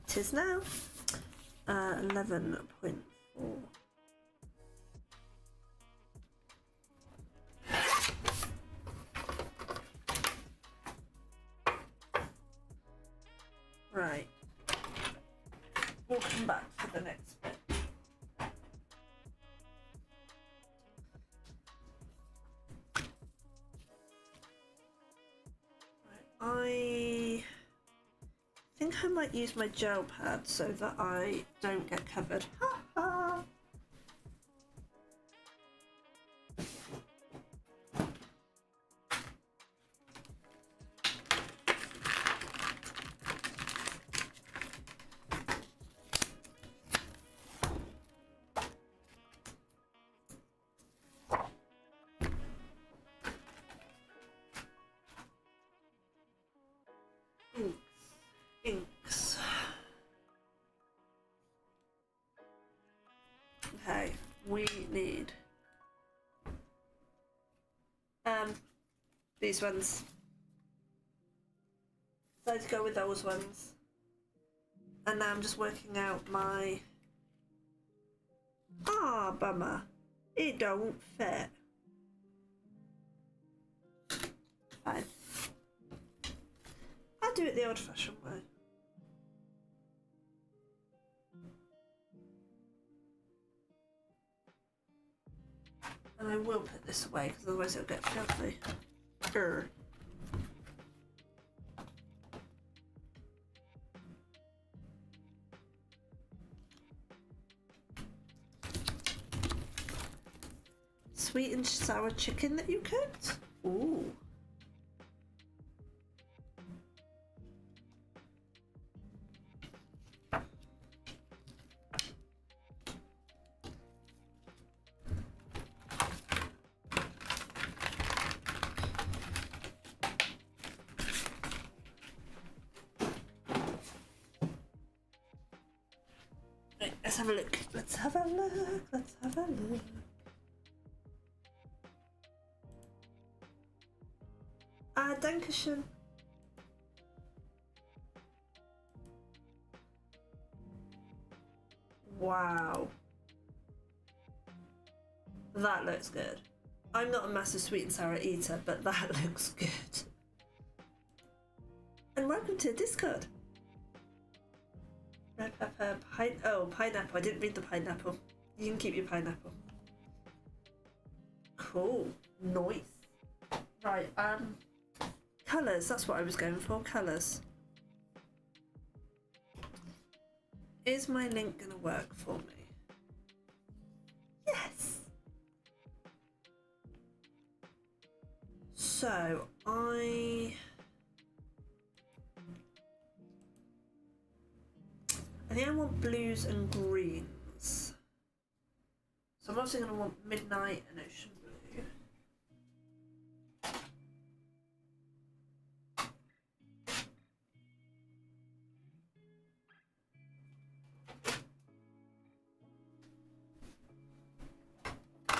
It is now 11.4. Right. We'll come back for the next bit. Right. I think I might use my gel pad so that I don't get covered. Ha ha! Inks. Okay, we need these ones. Decided to go with those ones. And now I'm just working out my bummer. It don't fit. Fine. I'll do it the old-fashioned way. And I will put this away because otherwise it'll get filthy. Sweet and sour chicken that you cooked? Ooh. Right, let's have a look. Let's have a look. Let's have a look. Dankeschön. Wow. That looks good. I'm not a massive sweet and sour eater, but that looks good. And welcome to Discord. Red pepper, pineapple. I didn't read the pineapple. You can keep your pineapple. Cool. Nice. Right, colours, that's what I was going for, colours. Is my link gonna work for me? Yes! So, I think I want blues and greens. So I'm obviously gonna want midnight and ocean blue.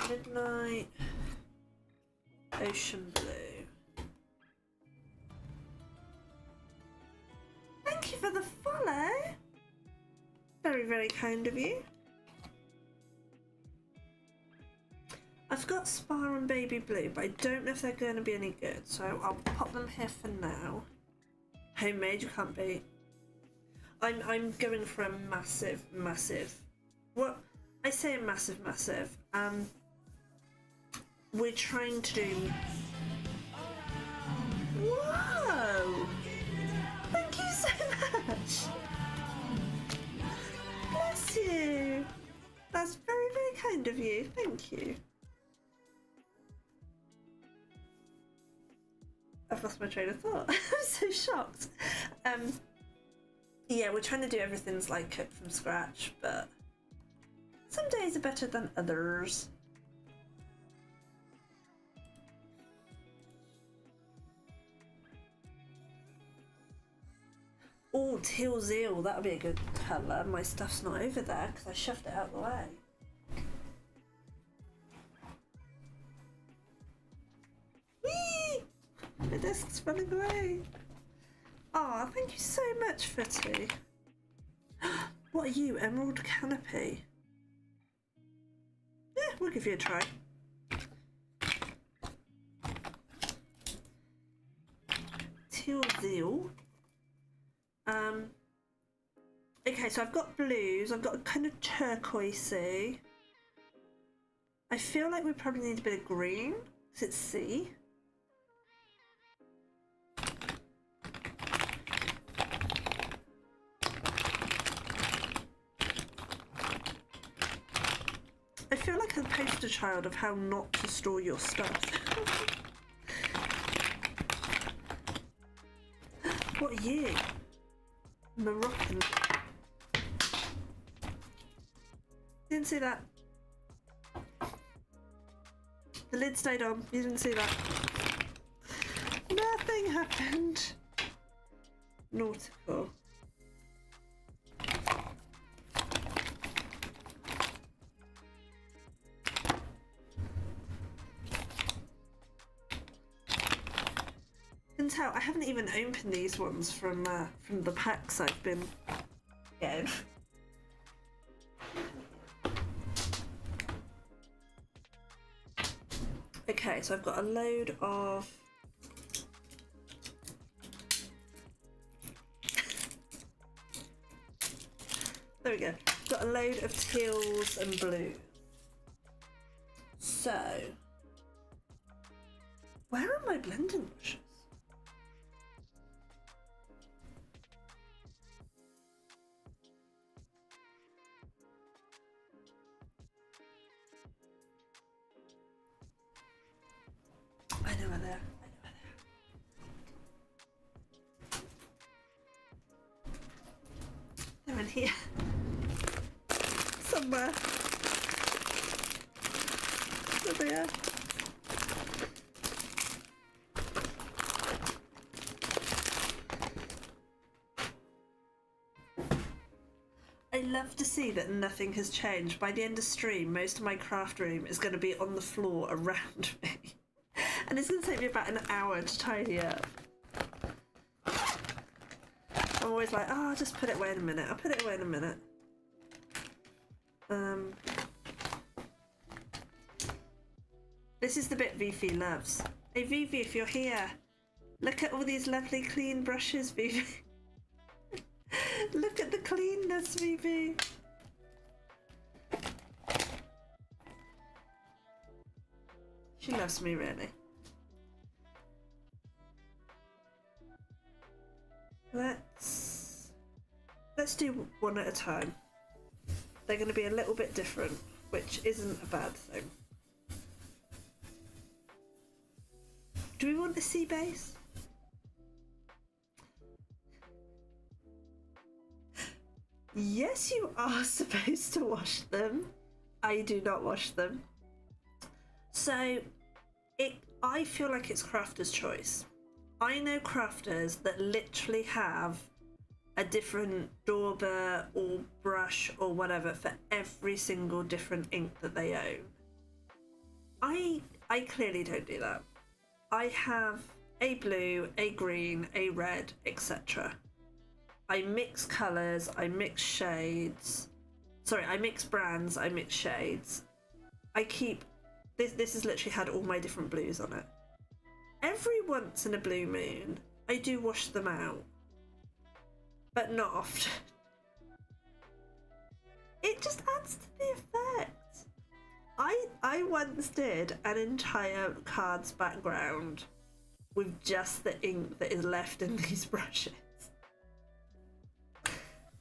Midnight, ocean blue. Thank you for the follow. Very, very kind of you. I've got Spar and Baby Blue, but I don't know if they're going to be any good, so I'll pop them here for now. Homemade, you can't beat. I'm going for a massive, well, I say a massive. We're trying to do... Whoa! Thank you so much! Bless you! That's very, very kind of you. Thank you. I've lost my train of thought. I'm so shocked. Yeah, we're trying to do everything's like cooked from scratch, but some days are better than others. Oh, teal zeal, that'll be a good colour. My stuff's not over there because I shoved it out of the way. Whee! My desk's running away. Ah, thank you so much, Footy. What are you, Emerald Canopy? Yeah, we'll give you a try. Teal zeal. Okay, so I've got blues, I've got a kind of turquoisey. I feel like we probably need a bit of green, because it's sea. I feel like a poster child of how not to store your stuff. What are you? Moroccan. Didn't see that. The lid stayed on. You didn't see that. Nothing happened. Nautical. Can tell I haven't even opened these ones from the packs I've been getting. Okay, so I've got a load of there we go. Got a load of teals and blues. So where are my blending brushes? I know where they are. They're in here. Somewhere. There they are. I love to see that nothing has changed. By the end of stream, most of my craft room is going to be on the floor around me. And it's going to take me about an hour to tidy up. I'm always like, oh, I'll just put it away in a minute. I'll put it away in a minute. This is the bit Vivi loves. Hey Vivi, if you're here, look at all these lovely clean brushes, Vivi. Look at the cleanness, Vivi. She loves me, really. Let's do one at a time. They're going to be a little bit different, which isn't a bad thing. Do we want a sea base? Yes, you are supposed to wash them. I do not wash them. So I feel like it's crafter's choice. I know crafters that literally have a different dauber or brush or whatever for every single different ink that they own. I clearly don't do that. I have a blue, a green, a red, etc. I mix colours, I mix shades. Sorry, I mix brands, I mix shades. I keep... This has literally had all my different blues on it. Every once in a blue moon, I do wash them out. But not often. It just adds to the effect. I once did an entire card's background with just the ink that is left in these brushes.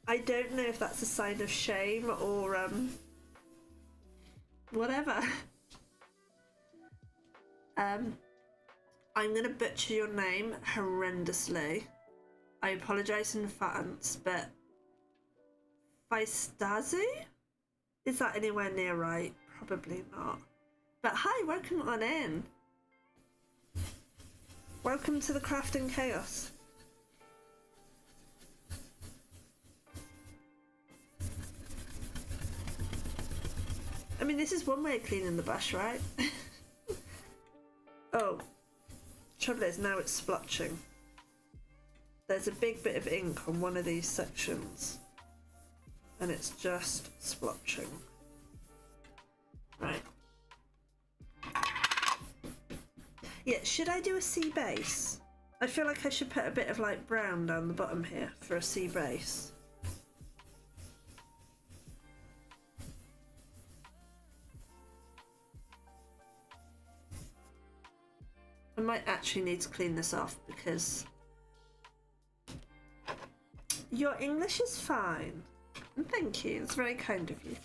I don't know if that's a sign of shame or whatever. I'm gonna butcher your name horrendously. I apologise in advance, but Faistazu? Is that anywhere near right? Probably not. But hi, welcome on in. Welcome to the crafting chaos. I mean, this is one way of cleaning the brush, right? Oh, trouble is now it's splotching. There's a big bit of ink on one of these sections and it's just splotching. Right. Yeah, should I do a sea base? I feel like I should put a bit of like brown down the bottom here for a sea base. I might actually need to clean this off because your English is fine. Thank you, it's very kind of you.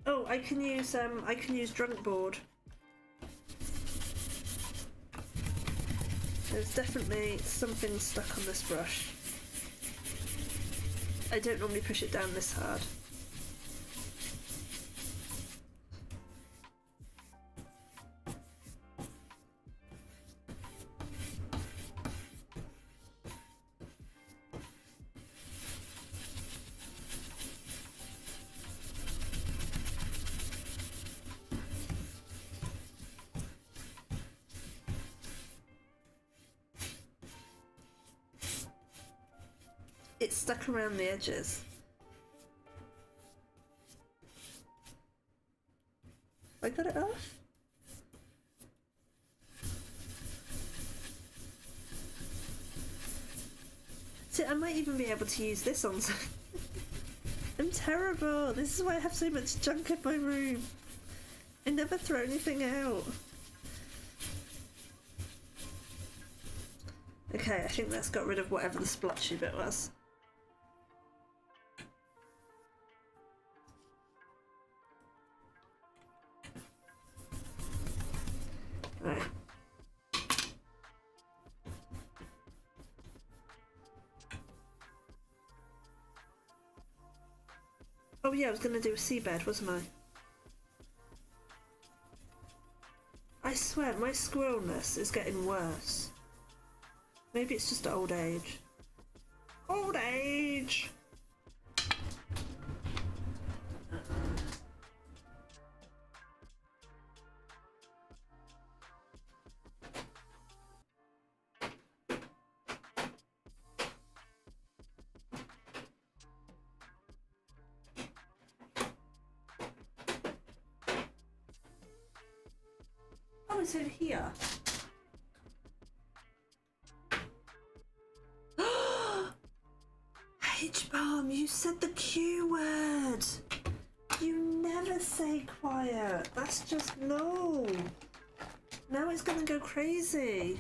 Oh, I can use drunk board. There's definitely something stuck on this brush. I don't normally push it down this hard. It's stuck around the edges. I got it off? See, I might even be able to use this on some... I'm terrible. This is why I have so much junk in my room. I never throw anything out. Okay, I think that's got rid of whatever the splotchy bit was. Right. Oh yeah, I was going to do a seabed, wasn't I? I swear, my squirrelness is getting worse. Maybe it's just old age. Old age! Oh, it's over here. H-bomb, you said the Q word. You never never say quiet. That's just no. Now it's gonna go crazy.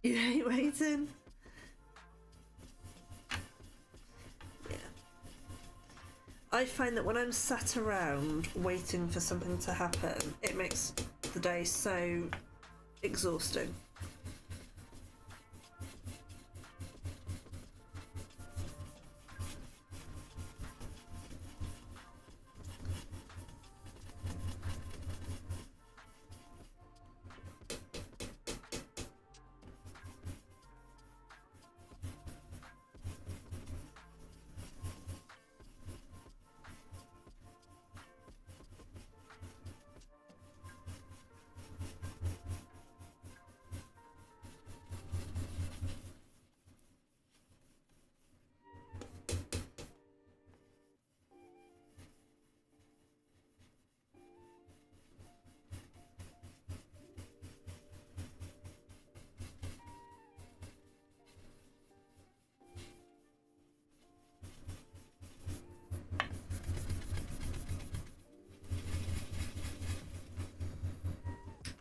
You hate waiting? Yeah. I find that when I'm sat around waiting for something to happen, it makes the day so exhausting.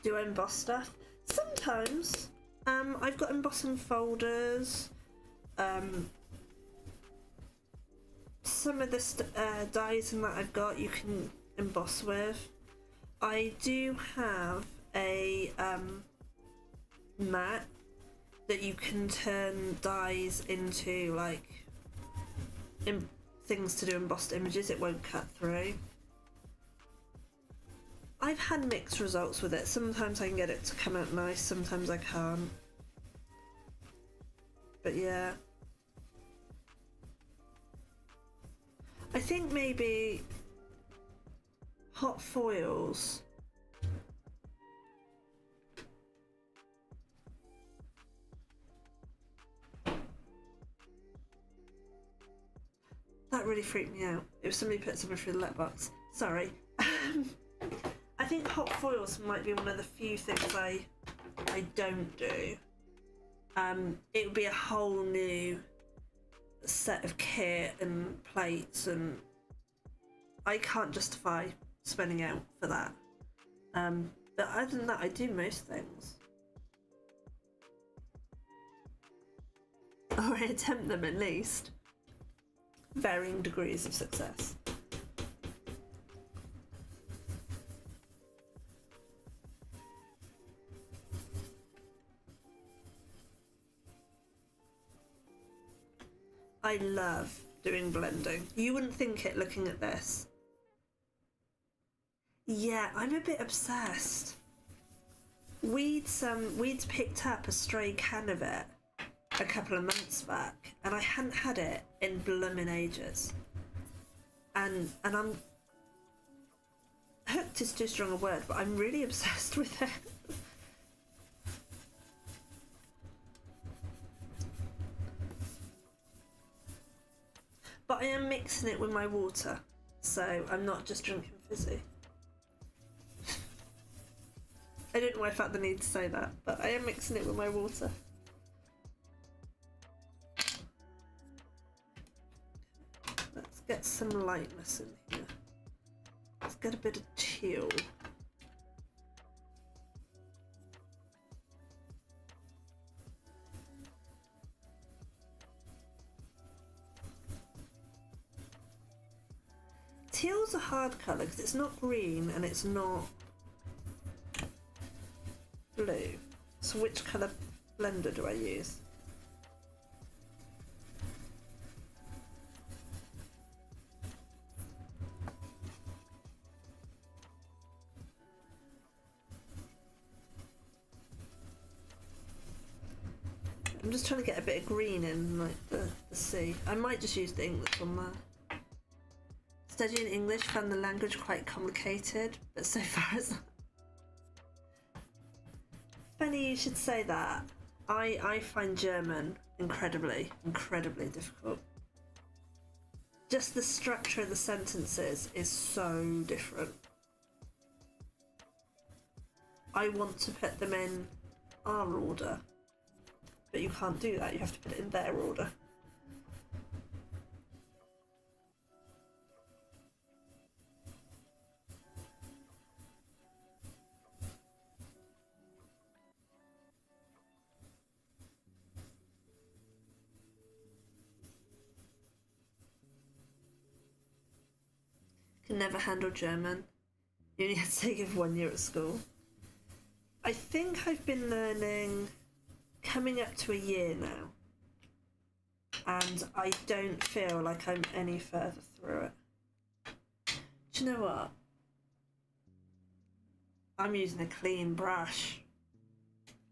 Do I emboss stuff? Sometimes. I've got embossing folders. Some of the dies and that I've got you can emboss with. I do have a mat that you can turn dies into like things to do embossed images. It won't cut through. I've had mixed results with it. Sometimes I can get it to come out nice, sometimes I can't. But yeah. I think maybe hot foils. That really freaked me out. If somebody put something through the letterbox. Sorry. I think hot foils might be one of the few things I don't do. It would be a whole new set of kit and plates, and I can't justify spending out for that. But other than that, I do most things. Or I attempt them at least. Varying degrees of success. I love doing blending. You wouldn't think it looking at this. Yeah, I'm a bit obsessed. We'd picked up a stray can of it a couple of months back, and I hadn't had it in bloomin' ages. And I'm hooked is too strong a word, but I'm really obsessed with it. But I am mixing it with my water, so I'm not just drinking fizzy. I don't know why I felt the need to say that, but I am mixing it with my water. Let's get some lightness in here. Let's get a bit of teal. Teal's a hard colour because it's not green and it's not blue. So which colour blender do I use? I'm just trying to get a bit of green in, like the sea. I might just use the ink that's on there. Studying English, found the language quite complicated, but so far as... Funny you should say that. I find German incredibly difficult. Just the structure of the sentences is so different. I want to put them in our order. But you can't do that, you have to put it in their order. Can never handle German. You only had to take it for 1 year at school. I think I've been learning coming up to a year now. And I don't feel like I'm any further through it. Do you know what? I'm using a clean brush.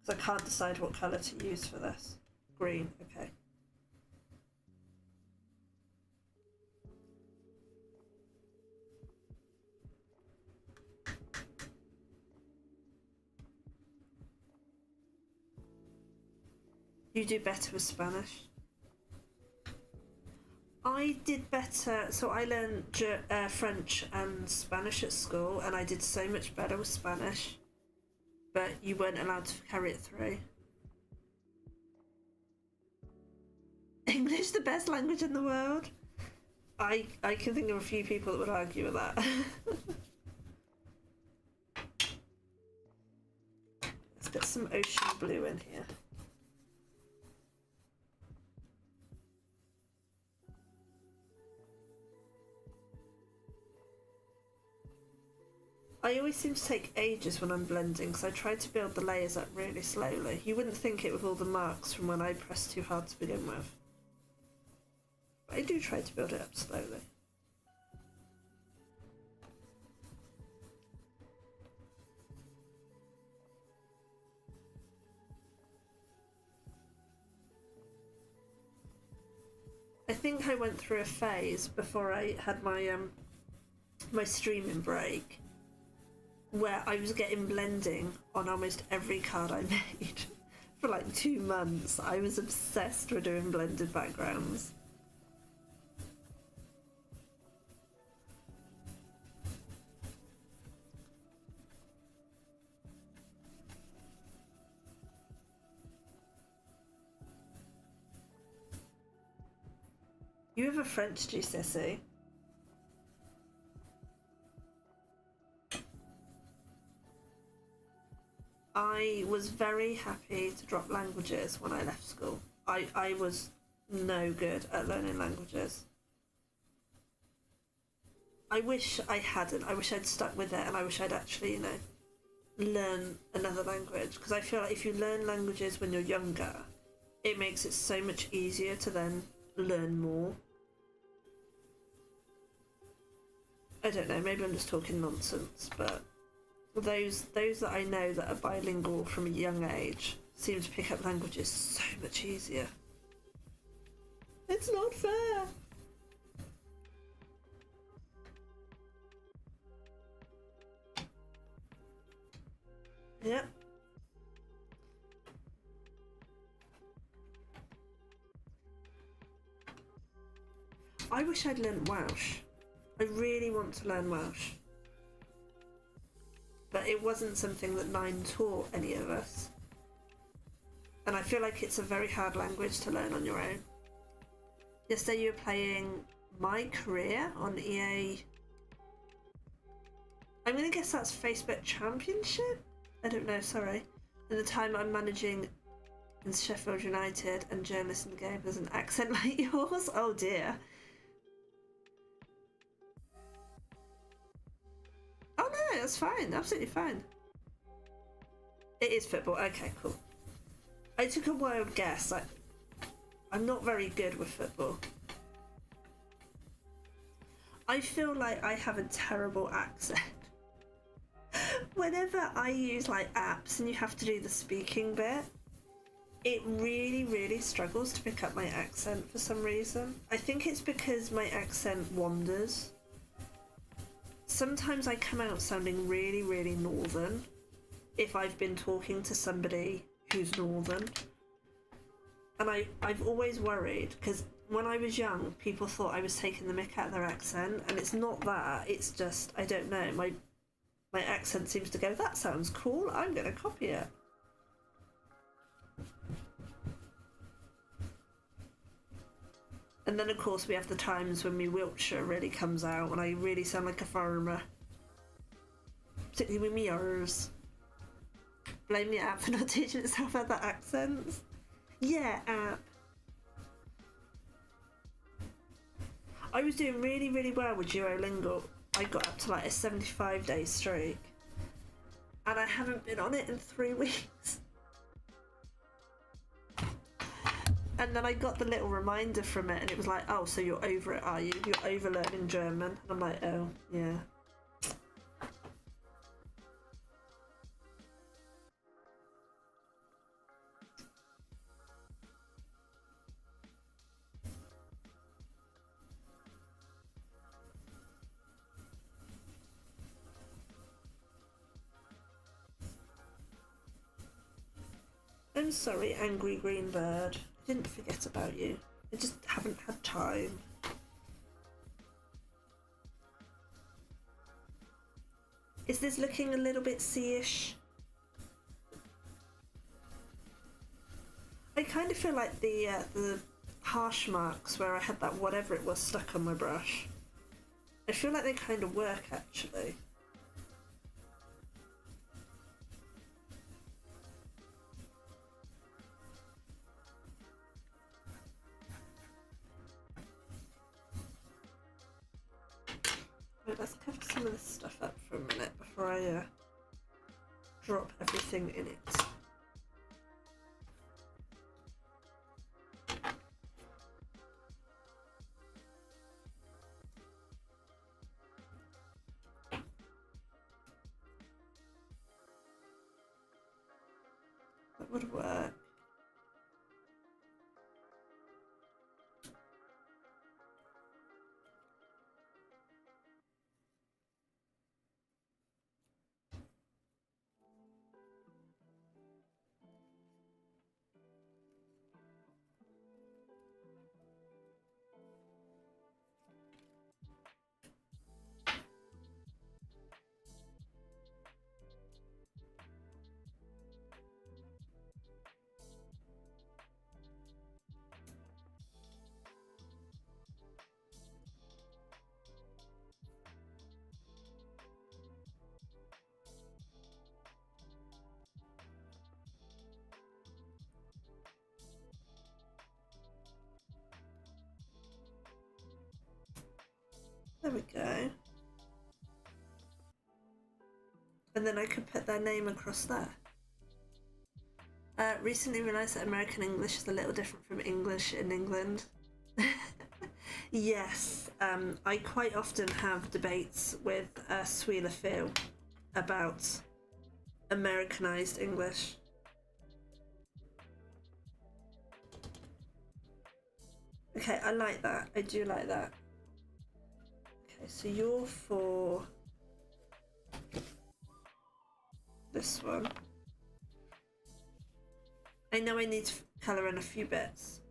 Because I can't decide what colour to use for this. Green, okay. You do better with Spanish. I did better, so I learned French and Spanish at school, and I did so much better with Spanish, but you weren't allowed to carry it through. English, the best language in the world? I can think of a few people that would argue with that. Let's get some ocean blue in here. I always seem to take ages when I'm blending because I try to build the layers up really slowly. You wouldn't think it with all the marks from when I pressed too hard to begin with. But I do try to build it up slowly. I think I went through a phase before I had my my streaming break where I was getting blending on almost every card I made for like 2 months. I was obsessed with doing blended backgrounds. You have a French GCSE? I was very happy to drop languages when I left school. I was no good at learning languages. I wish I hadn't. I wish I'd stuck with it, and I wish I'd actually, learn another language. Because I feel like if you learn languages when you're younger, it makes it so much easier to then learn more. I don't know, maybe I'm just talking nonsense, but those that I know that are bilingual from a young age seem to pick up languages so much easier. It's not fair. Yep. I wish I'd learnt Welsh. I really want to learn Welsh. But it wasn't something that Nine taught any of us. And I feel like it's a very hard language to learn on your own. Yesterday you were playing My Career on EA. I'm gonna guess that's Facebook Championship? I don't know, sorry. At the time I'm managing in Sheffield United and journalist in the game has an accent like yours. Oh dear. Oh no, that's fine, absolutely fine. It is football, okay, cool. I took a wild guess. I'm not very good with football. I feel like I have a terrible accent. Whenever I use like apps and you have to do the speaking bit, it really, really struggles to pick up my accent for some reason. I think it's because my accent wanders. Sometimes I come out sounding really, really northern if I've been talking to somebody who's northern. And I've always worried, because when I was young, people thought I was taking the mick out of their accent, and it's not that, it's just, I don't know, my accent seems to go, that sounds cool, I'm going to copy it. And then of course we have the times when my Wiltshire really comes out and I really sound like a farmer. Particularly with me yours. Blame the app for not teaching itself other accents. Yeah, app. I was doing really, really well with Duolingo. I got up to like a 75-day streak. And I haven't been on it in 3 weeks. And then I got the little reminder from it and it was like, oh, so you're over it, are you? You're over learning German. And I'm like, oh, yeah. I'm sorry, angry green bird. I didn't forget about you. I just haven't had time. Is this looking a little bit sea-ish? I kind of feel like the harsh marks where I had that whatever it was stuck on my brush. I feel like they kind of work actually. Right, let's cover some of this stuff up for a minute before I drop everything in it. That would work. There we go. And then I could put their name across there. Recently realised that American English is a little different from English in England. Yes, I quite often have debates with Sweela Phil about Americanized English. Okay, I like that. I do like that. Okay, so you're for this one. I know I need to colour in a few bits.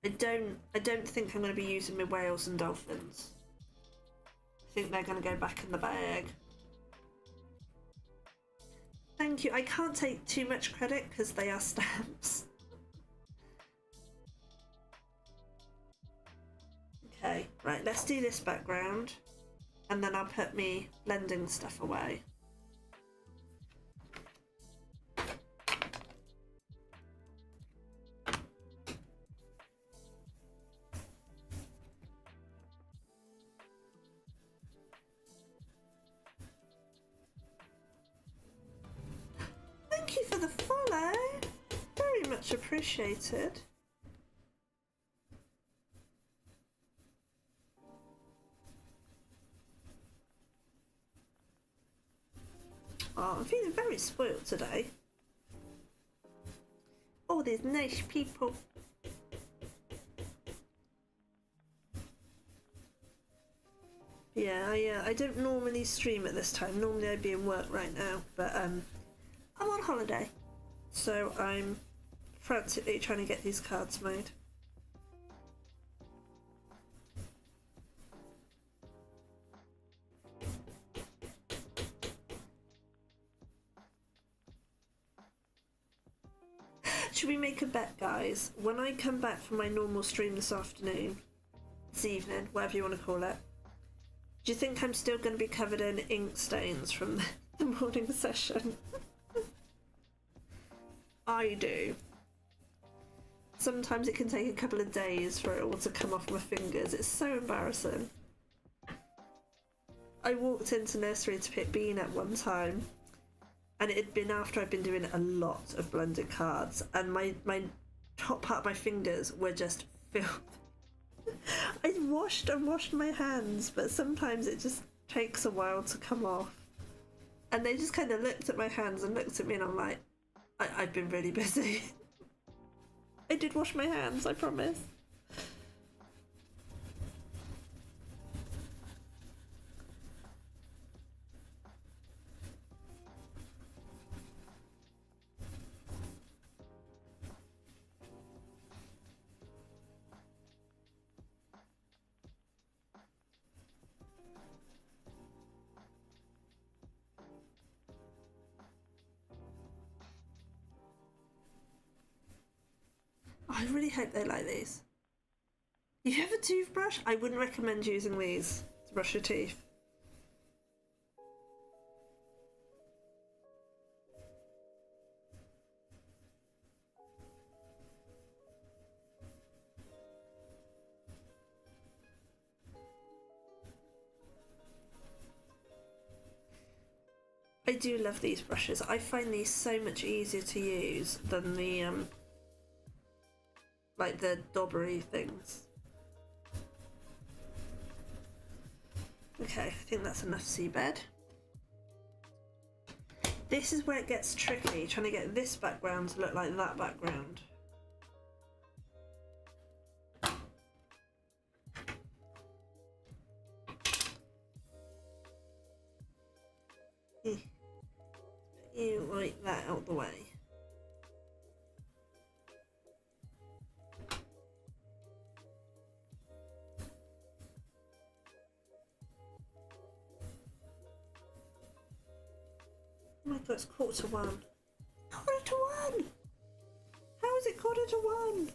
I don't think I'm going to be using my whales and dolphins. I think they're going to go back in the bag. Thank you. I can't take too much credit because they are stamps. Okay, right, let's do this background and then I'll put me blending stuff away. Thank you for the follow. Very much appreciated. Oh, I'm feeling very spoiled today. Oh, there's nice people. Yeah, I don't normally stream at this time. Normally I'd be in work right now, but I'm on holiday, so I'm frantically trying to get these cards made. Should we make a bet, guys? When I come back from my normal stream this afternoon, this evening, whatever you want to call it, do you think I'm still going to be covered in ink stains from the morning session? I do. Sometimes it can take a couple of days for it all to come off my fingers. It's so embarrassing. I walked into nursery to pick Bean at one time, and it had been after I'd been doing a lot of blended cards, and my top part of my fingers were just filled. I washed and washed my hands, but sometimes it just takes a while to come off. And they just kind of looked at my hands and looked at me, and I'm like, I've been really busy. I did wash my hands, I promise. I really hope they like these. If you have a toothbrush, I wouldn't recommend using these to brush your teeth. I do love these brushes. I find these so much easier to use than the like the daubery things. Okay, I think that's enough seabed. This is where it gets tricky, trying to get this background to look like that background. Put you like that out the way. Oh my god, it's 1:45. 1:45! How is it 1:45?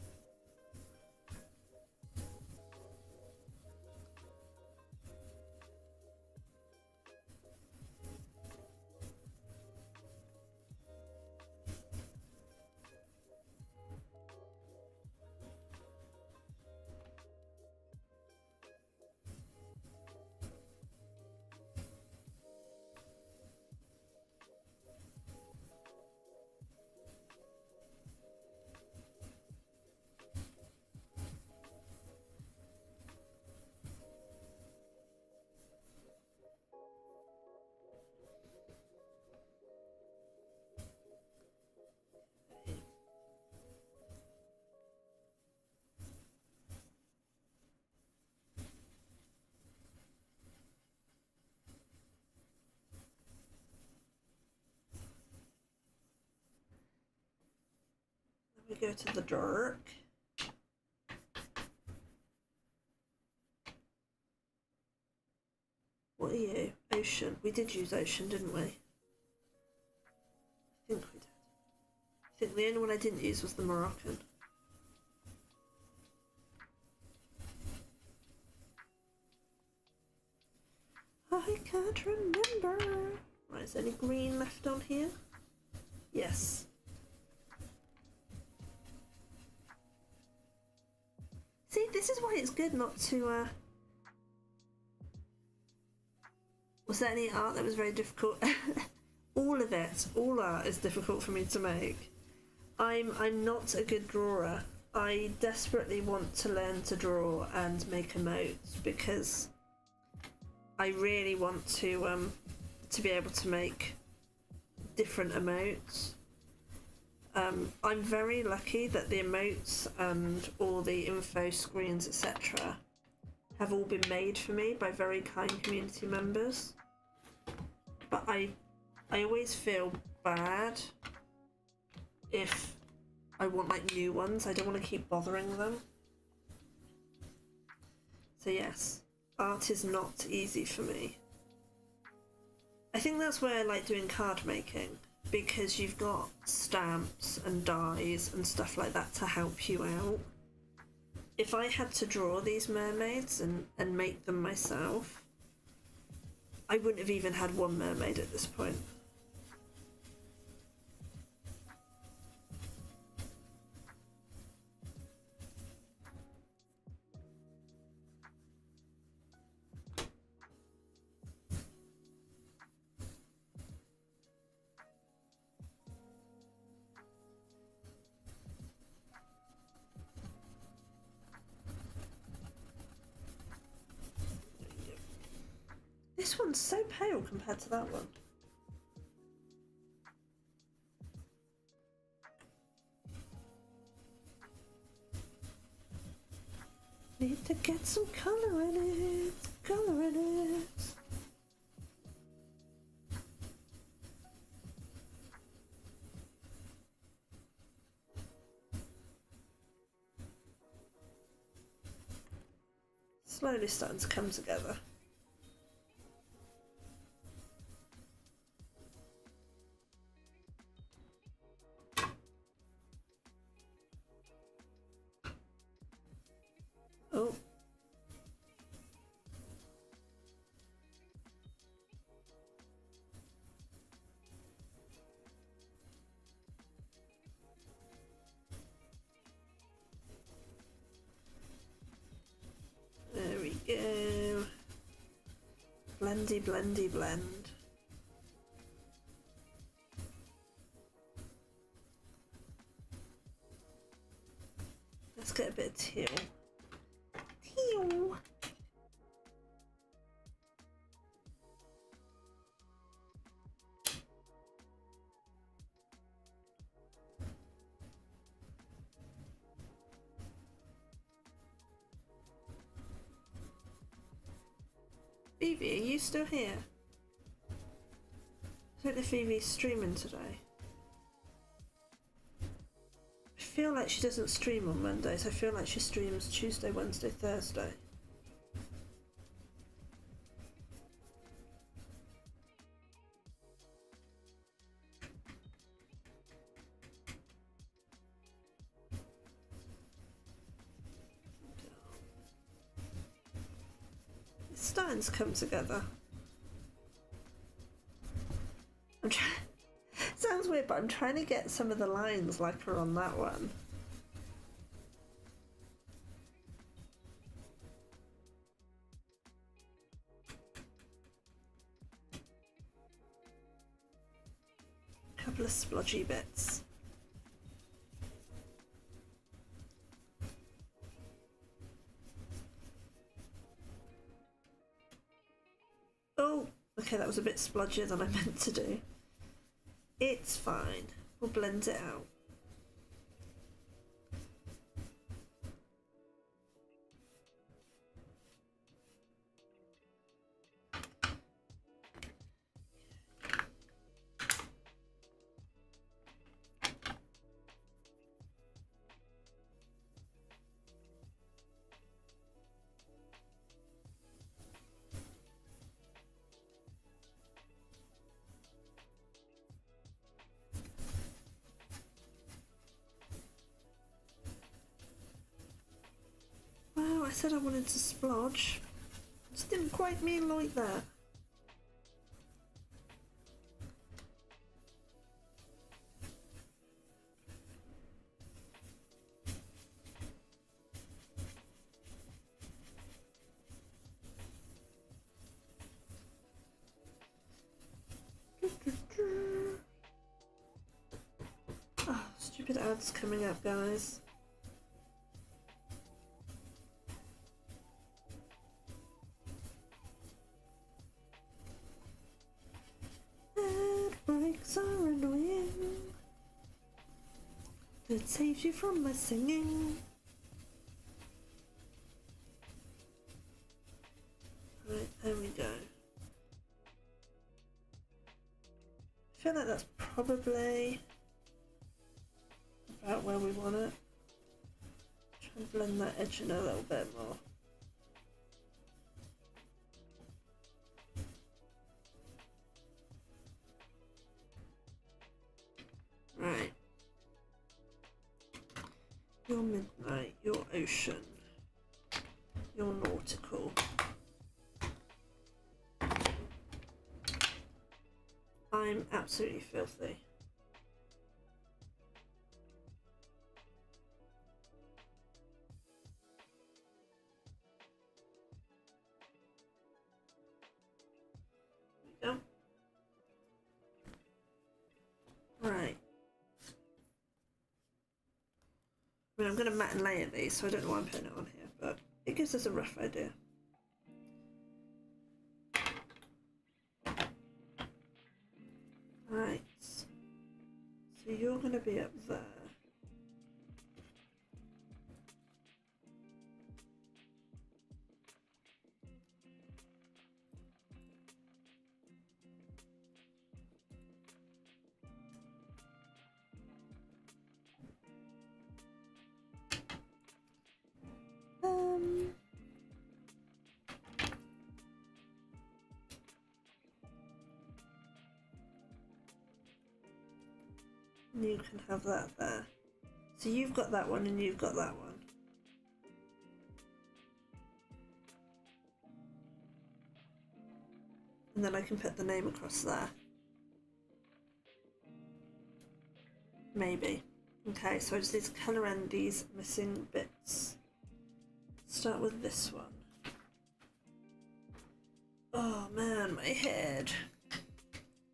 We go to the dark. What are you? Ocean. We did use ocean, didn't we? I think we did. I think the only one I didn't use was the Moroccan. I can't remember. Right, is there any green left on here? Yes. See, this is why it's good not to, Was there any art that was very difficult? All of it, all art is difficult for me to make. I'm not a good drawer. I desperately want to learn to draw and make emotes because I really want to be able to make different emotes. I'm very lucky that the emotes and all the info screens, etc., have all been made for me by very kind community members. But I always feel bad if I want like new ones. I don't want to keep bothering them. So yes, art is not easy for me. I think that's where I like doing card making. because you've got stamps and dies and stuff like that to help you out. If I had to draw these mermaids and make them myself, I wouldn't have even had one mermaid at this point. This one's so pale compared to that one. Need to get some colour in it, colour in it. Slowly starting to come together. Oh. There we go. Blendy, blendy, blend. Let's get a bit of teal. Teal! Phoebe, are you still here? I don't know if Phoebe's streaming today. I feel like she doesn't stream on Mondays. I feel like she streams Tuesday, Wednesday, Thursday. It's starting to come together. I'm trying. Sounds weird, but I'm trying to get some of the lines like are on that one. A couple of splodgy bits. Oh, okay, that was a bit splodgier than I meant to do. It's fine. We'll blend it out. Wow, I said I wanted to splodge. Just didn't quite mean like that. Oh, stupid ads coming up, guys. Ad breaks are annoying. It saves you from my singing. Right, there we go. I feel like that's probably about where we want it. Try and blend that edge in a little bit more. Your midnight, your ocean, your nautical. I'm absolutely filthy. There we go. Right. I mean, I'm going to mat and layer these, so I don't know why I'm putting it on here, but it gives us a rough idea. Right. So you're going to be up there. You can have that there. So you've got that one and you've got that one. And then I can put the name across there. Maybe. Okay, so I just need to colour in these missing bits. Start with this one. Oh man, my head.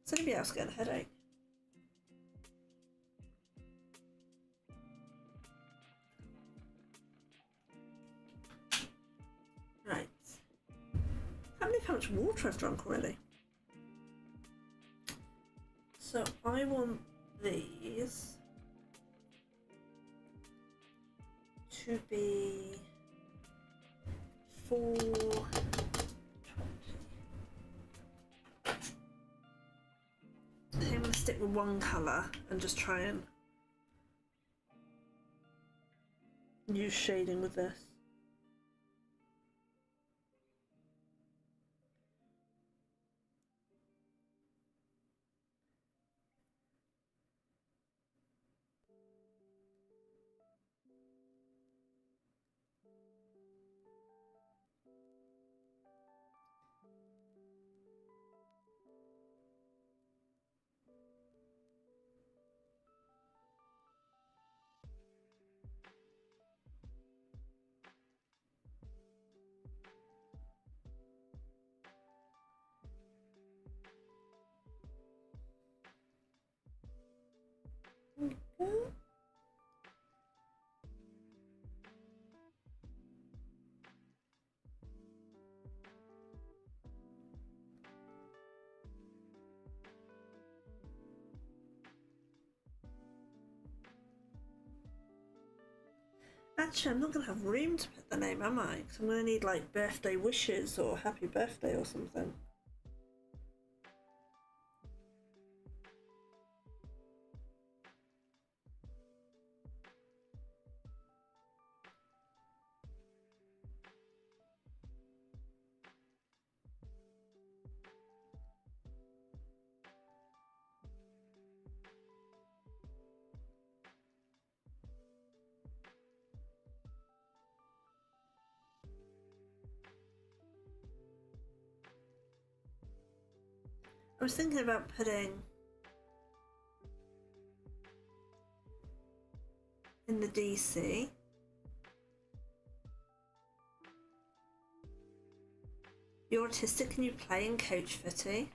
Is anybody else getting a headache? Right. Can't believe how much water I've drunk already. So I want these to be 420. I think I'm going to stick with one colour and just try and use shading with this. Actually, I'm not going to have room to put the name, am I? Because I'm going to need like birthday wishes or happy birthday or something. I was thinking about putting in the DC you're autistic, can you play in Coach Footy?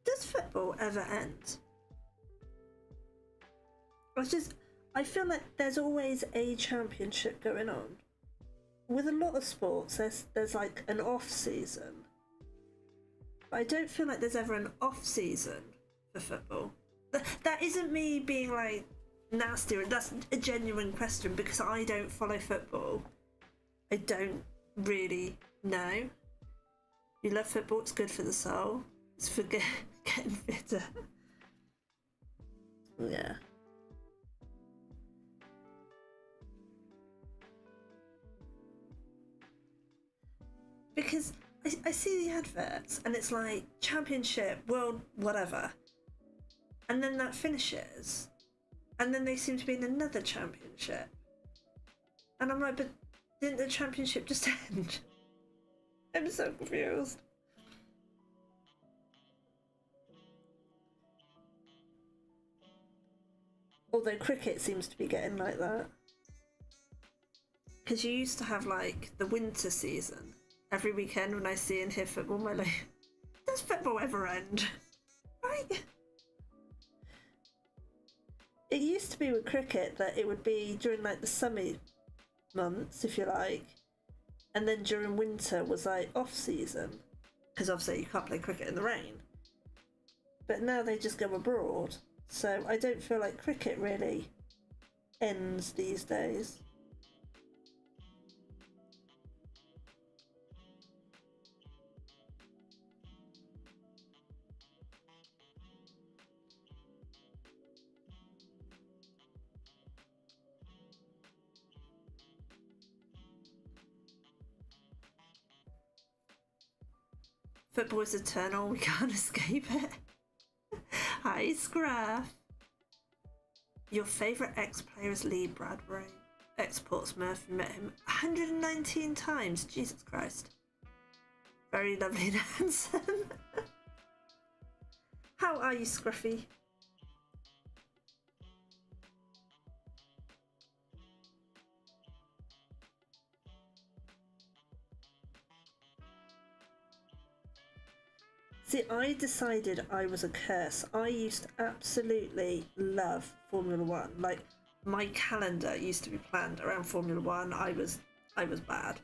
Does football ever end? I feel like there's always a championship going on. With a lot of sports, there's like an off season. But I don't feel like there's ever an off season for football. That isn't me being like nasty. That's a genuine question because I don't follow football. I don't really know. You love football, it's good for the soul. It's for getting fitter. Yeah. Because I see the adverts and it's like championship, world, whatever. And then that finishes. And then they seem to be in another championship. And I'm like, but didn't the championship just end? I'm so confused. Although cricket seems to be getting like that. Because you used to have like the winter season. Every weekend when I see and hear football, my like, does football ever end? Right? It used to be with cricket that it would be during like the summer months, if you like, and then during winter was like off season, because obviously you can't play cricket in the rain. But now they just go abroad, so I don't feel like cricket really ends these days. Football is eternal, we can't escape it. Hi, Scruff. Your favourite ex-player is Lee Bradbury. Ex-Portsmouth, met him 119 times. Jesus Christ. Very lovely and handsome. How are you, Scruffy? See, I decided I was a curse. I used to absolutely love Formula One. Like, my calendar used to be planned around Formula One. I was bad.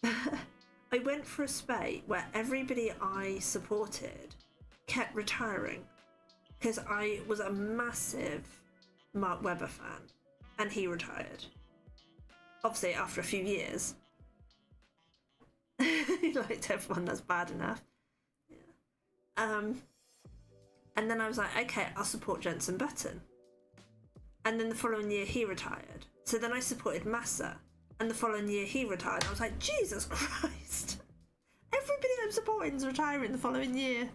I went for a spate where everybody I supported kept retiring because I was a massive Mark Webber fan and he retired. Obviously, after a few years. He liked everyone, that's bad enough. Yeah. And then I was like, okay, I'll support Jenson Button. And then the following year he retired. So then I supported Massa. And the following year he retired. I was like, Jesus Christ. Everybody I'm supporting is retiring the following year.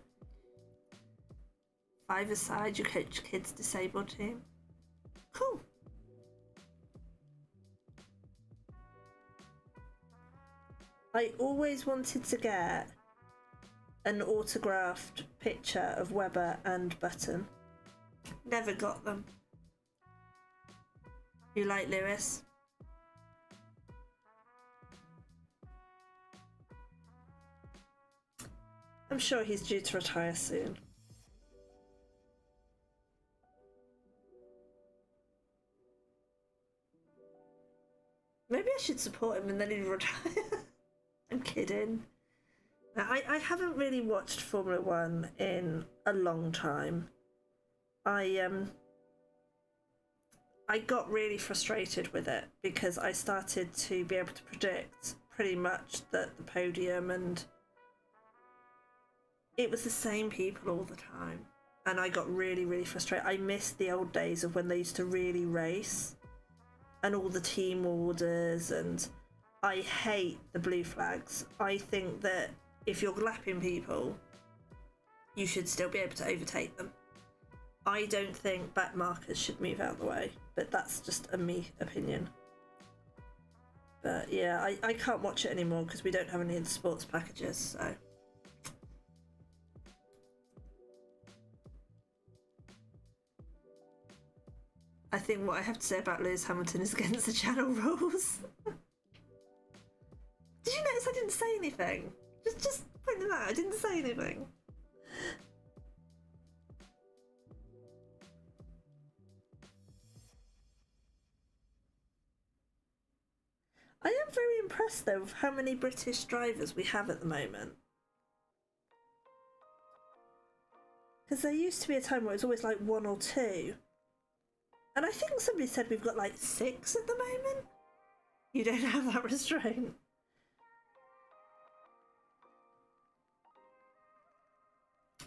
5-a-side, you coach kids disabled team. Cool. I always wanted to get an autographed picture of Webber and Button. Never got them. You like Lewis? I'm sure he's due to retire soon. Maybe I should support him and then he'd retire. I'm kidding. I haven't really watched Formula One in a long time. I got really frustrated with it because I started to be able to predict pretty much the podium, and it was the same people all the time. And I got really, really frustrated. I missed the old days of when they used to really race and all the team orders, and I hate the blue flags. I think that if you're lapping people, you should still be able to overtake them. I don't think back markers should move out of the way, but that's just a me opinion. But yeah, I can't watch it anymore because we don't have any of the sports packages, so. I think what I have to say about Lewis Hamilton is against the channel rules. Did you notice I didn't say anything? Just pointing that out, I didn't say anything. I am very impressed though with how many British drivers we have at the moment. Because there used to be a time where it was always like 1 or 2. And I think somebody said we've got like 6 at the moment. You don't have that restraint.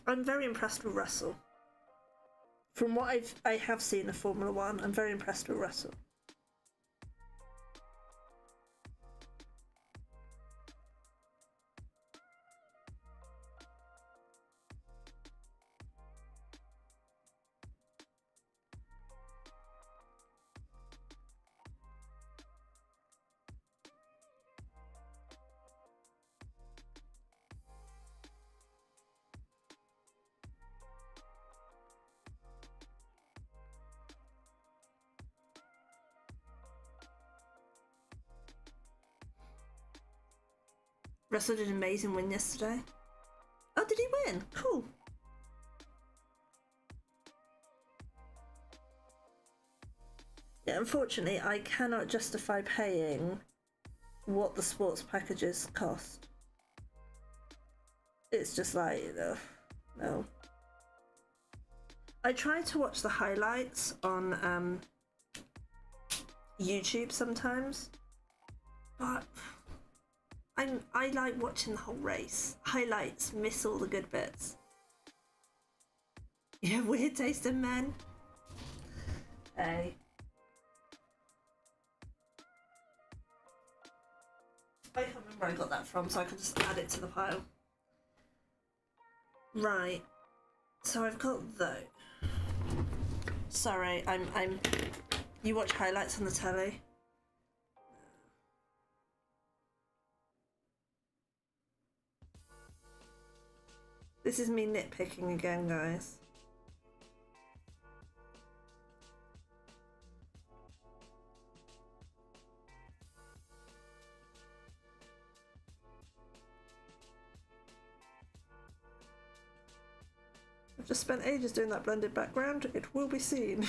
I'm very impressed with Russell. From what I have seen of Formula One, I'm very impressed with Russell. Russell did an amazing win yesterday. Oh, did he win? Cool. Yeah, unfortunately, I cannot justify paying what the sports packages cost. It's just like, ugh, no. I try to watch the highlights on YouTube sometimes, but I like watching the whole race. Highlights, miss all the good bits. You have weird taste in men. Hey. I can't remember where I got that from, so I can just add it to the pile. Right. So I've got those. Sorry, I'm. You watch highlights on the telly? This is me nitpicking again, guys. I've just spent ages doing that blended background. It will be seen.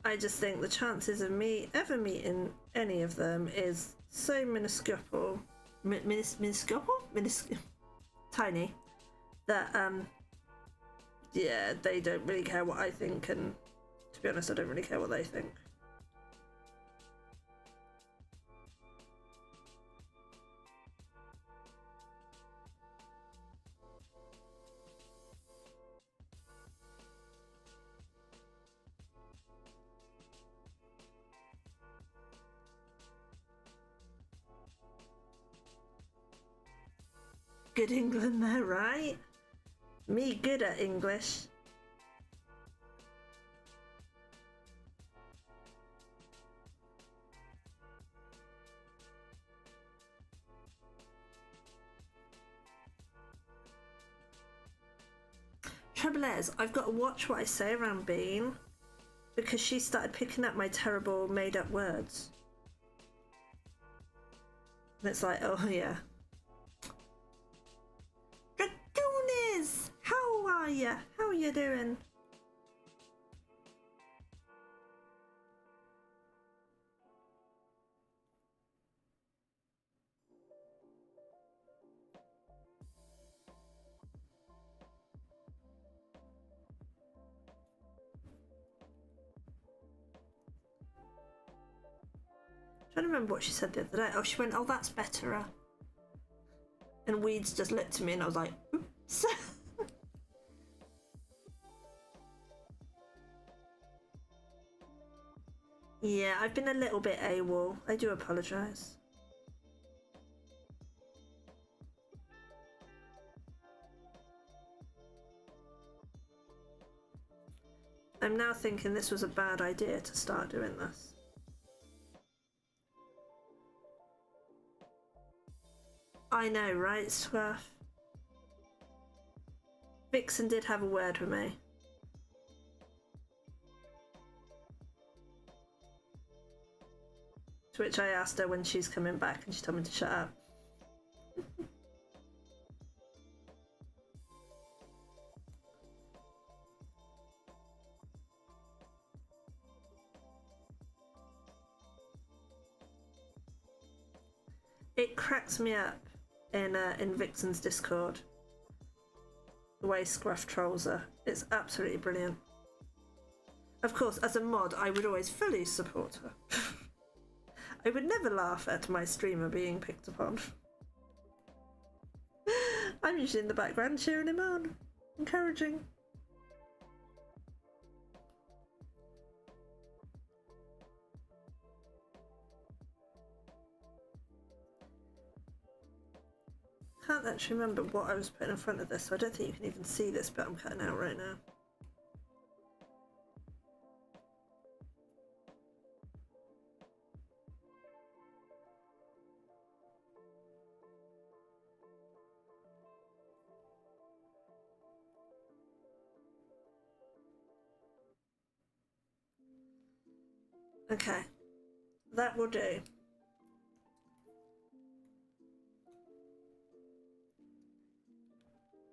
I just think the chances of me ever meeting any of them is so minuscule, tiny, that yeah, they don't really care what I think, and to be honest, I don't really care what they think. Good England there, right? Me good at English. Trouble is, I've got to watch what I say around Bean, because she started picking up my terrible made-up words. And it's like, oh yeah. Dragoonies! How are ya? How are you doing? I'm trying to remember what she said the other day. Oh, she went, oh, that's better. And Weeds just looked at me and I was like, oops. Yeah, I've been a little bit AWOL. I do apologise. I'm now thinking this was a bad idea to start doing this. I know, right, Swaff? Vixen did have a word with me. To which I asked her when she's coming back and she told me to shut up. It cracks me up in Vixen's Discord. The way Scruff trolls her. It's absolutely brilliant. Of course, as a mod, I would always fully support her. I would never laugh at my streamer being picked upon. I'm usually in the background cheering him on. Encouraging. Can't actually remember what I was putting in front of this, so I don't think you can even see this bit I'm cutting out right now. Okay, that will do.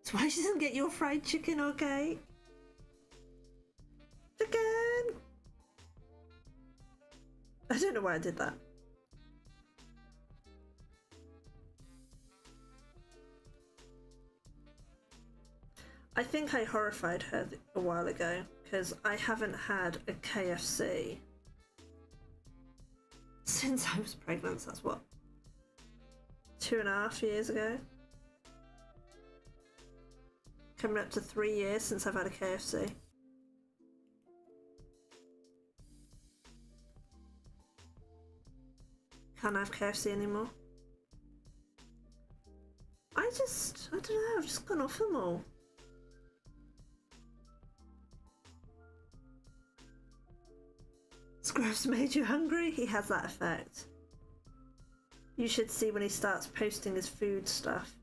So why she doesn't get your fried chicken, okay? Again! I don't know why I did that. I think I horrified her a while ago because I haven't had a KFC since I was pregnant. So that's what, 2.5 years ago? Coming up to 3 years since I've had a KFC. Can't have KFC anymore. I don't know, I've just gone off them all. Scrubs made you hungry? He has that effect. You should see when he starts posting his food stuff.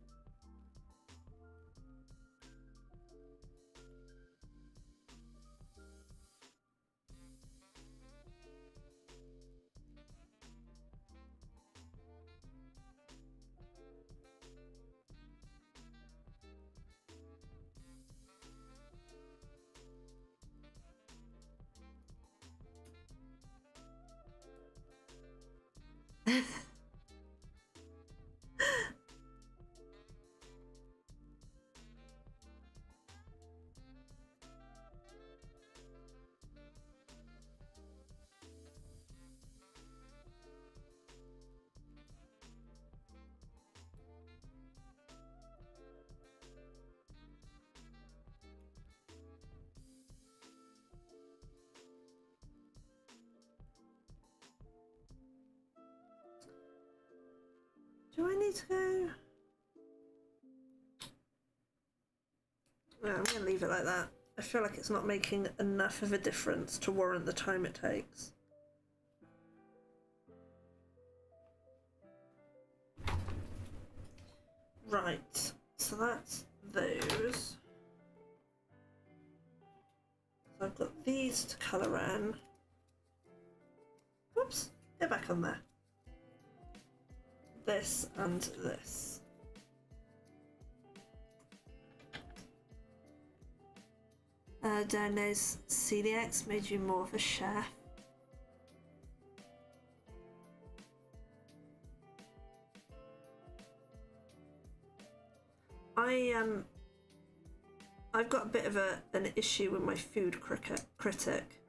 Do I need to go? No, I'm going to leave it like that. I feel like it's not making enough of a difference to warrant the time it takes. Right, so that's those. So I've got these to colour in. Whoops, get back on there. This and this. Don't know, celiacs made you more of a chef. I've got a bit of an issue with my food critic.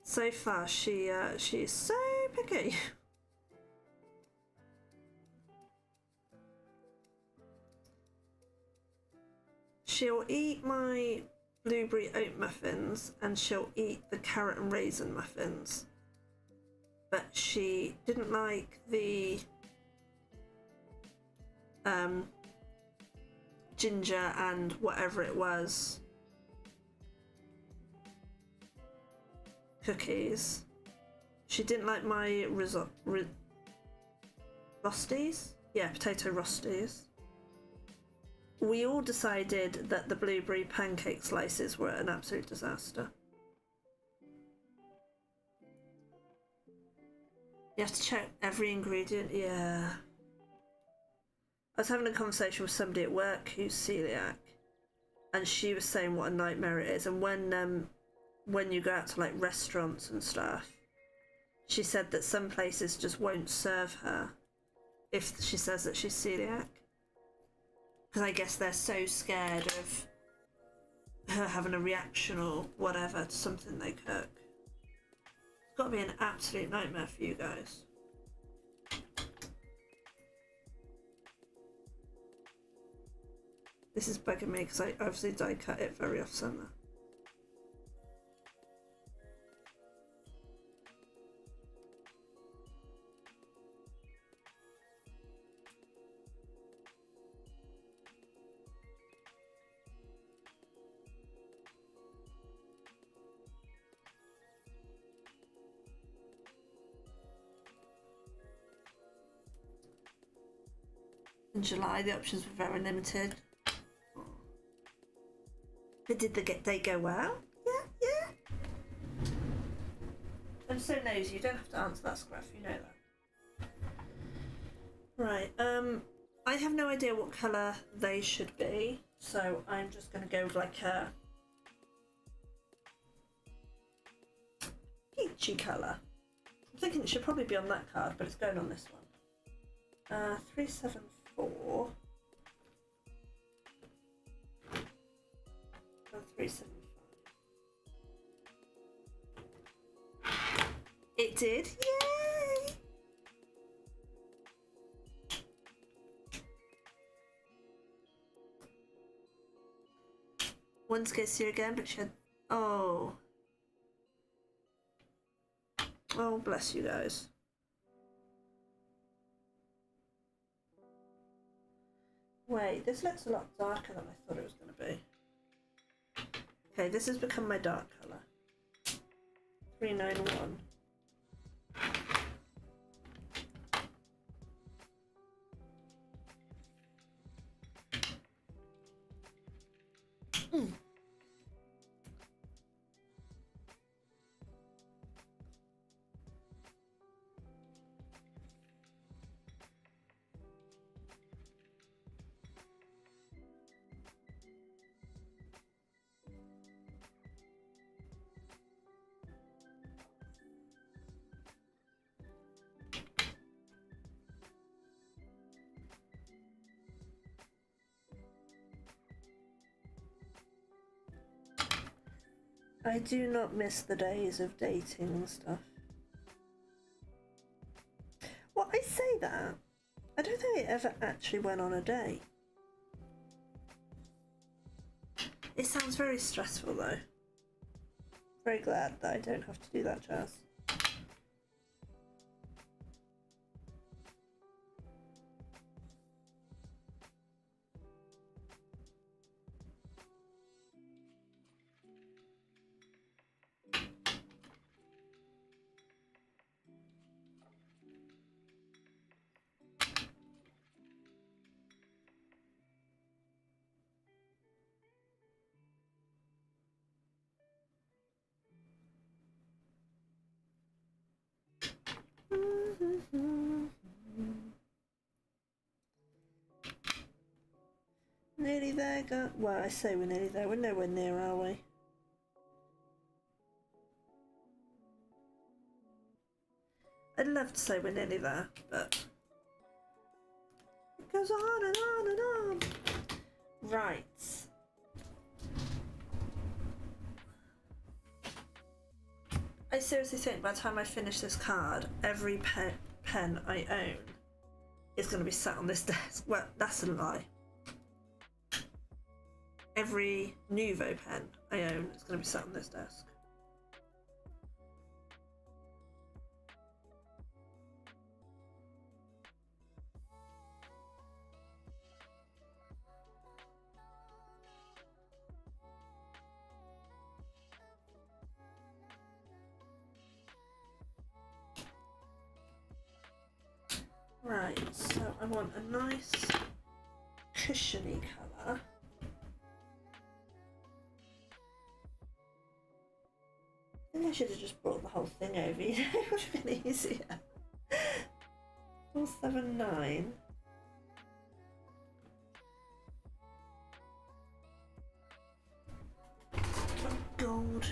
So far, she is so picky. She'll eat my blueberry oat muffins and she'll eat the carrot and raisin muffins. But she didn't like the ginger and whatever it was cookies. She didn't like my rosties? Yeah, potato rosties. We all decided that the blueberry pancake slices were an absolute disaster. You have to check every ingredient, yeah. I was having a conversation with somebody at work who's celiac, and she was saying what a nightmare it is. And when you go out to like restaurants and stuff, she said that some places just won't serve her if she says that she's celiac. Because I guess they're so scared of her having a reaction or whatever to something they cook. It's got to be an absolute nightmare for you guys. This is bugging me because I obviously die cut it very off center. In July, the options were very limited. But did they go well? Yeah, yeah. so nosy. You don't have to answer that, Scruff. You know that. Right. I have no idea what colour they should be, so I'm just going to go with like a peachy colour. I'm thinking it should probably be on that card, but it's going on this one. 374. 375. It did. Yay! One's gets here again, but she had. Oh. Oh, bless you guys. Wait, this looks a lot darker than I thought it was going to be. Okay, this has become my dark colour. 391. I do not miss the days of dating and stuff. Well, I say that. I don't think I ever actually went on a date. It sounds very stressful though. Very glad that I don't have to do that, Jazz. Nearly there, well, I say we're nearly there. We're nowhere near, are we? I'd love to say we're nearly there, but it goes on and on and on. Right. I seriously think by the time I finish this card, every pen I own is going to be sat on this desk. Well, that's a lie. Every Nouveau pen I own is going to be sat on this desk. Right, so I want a nice cushiony colour. I think I should have just brought the whole thing over, you know, it would have been easier. 479. Oh, gold.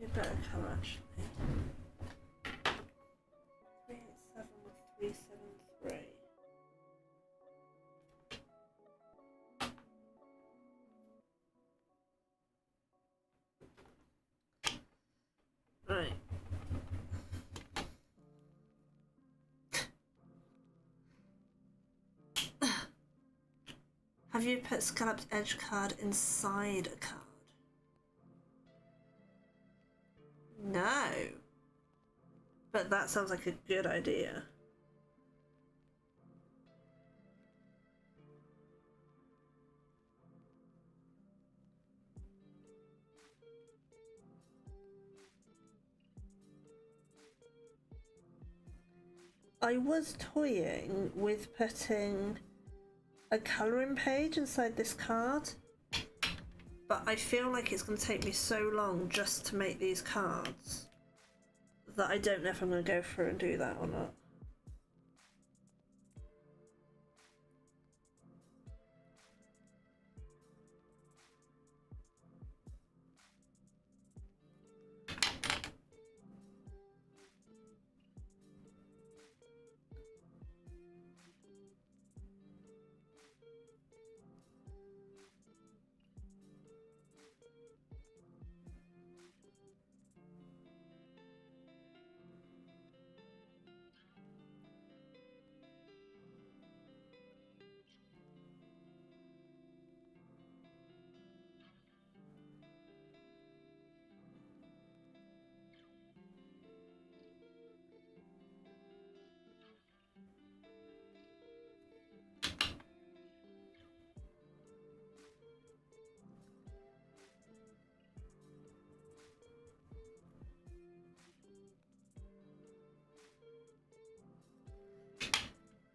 A better colour actually. 387 with 373. Right. Have you put scalloped edge card inside a card? No. But that sounds like a good idea. I was toying with putting a colouring page inside this card, but I feel like it's going to take me so long just to make these cards that I don't know if I'm going to go through and do that or not.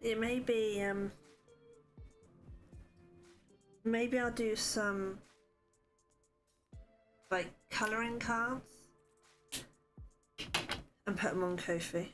It may be, maybe I'll do some, like, colouring cards and put them on Ko-fi.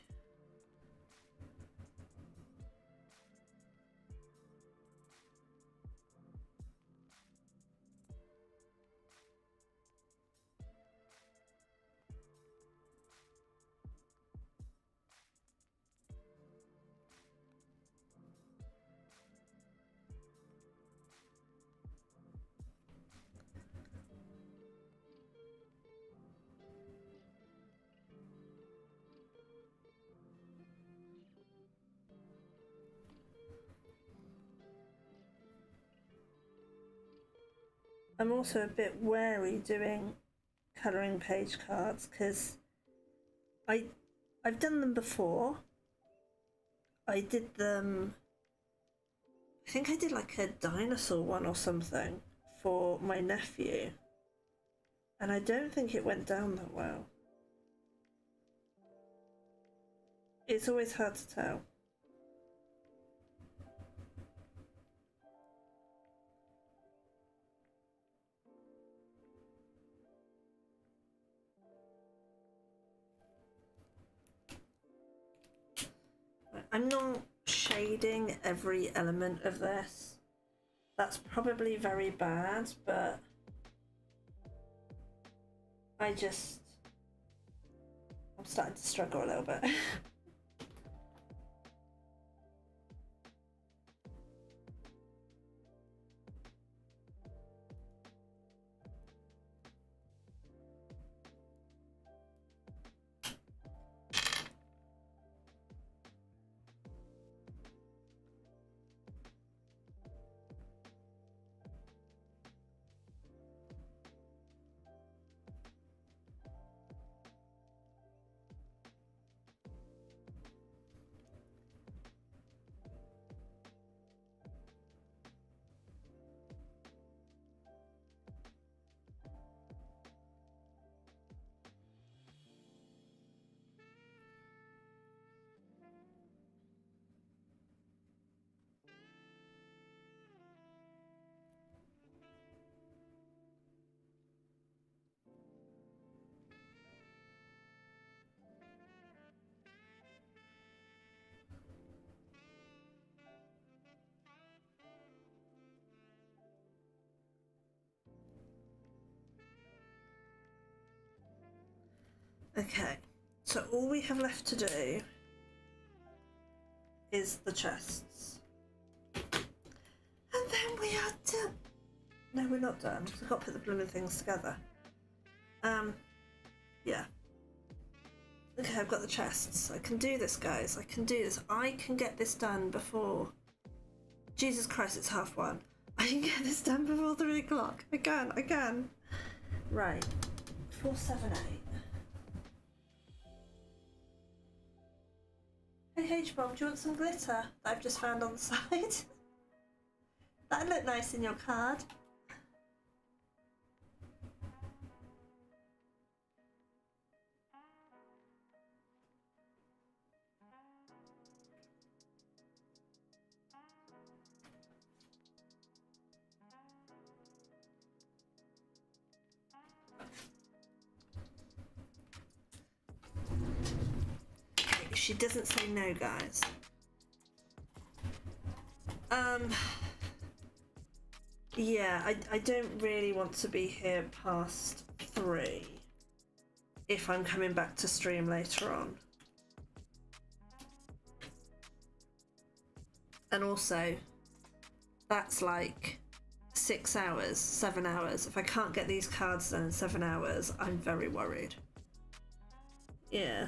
I'm also a bit wary doing colouring page cards because I've done them before. I did them, I think I did like a dinosaur one or something for my nephew, and I don't think it went down that well. It's always hard to tell. I'm not shading every element of this. That's probably very bad, but I'm starting to struggle a little bit. Okay, so all we have left to do is the chests. And then we are done. No, we're not done, because I've got to put the blooming things together. Yeah. Okay, I've got the chests. I can do this, guys. I can do this. I can get this done before... Jesus Christ, it's 1:30. I can get this done before 3 o'clock. I can. Right. 478. Hey H-Bomb, do you want some glitter that I've just found on the side? That'd look nice in your card. she doesn't say no, guys. Yeah, I don't really want to be here past 3 if I'm coming back to stream later on. And also, that's like 6 hours, 7 hours. If I can't get these cards done in 7 hours, I'm very worried. Yeah.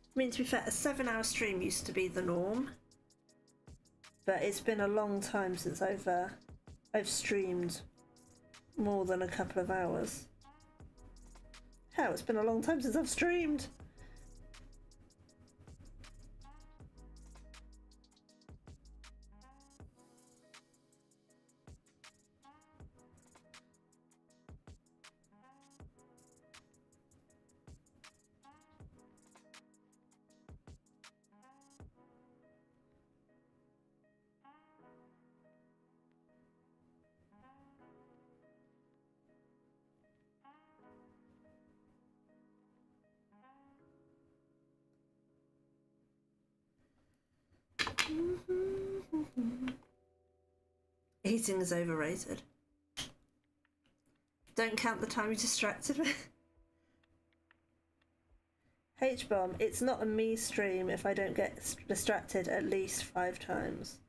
I mean, to be fair, a 7-hour stream used to be the norm, but it's been a long time since I've streamed more than a couple of hours. Hell, it's been a long time since I've streamed. Eating is overrated. Don't count the time you distracted me. H-bomb, it's not a me stream if I don't get distracted at least 5 times.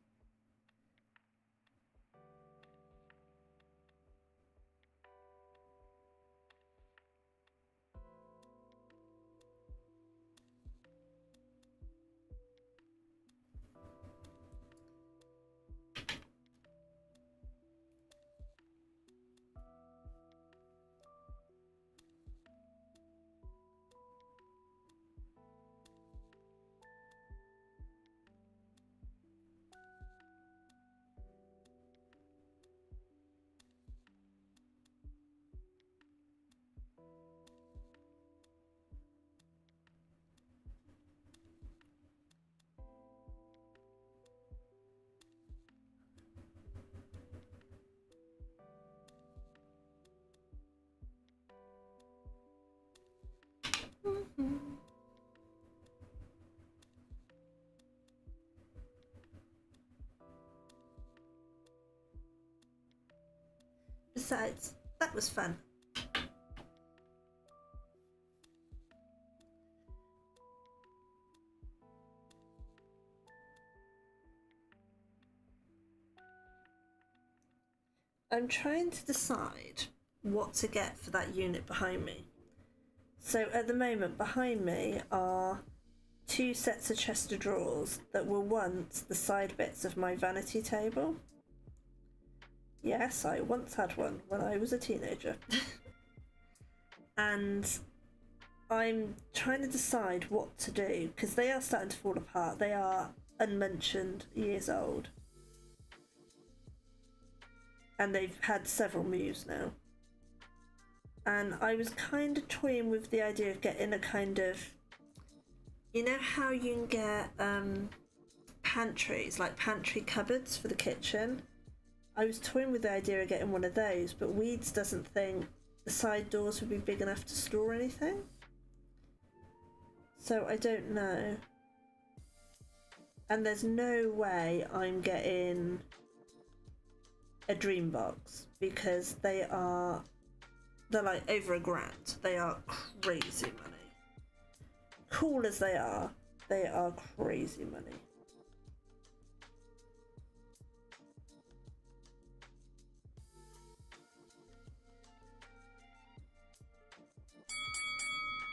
Besides, that was fun. I'm trying to decide what to get for that unit behind me. So at the moment, behind me are 2 sets of chest of drawers that were once the side bits of my vanity table. Yes, I once had one when I was a teenager. And I'm trying to decide what to do because they are starting to fall apart. They are unmentioned years old. And they've had several moves now. And I was kind of toying with the idea of getting a kind of, you know how you can get pantries, like pantry cupboards for the kitchen? I was toying with the idea of getting one of those, but Weeds doesn't think the side doors would be big enough to store anything. So I don't know. And there's no way I'm getting a dream box because they're like over $1,000. They are crazy money. Cool as they are crazy money.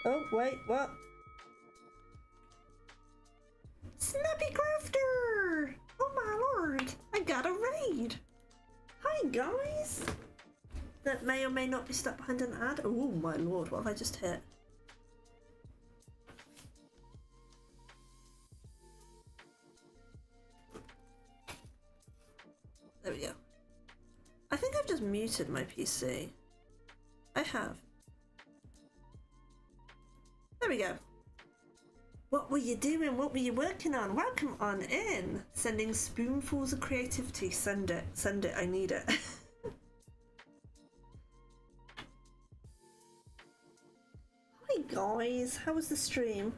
Oh wait, what? Snappy Crafter! Oh my lord, I got a raid! Hi guys! That may or may not be stuck behind an ad. Oh my lord, what have I just hit? There we go. I think I've just muted my PC. I have. There we go. What were you doing? What were you working on? Welcome on in. Sending spoonfuls of creativity. Send it. Send it. I need it. Hi guys. How was the stream?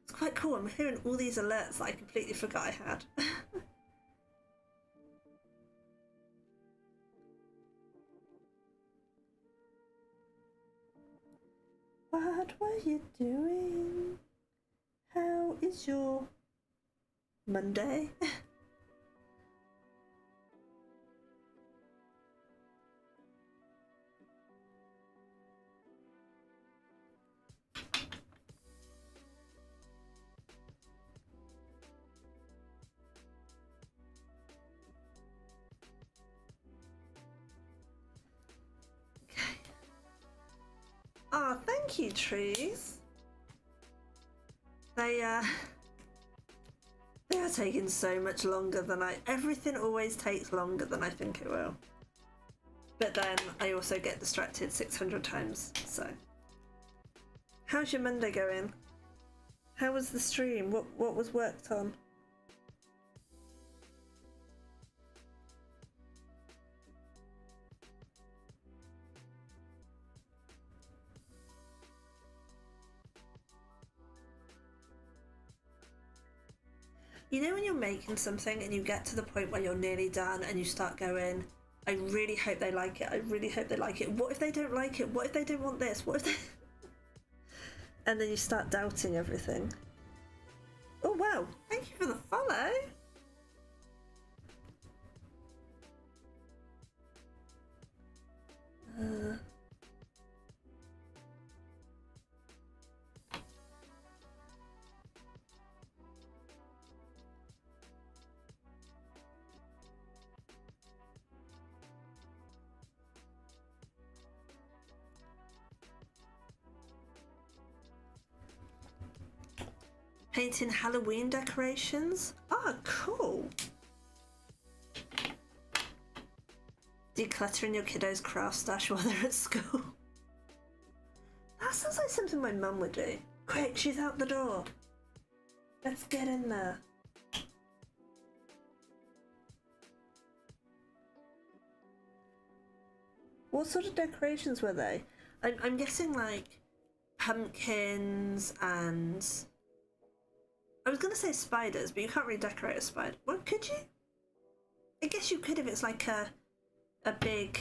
It's quite cool. I'm hearing all these alerts that I completely forgot I had. What were you doing? How is your Monday? Ah, oh, thank you, trees. They are taking so much longer than everything always takes longer than I think it will. But then I also get distracted 600 times, so. How's your Monday going? How was the stream? What was worked on? You know when you're making something and you get to the point where you're nearly done and you start going, I really hope they like it, I really hope they like it. What if they don't like it? What if they don't want this? What if they... And then you start doubting everything. Oh wow, thank you for the follow. Painting Halloween decorations? Ah, cool. Decluttering your kiddo's craft stash while they're at school. That sounds like something my mum would do. Quick, she's out the door. Let's get in there. What sort of decorations were they? I'm guessing like pumpkins and... I was going to say spiders, but you can't really decorate a spider. Well, could you? I guess you could if it's like a big,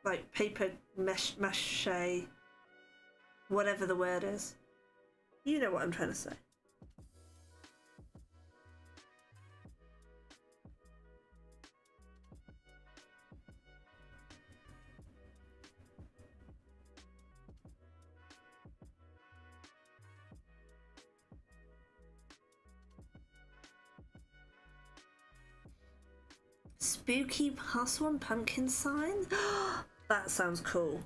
like paper mache, whatever the word is. You know what I'm trying to say. Spooky +1 pumpkin sign? That sounds cool.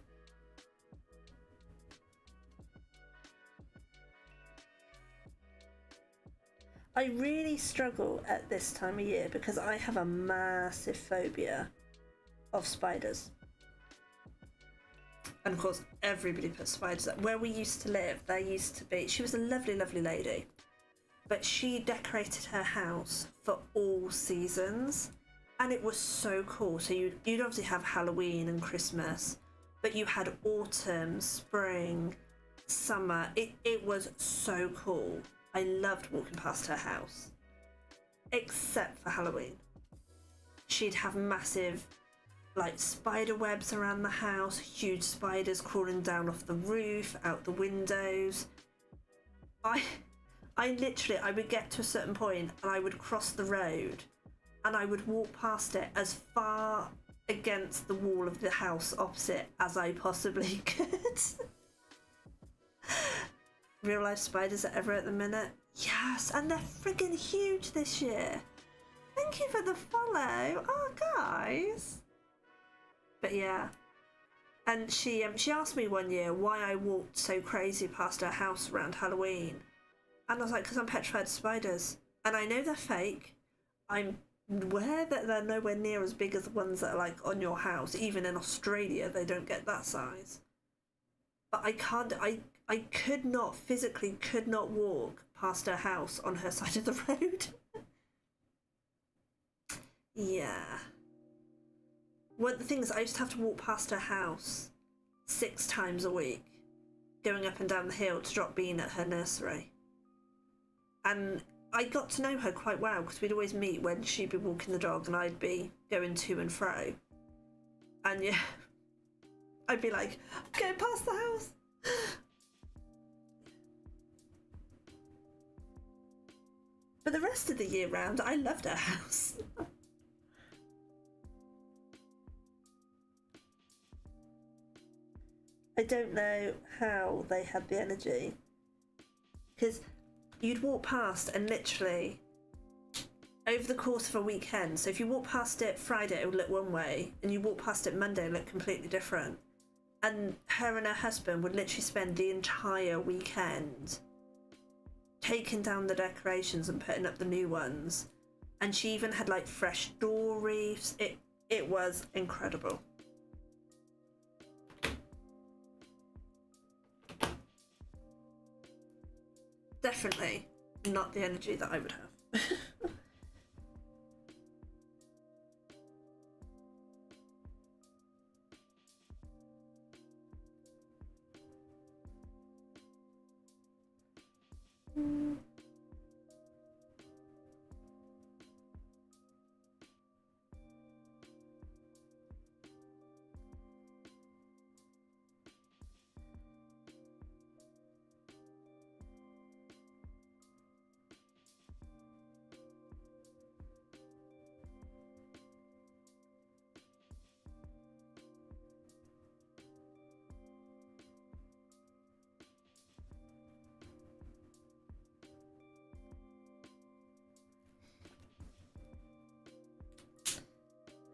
I really struggle at this time of year because I have a massive phobia of spiders. And of course, everybody puts spiders up. Where we used to live, there used to be... She was a lovely, lovely lady. But she decorated her house for all seasons. And it was so cool. So you'd obviously have Halloween and Christmas, but you had autumn, spring, summer. It was so cool. I loved walking past her house, except for Halloween. She'd have massive, like, spider webs around the house, huge spiders crawling down off the roof, out the windows. I would get to a certain point and I would cross the road and I would walk past it as far against the wall of the house opposite as I possibly could. Real life spiders are everywhere at the minute. Yes, and they're friggin' huge this year. Thank you for the follow. Oh, guys. But yeah. And she asked me one year why I walked so crazy past her house around Halloween. And I was like, because I'm petrified of spiders. And I know they're fake. I'm aware that they're nowhere near as big as the ones that are like on your house. Even in Australia, they don't get that size. But I can't, I could not, physically could not walk past her house on her side of the road. Yeah. Well, the thing is, I used to have to walk past her house 6 times a week, going up and down the hill to drop Bean at her nursery. And I got to know her quite well because we'd always meet when she'd be walking the dog and I'd be going to and fro. And yeah, I'd be like, I'm going past the house. But the rest of the year round, I loved her house. I don't know how they had the energy. Because you'd walk past and literally, over the course of a weekend, so if you walk past it Friday, it would look one way, and you walk past it Monday, it would look completely different. And her husband would literally spend the entire weekend taking down the decorations and putting up the new ones. And she even had like fresh door wreaths. It was incredible. Definitely not the energy that I would have.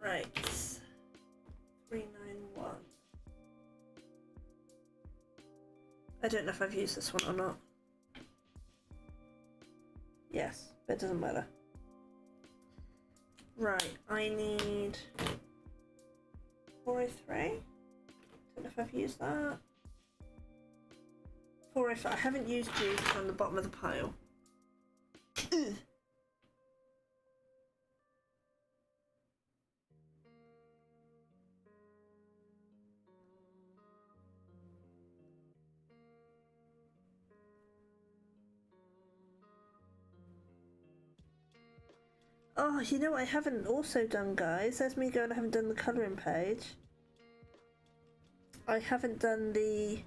Right, 391. I don't know if I've used this one or not. Yes, but it doesn't matter. Right, I need 403. Don't know if I've used that. 405. I haven't used juice on the bottom of the pile. Ugh. Oh, you know what I haven't also done, guys? There's me going, I haven't done the colouring page. I haven't done the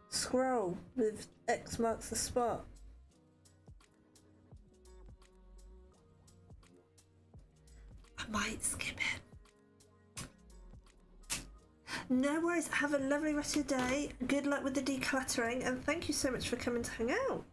scroll with X marks the spot. I might skip it. No worries, have a lovely rest of your day. Good luck with the decluttering, and thank you so much for coming to hang out.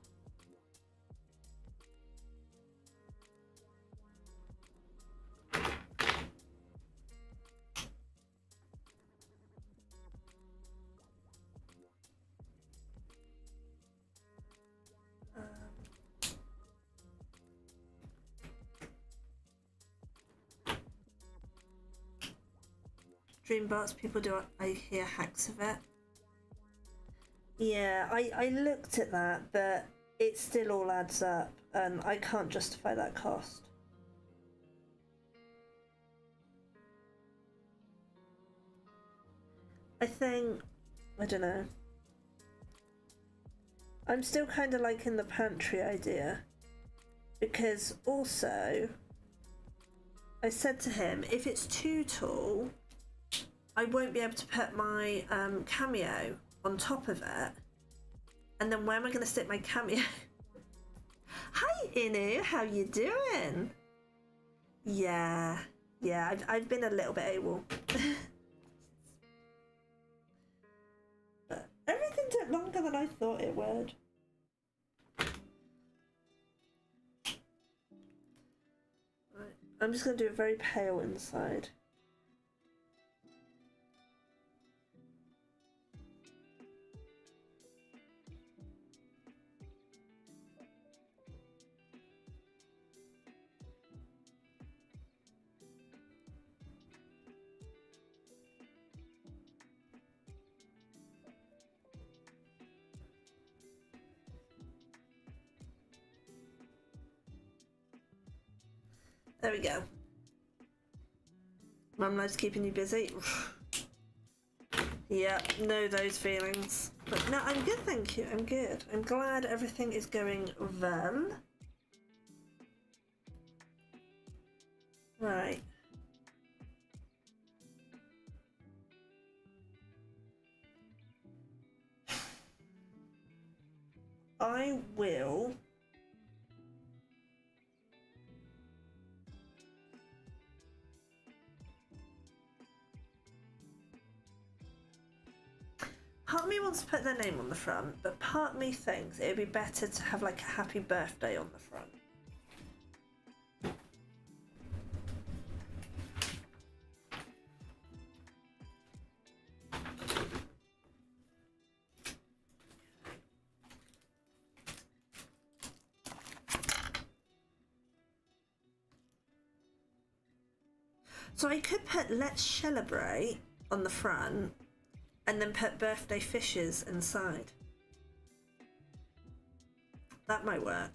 Dreambots, people do, I hear hacks of it. Yeah, I looked at that, but it still all adds up, and I can't justify that cost. I think, I don't know. I'm still kind of liking the pantry idea, because also, I said to him, if it's too tall, I won't be able to put my cameo on top of it. And then where am I going to stick my cameo? Hi Inu, how you doing? Yeah, I've been a little bit AWOL. But everything took longer than I thought it would. Right, I'm just going to do a very pale inside. There we go. Mum loves keeping you busy. Yeah, know those feelings. But no, I'm good, thank you. I'm good. I'm glad everything is going well. Right. I will... Part of me wants to put their name on the front, but part of me thinks it would be better to have like a happy birthday on the front. So I could put "Let's Celebrate" on the front and then put "Birthday Fishes" inside. That might work.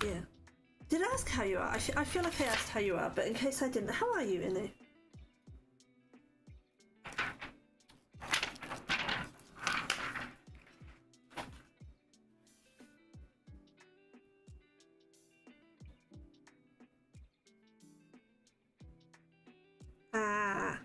Yeah. Did I ask how you are? I feel like I asked how you are, but in case I didn't, how are you, Inu? Ah.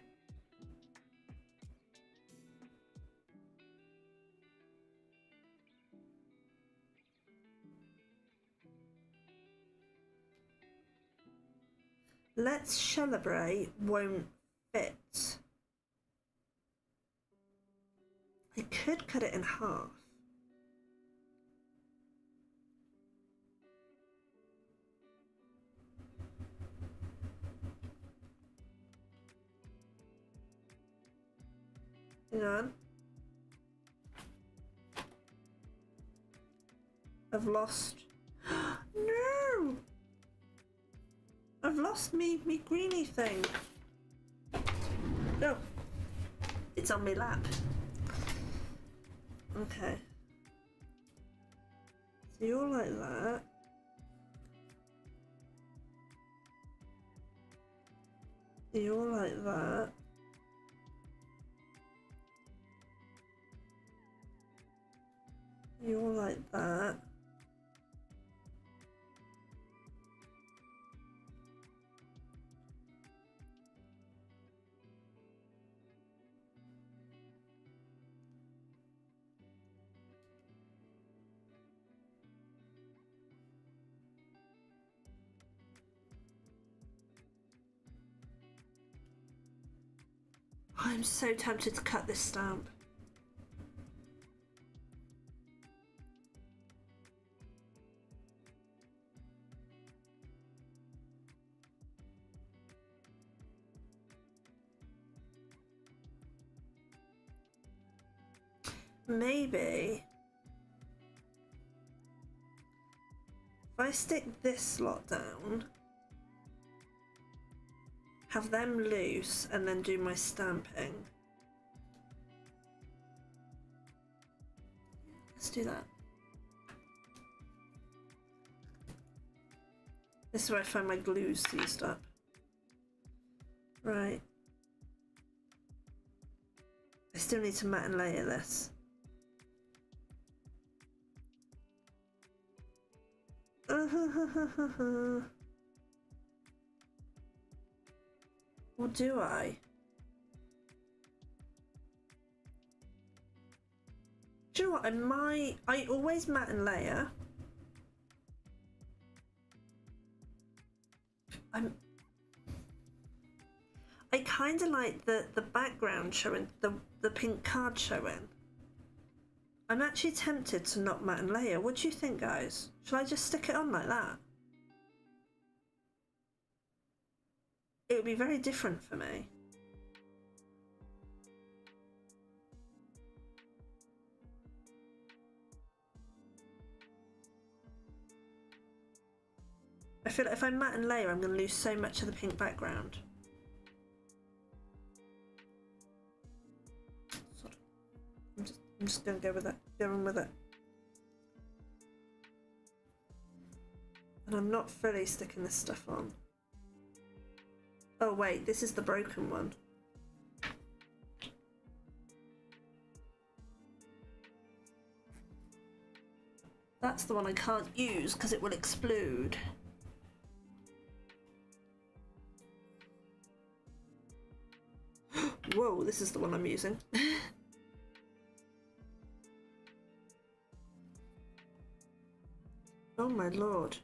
"Let's Celebrate" won't fit. I could cut it in half. Hang on. I've lost... No! I've lost me greenie thing. No. It's on my lap. Okay. So you're like that. You're like that. You're like that. I'm so tempted to cut this stamp. Maybe if I stick this lot down, have them loose, and then do my stamping. Let's do that. This is where I find my glues used up. Right. I still need to matte and layer this. Or do I? Do you know what? I always matte and layer. I kind of like the background showing, the pink card showing. I'm actually tempted to not matte and layer. What do you think, guys? Shall I just stick it on like that? It would be very different for me. I feel like if I matte and layer, I'm going to lose so much of the pink background. I'm just I'm just gonna go with it. Going with it. And I'm not fully sticking this stuff on. Oh wait, this is the broken one. That's the one I can't use because it will explode. Whoa, this is the one I'm using. Oh my lord.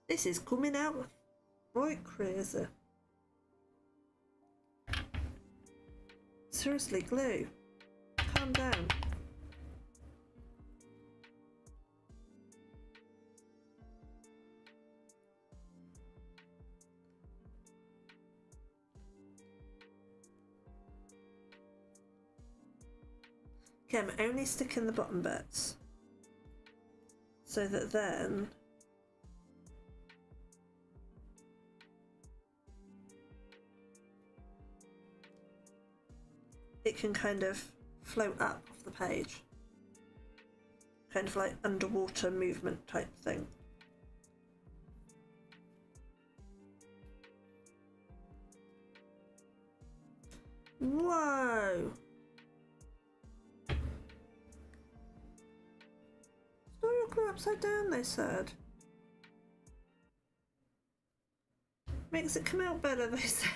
This is coming out right crazy. Seriously, glue. Calm down. Okay, I'm only sticking the bottom bits so that then it can kind of float up off the page. Kind of like underwater movement type thing. Whoa! Store your glue upside down, they said. Makes it come out better, they said.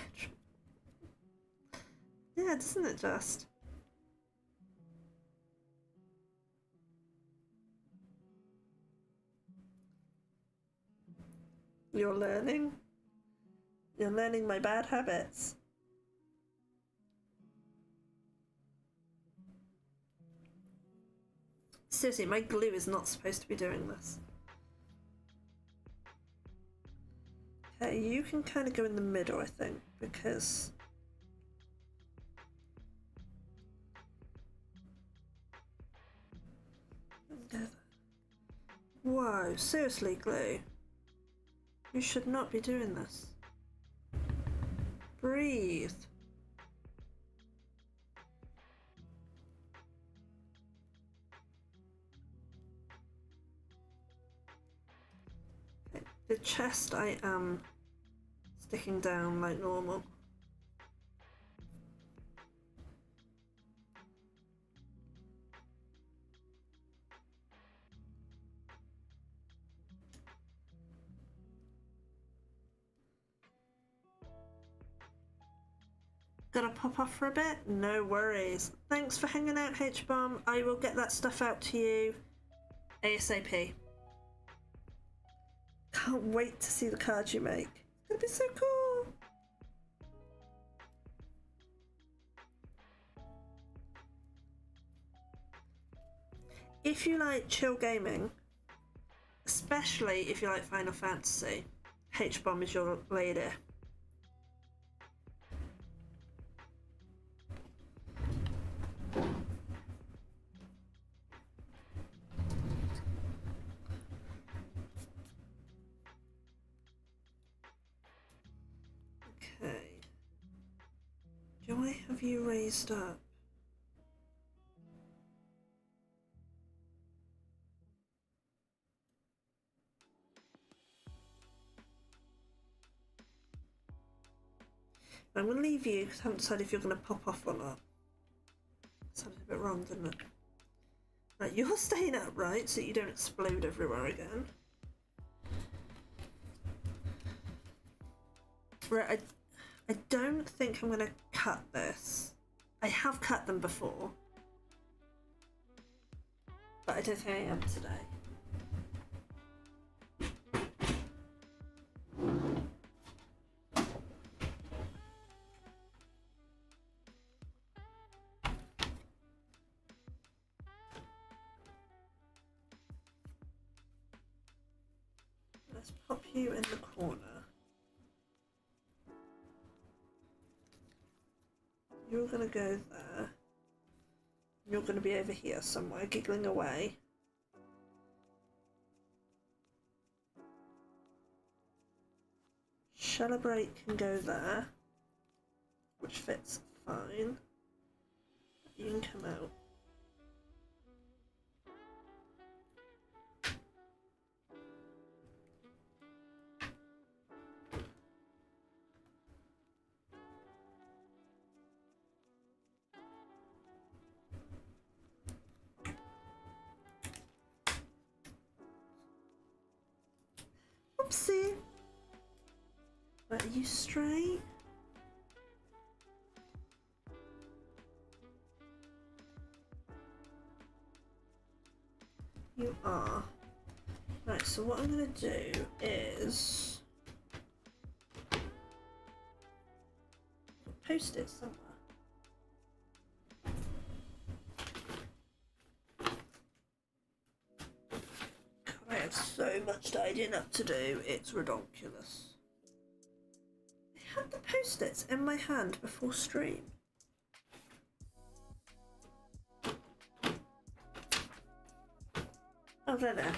Yeah, doesn't it just? You're learning? You're learning my bad habits. Seriously, my glue is not supposed to be doing this. Okay, you can kind of go in the middle, I think, because whoa, seriously, glue. You should not be doing this. Breathe. Okay, the chest I am sticking down like normal. Gotta pop off for a bit? No worries. Thanks for hanging out, H-Bomb. I will get that stuff out to you ASAP. Can't wait to see the cards you make. It's gonna be so cool. If you like chill gaming, especially if you like Final Fantasy, H-Bomb is your lady. Okay. Do I have you raised up? I'm going to leave you because I haven't decided if you're going to pop off or not. Sounded a bit wrong, didn't it? Right, you're staying upright so you don't explode everywhere again. Right, I don't think I'm going to cut this. I have cut them before, but I don't think I am today. Let's pop you in the corner. You're gonna go there. You're gonna be over here somewhere, giggling away. Celebrate can go there, which fits fine. You can come out. Oopsie. Right, are you straight? You are. Right, so what I'm going to do is post it somewhere. God, I have so much tidying up to do, it's ridiculous. I had the post-its in my hand before stream. Oh, they're there.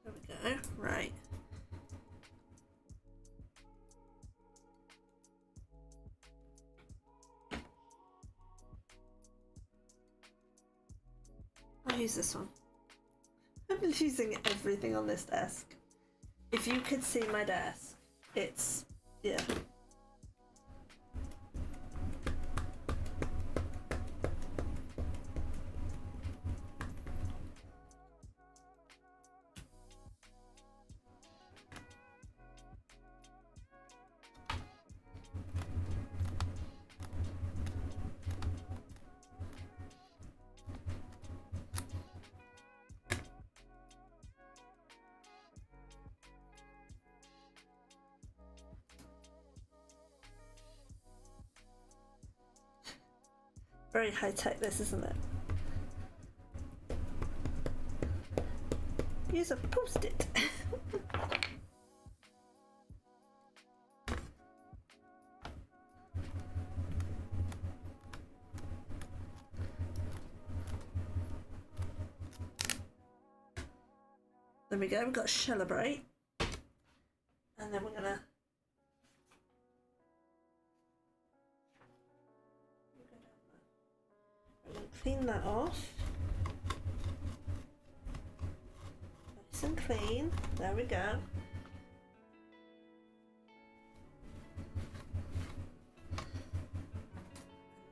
There we go. Right. I'll use this one. I'm losing everything on this desk. If you could see my desk, it's, yeah. Very high tech this, isn't it? Use a post-it. There we go, we've got celebrate. And then we're gonna clean that off. Nice and clean. There we go.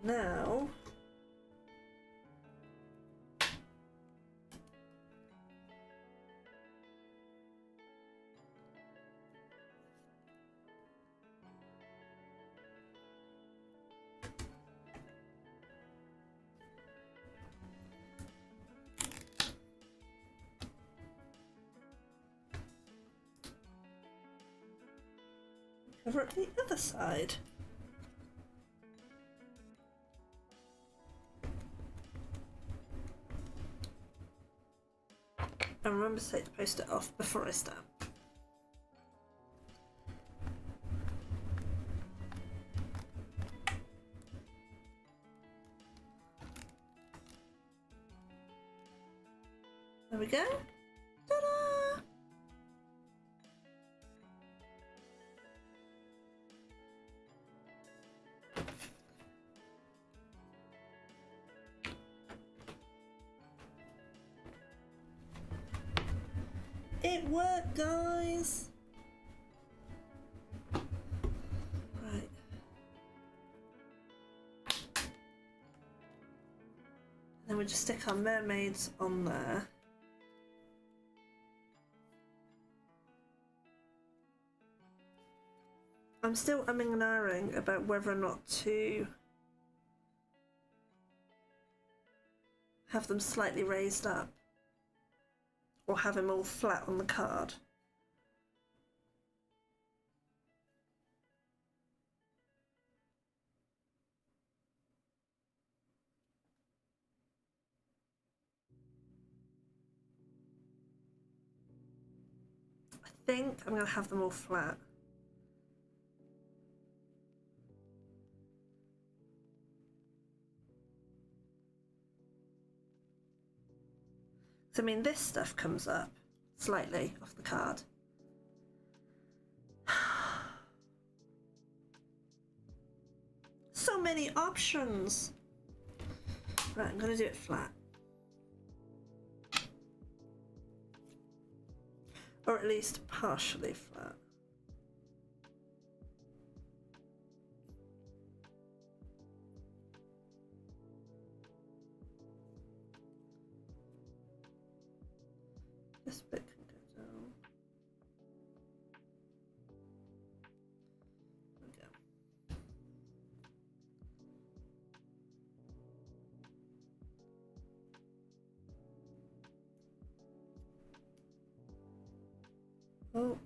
Now over at the other side. And remember to take the post-it off before I stamp. There we go. Ta-da! It worked, guys! Right. Then we just stick our mermaids on there. I'm still umming and ahhing about whether or not to have them slightly raised up, or have them all flat on the card. I think I'm going to have them all flat. So I mean, this stuff comes up slightly off the card. So many options. Right, I'm going to do it flat. Or at least partially flat. This bit can go down. There we go. Oh.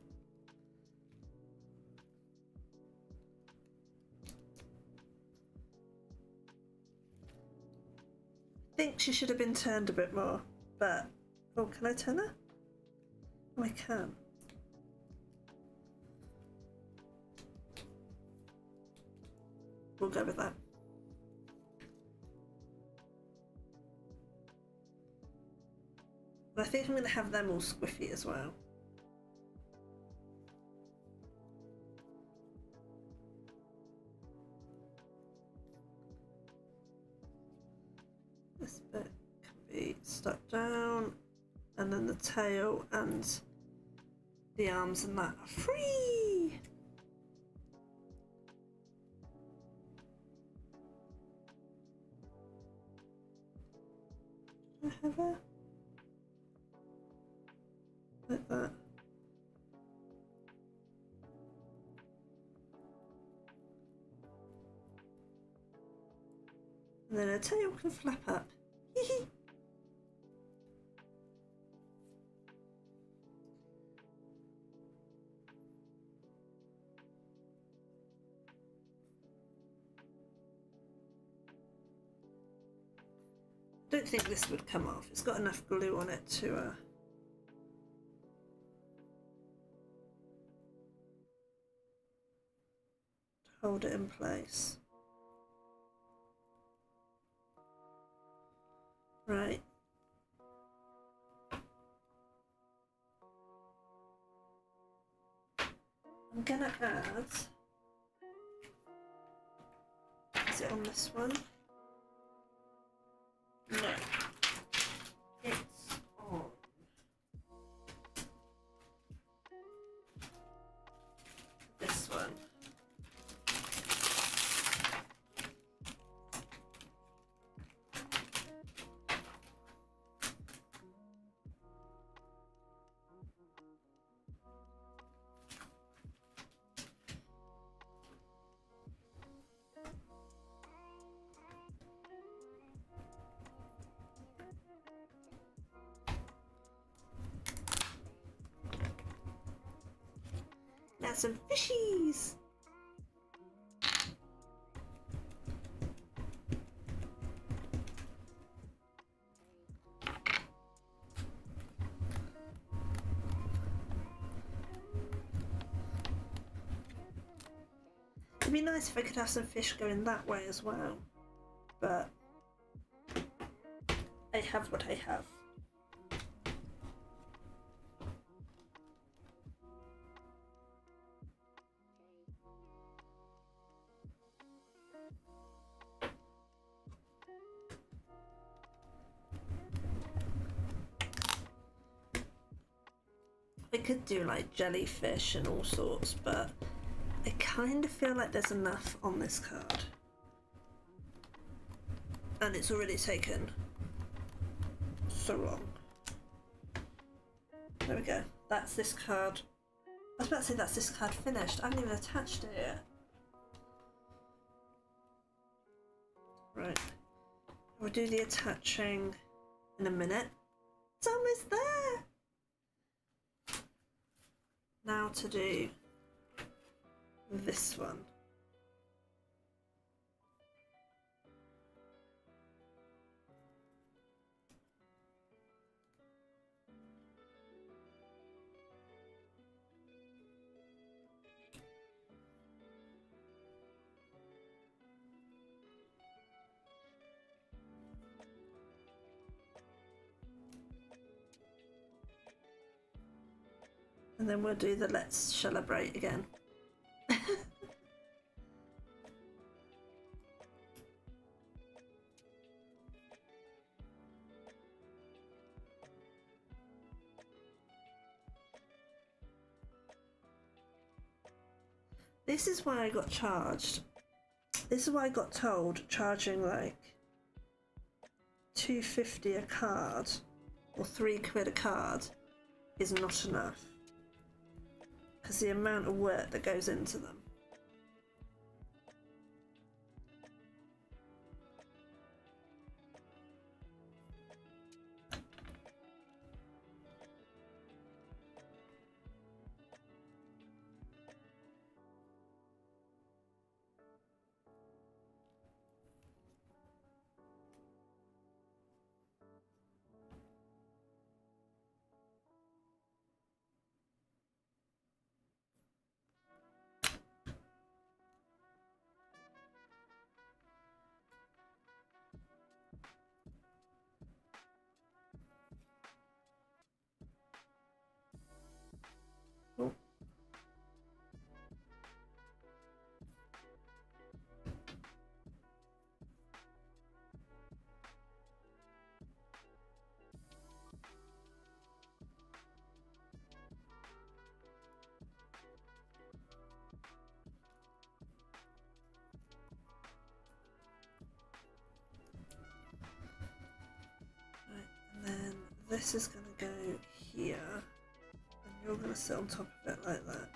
I think she should have been turned a bit more, but oh, can I turn her? Oh, I can. We'll go with that. But I think I'm going to have them all squiffy as well. This bit can be stuck down, and then the tail and the arms and that are free. Do I have her? Like that. And then her tail can flap up. I don't think this would come off. It's got enough glue on it to hold it in place. Right. I'm gonna add. Is it on this one? No. It's on this one. Now some fishies. It'd be nice if I could have some fish going that way as well, but I have what I have. I could do like jellyfish and all sorts, but I kind of feel like there's enough on this card. And it's already taken so long. There we go. That's this card. I was about to say that's this card finished. I haven't even attached it yet. Right. We'll do the attaching in a minute. It's almost there. Now to do this one. And then we'll do the let's celebrate again. This is why I got charged. This is why I got told charging like £2.50 a card or £3 a card is not enough. Because the amount of work that goes into them. Oh. And then this is going to go here, and you're going to sit on top of it like that.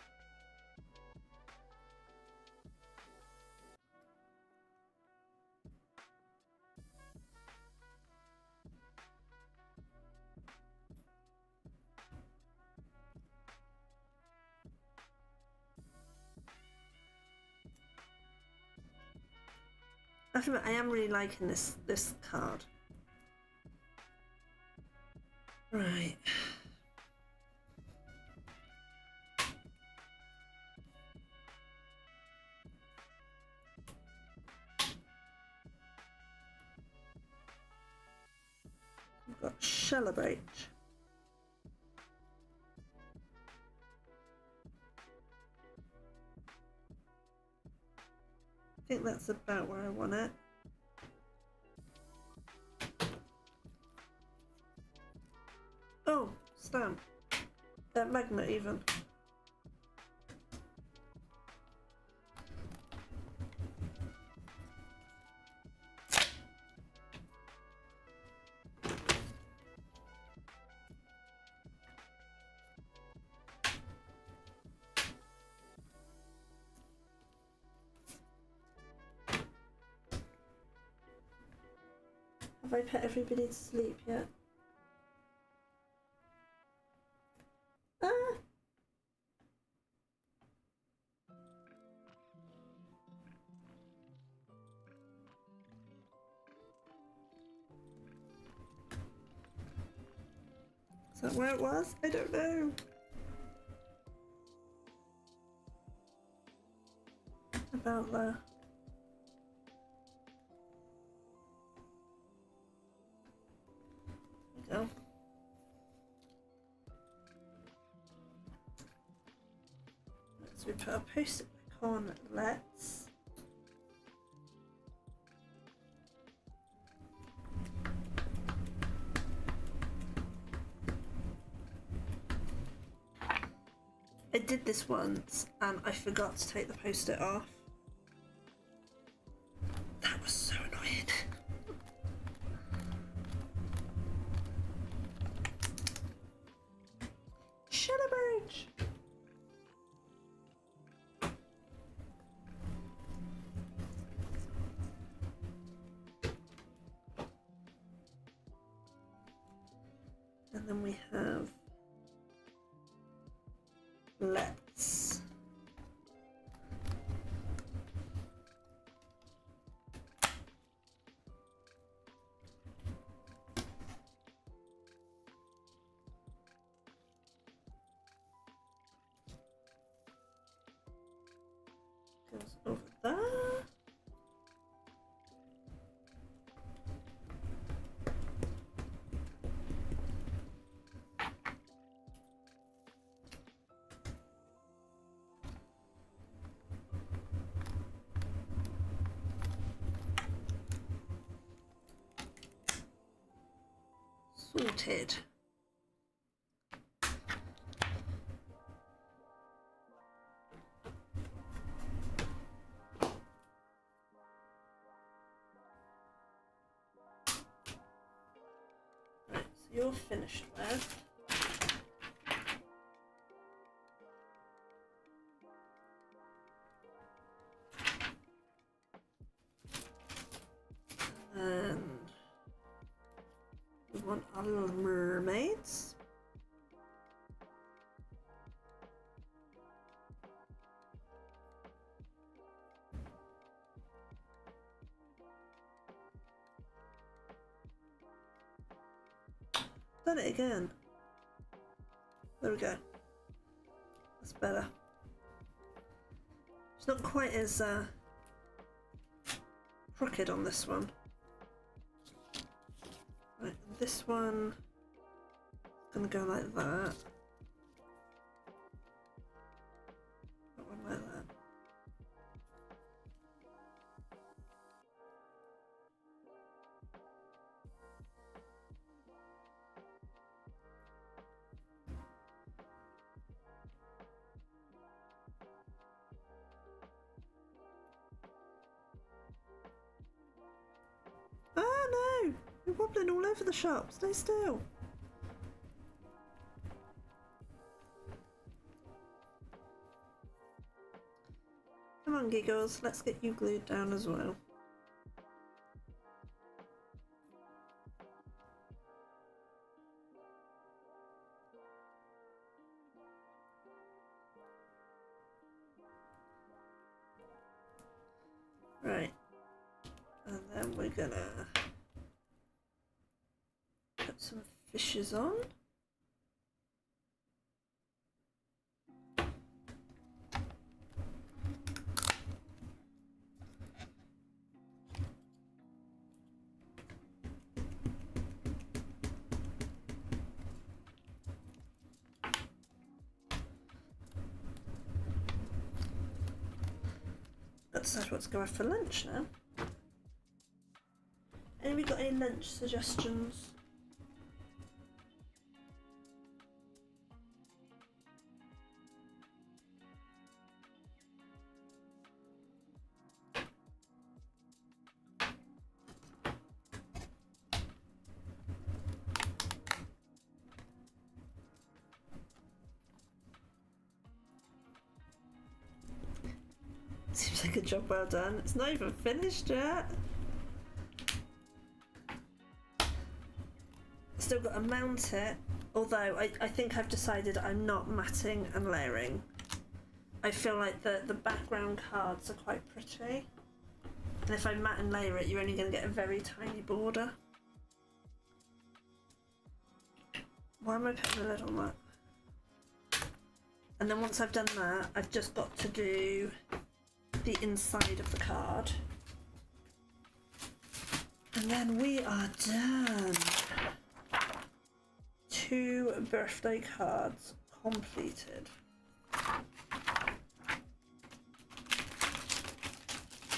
I have to admit, I am really liking this card. Right. We've got celebrate. I think that's about where I want it. Oh, stamp. Magnet even. Have I put everybody to sleep yet? Ah! Is that where it was? I don't know. About there. Go. So we put a post-it back on let's. I did this once and I forgot to take the post-it off. That was so annoying. Celebrate! And then we have let's. Goes over there. Sorted. Right, so you're finished with. And we want our little mermaids. Done it again. There we go. That's better. It's not quite as crooked on this one. Right, this one is going to go like that. That one like that. Oh no! You're wobbling all over the shop. Stay still. Come on, Giggles. Let's get you glued down as well. Right. And then we're gonna put some fishes on. Let's decide what to go have for lunch now. Anybody got any lunch suggestions? Seems like a job well done. It's not even finished yet. Still got to mount it, although I think I've decided I'm not matting and layering. I feel like the background cards are quite pretty, and if I matte and layer it, you're only going to get a very tiny border. Why am I putting a lid on that? And then once I've done that, I've just got to do the inside of the card. And then we are done. 2 birthday cards completed.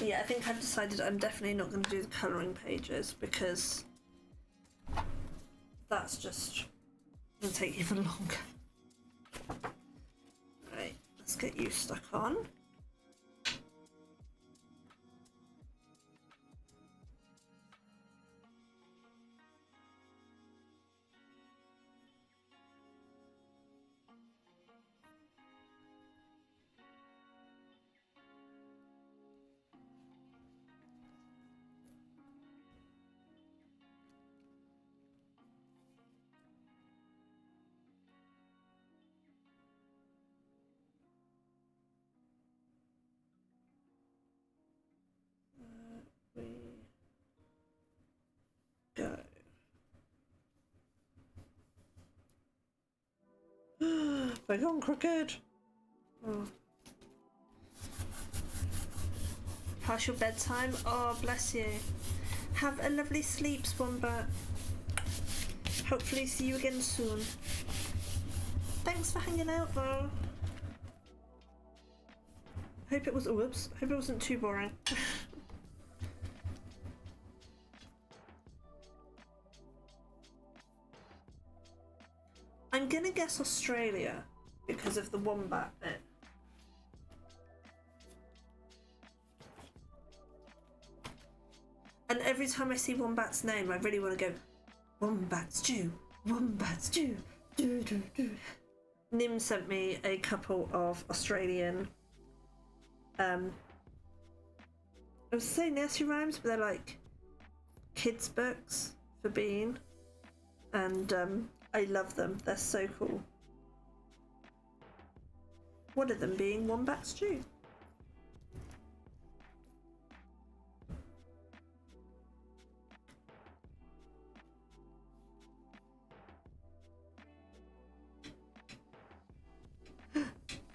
Yeah, I think I've decided I'm definitely not going to do the colouring pages because that's just going to take even longer. Right, let's get you stuck on. I gone crooked? Oh. Past your bedtime? Oh, bless you. Have a lovely sleep, Wombat. Hopefully see you again soon. Thanks for hanging out though. Hope it was, whoops, hope it wasn't too boring. I'm gonna guess Australia because of the wombat bit. And every time I see Wombat's name, I really want to go, Wombat stew, Wombat stew, do do do. Nim sent me a couple of Australian, I was saying nursery rhymes, but they're like kids books for Bean, and I love them. They're so cool. One of them being Wombat stew.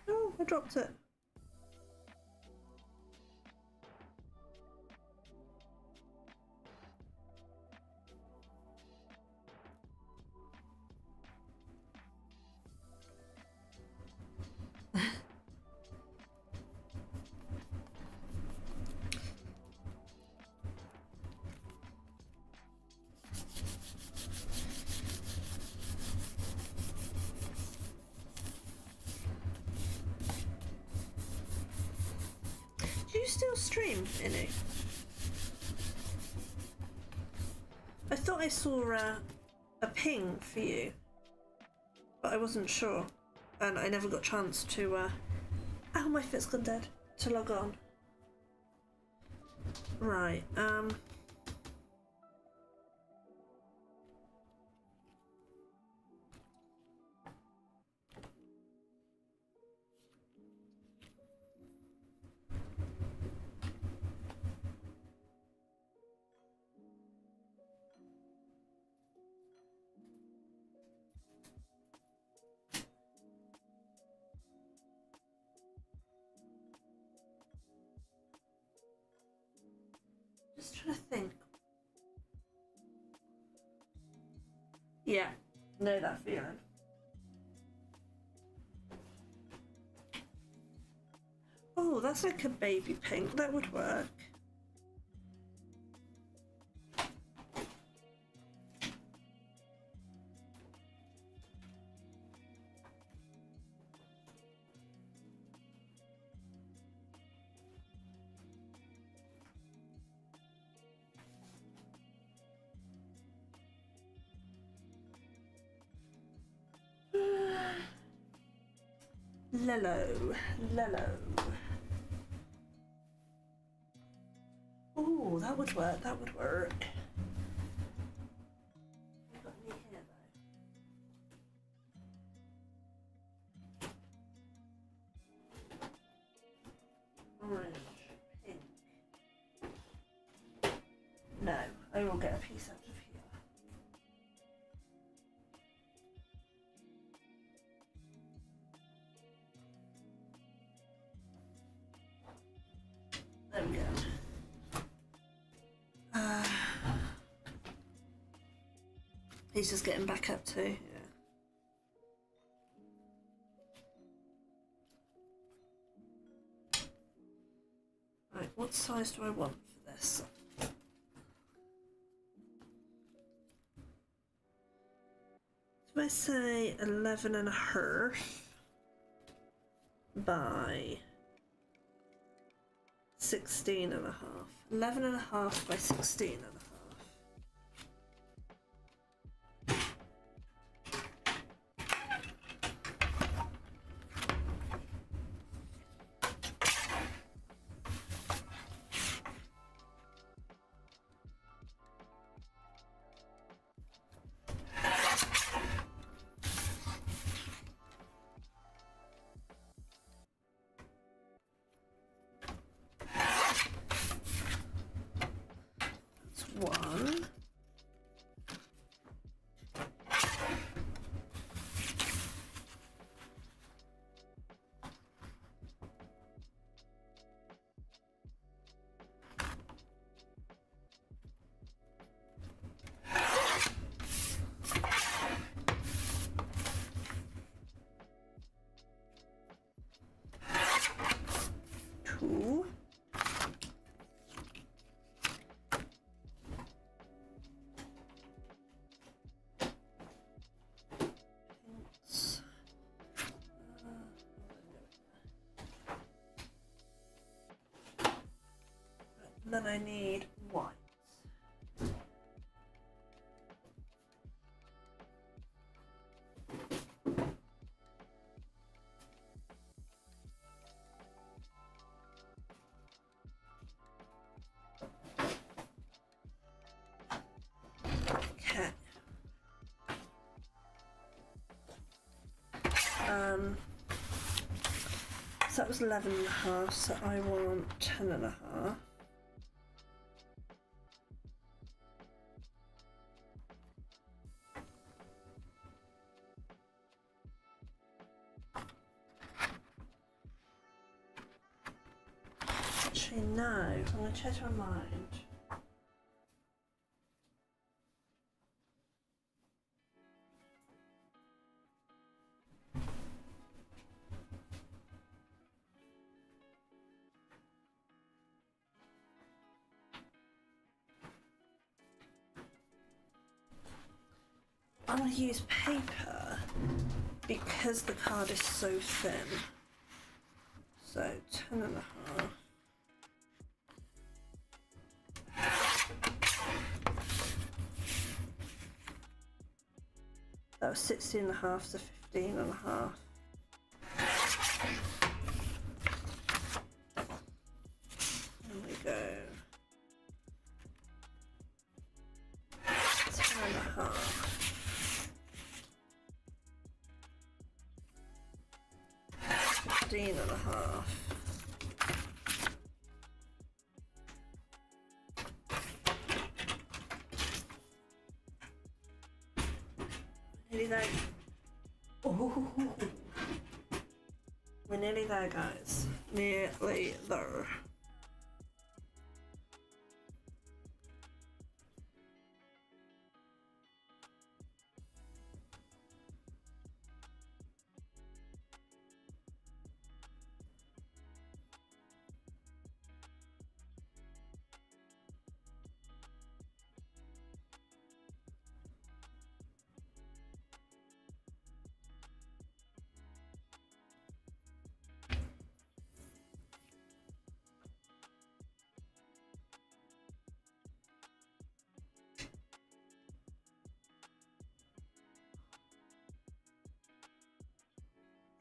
Oh, I dropped it. Do you still stream, Innie? I thought I saw a ping for you, but I wasn't sure, and I never got a chance to, oh, my fit's gone dead, to log on. Right, just trying to think. Yeah, know that feeling. Oh, that's like a baby pink. That would work. Lello. Oh, that would work. That would work. I've got any here though. Orange, pink. No, I will get a piece out of here. There we go. He's just getting back up too. Yeah. Right, what size do I want for this? So I say 11.5 by 16.5. 11.5 by 16.5. And then I need white. Okay. So that was 11.5, so I want 10.5. Actually, no, I'm going to change my mind. I'm going to use paper because the card is so thin. So 10.5. That was 16.5, so 15.5. There we go. 10.5. 15.5. Nearly there. Ooh. We're nearly there, guys. Nearly there.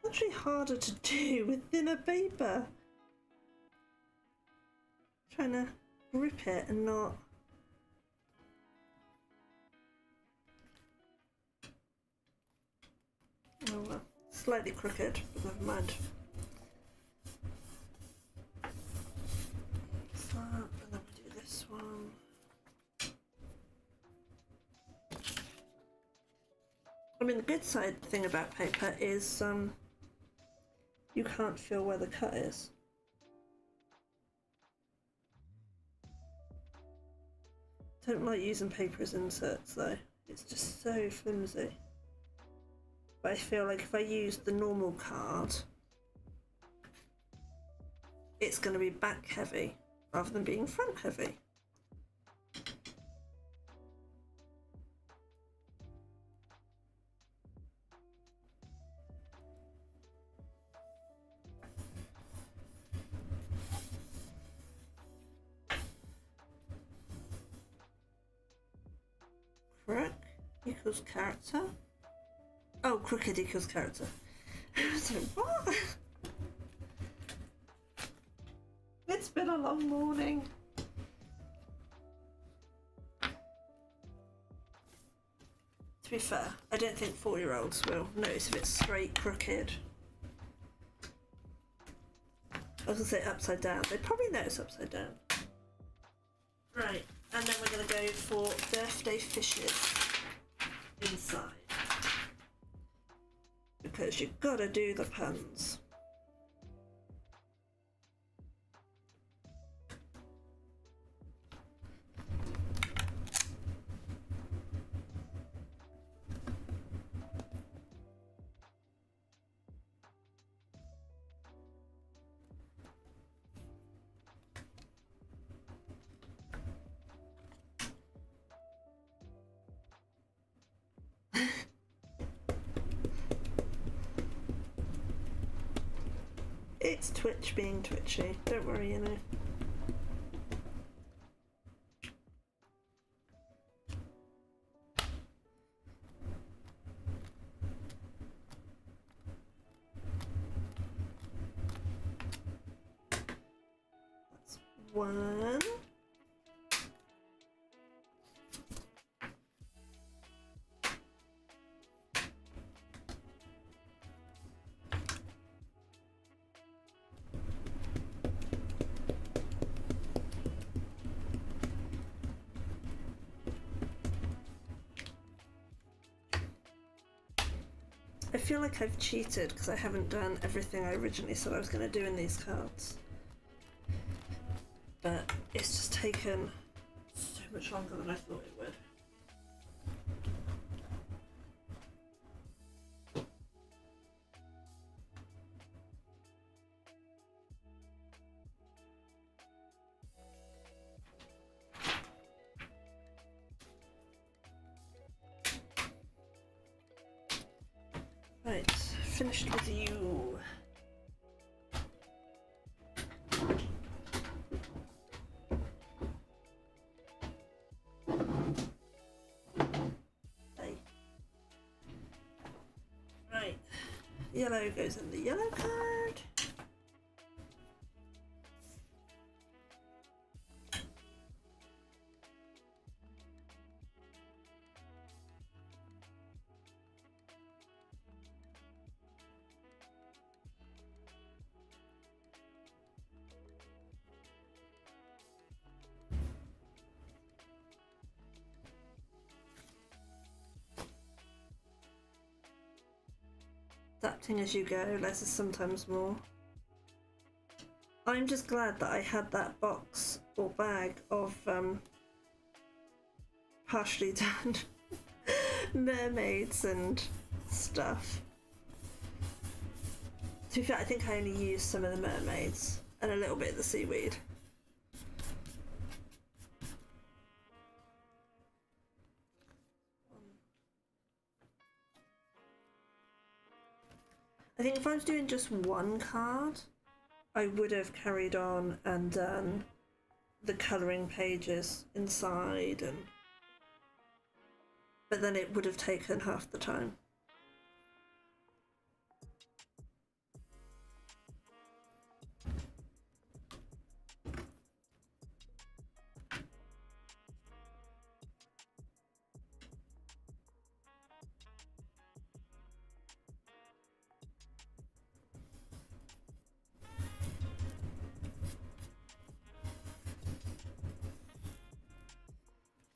Actually harder to do with thinner paper. Trying to grip it and not. Oh well, slightly crooked, but never mind. So, and then we do this one. I mean, the good side thing about paper is you can't feel where the cut is. Don't like using paper as inserts though. It's just so flimsy. But I feel like if I use the normal card, it's going to be back heavy rather than being front heavy. Crook equals character. Oh, crooked equals character. So what? It's been a long morning. To be fair, I don't think 4-year-olds will notice if it's straight crooked. I was gonna say upside down. They probably notice upside down. Right, and then we're gonna go for birthday fishes inside. Because you've gotta do the puns. It's Twitch being twitchy, don't worry, you know. one. I feel like I've cheated because I haven't done everything I originally said I was going to do in these cards. But it's just taken so much longer than I thought it would. Right, finished with you. Hey. Right, yellow goes in the yellow card. Adapting as you go, less is sometimes more. I'm just glad that I had that box or bag of partially done mermaids and stuff. To be fair, I think I only used some of the mermaids and a little bit of the seaweed. I think if I was doing just one card, I would have carried on and done the colouring pages inside, but then it would have taken half the time.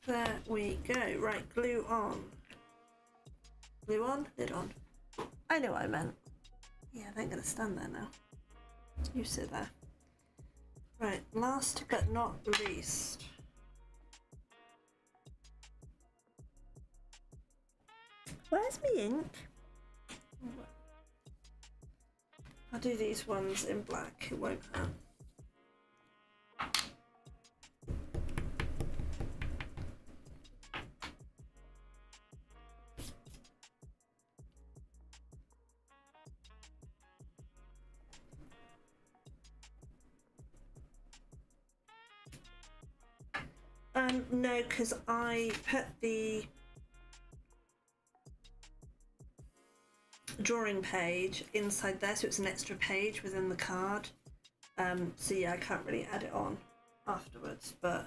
There we go. Right, glue on. Glue on, lid on. I know what I meant. Yeah, they ain't gonna stand there now. You sit there. Right, last but not least. Where's my ink? I'll do these ones in black, it won't hurt. No, because I put the drawing page inside there, so it's an extra page within the card. So yeah, I can't really add it on afterwards, but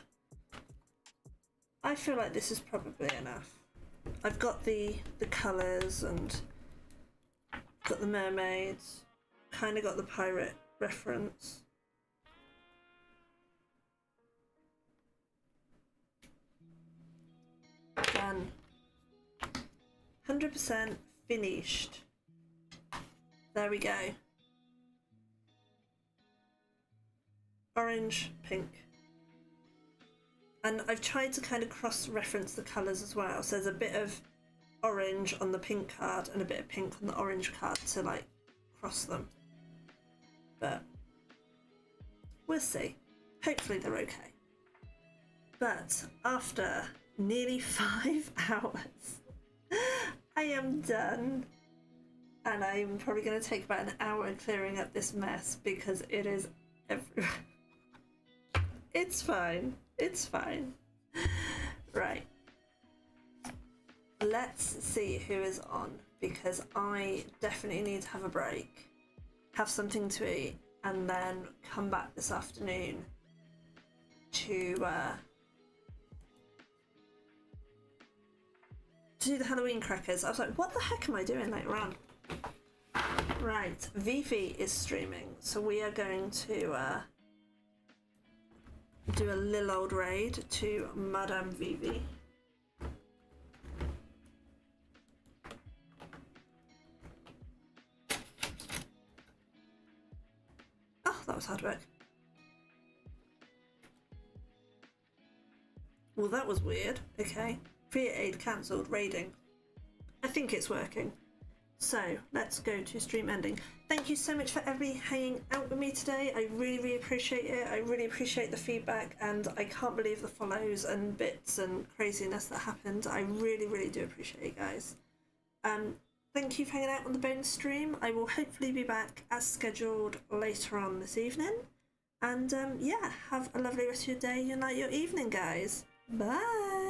I feel like this is probably enough. I've got the colours and got the mermaids, kind of got the pirate reference. Done. 100% finished. There we go. Orange, pink. And I've tried to kind of cross-reference the colours as well. So there's a bit of orange on the pink card and a bit of pink on the orange card to like cross them. But we'll see. Hopefully they're okay. But after nearly 5 hours, I am done. And I'm probably going to take about an hour clearing up this mess because it is everywhere. It's fine. It's fine. Right. Let's see who is on because I definitely need to have a break, have something to eat, and then come back this afternoon to do the Halloween crackers. I was like, what the heck am I doing later on? Right, Vivi is streaming, so we are going to do a little old raid to Madame Vivi. Oh, that was hard work. Well, that was weird. Okay. Fear aid cancelled. Raiding. I think it's working. So let's go to stream ending. Thank you so much for everybody hanging out with me today. I really, really appreciate it. I really appreciate the feedback, and I can't believe the follows and bits and craziness that happened. I really, really do appreciate it, guys. Thank you for hanging out on the bonus stream. I will hopefully be back as scheduled later on this evening. And yeah, have a lovely rest of your day, your night, your evening, guys. Bye.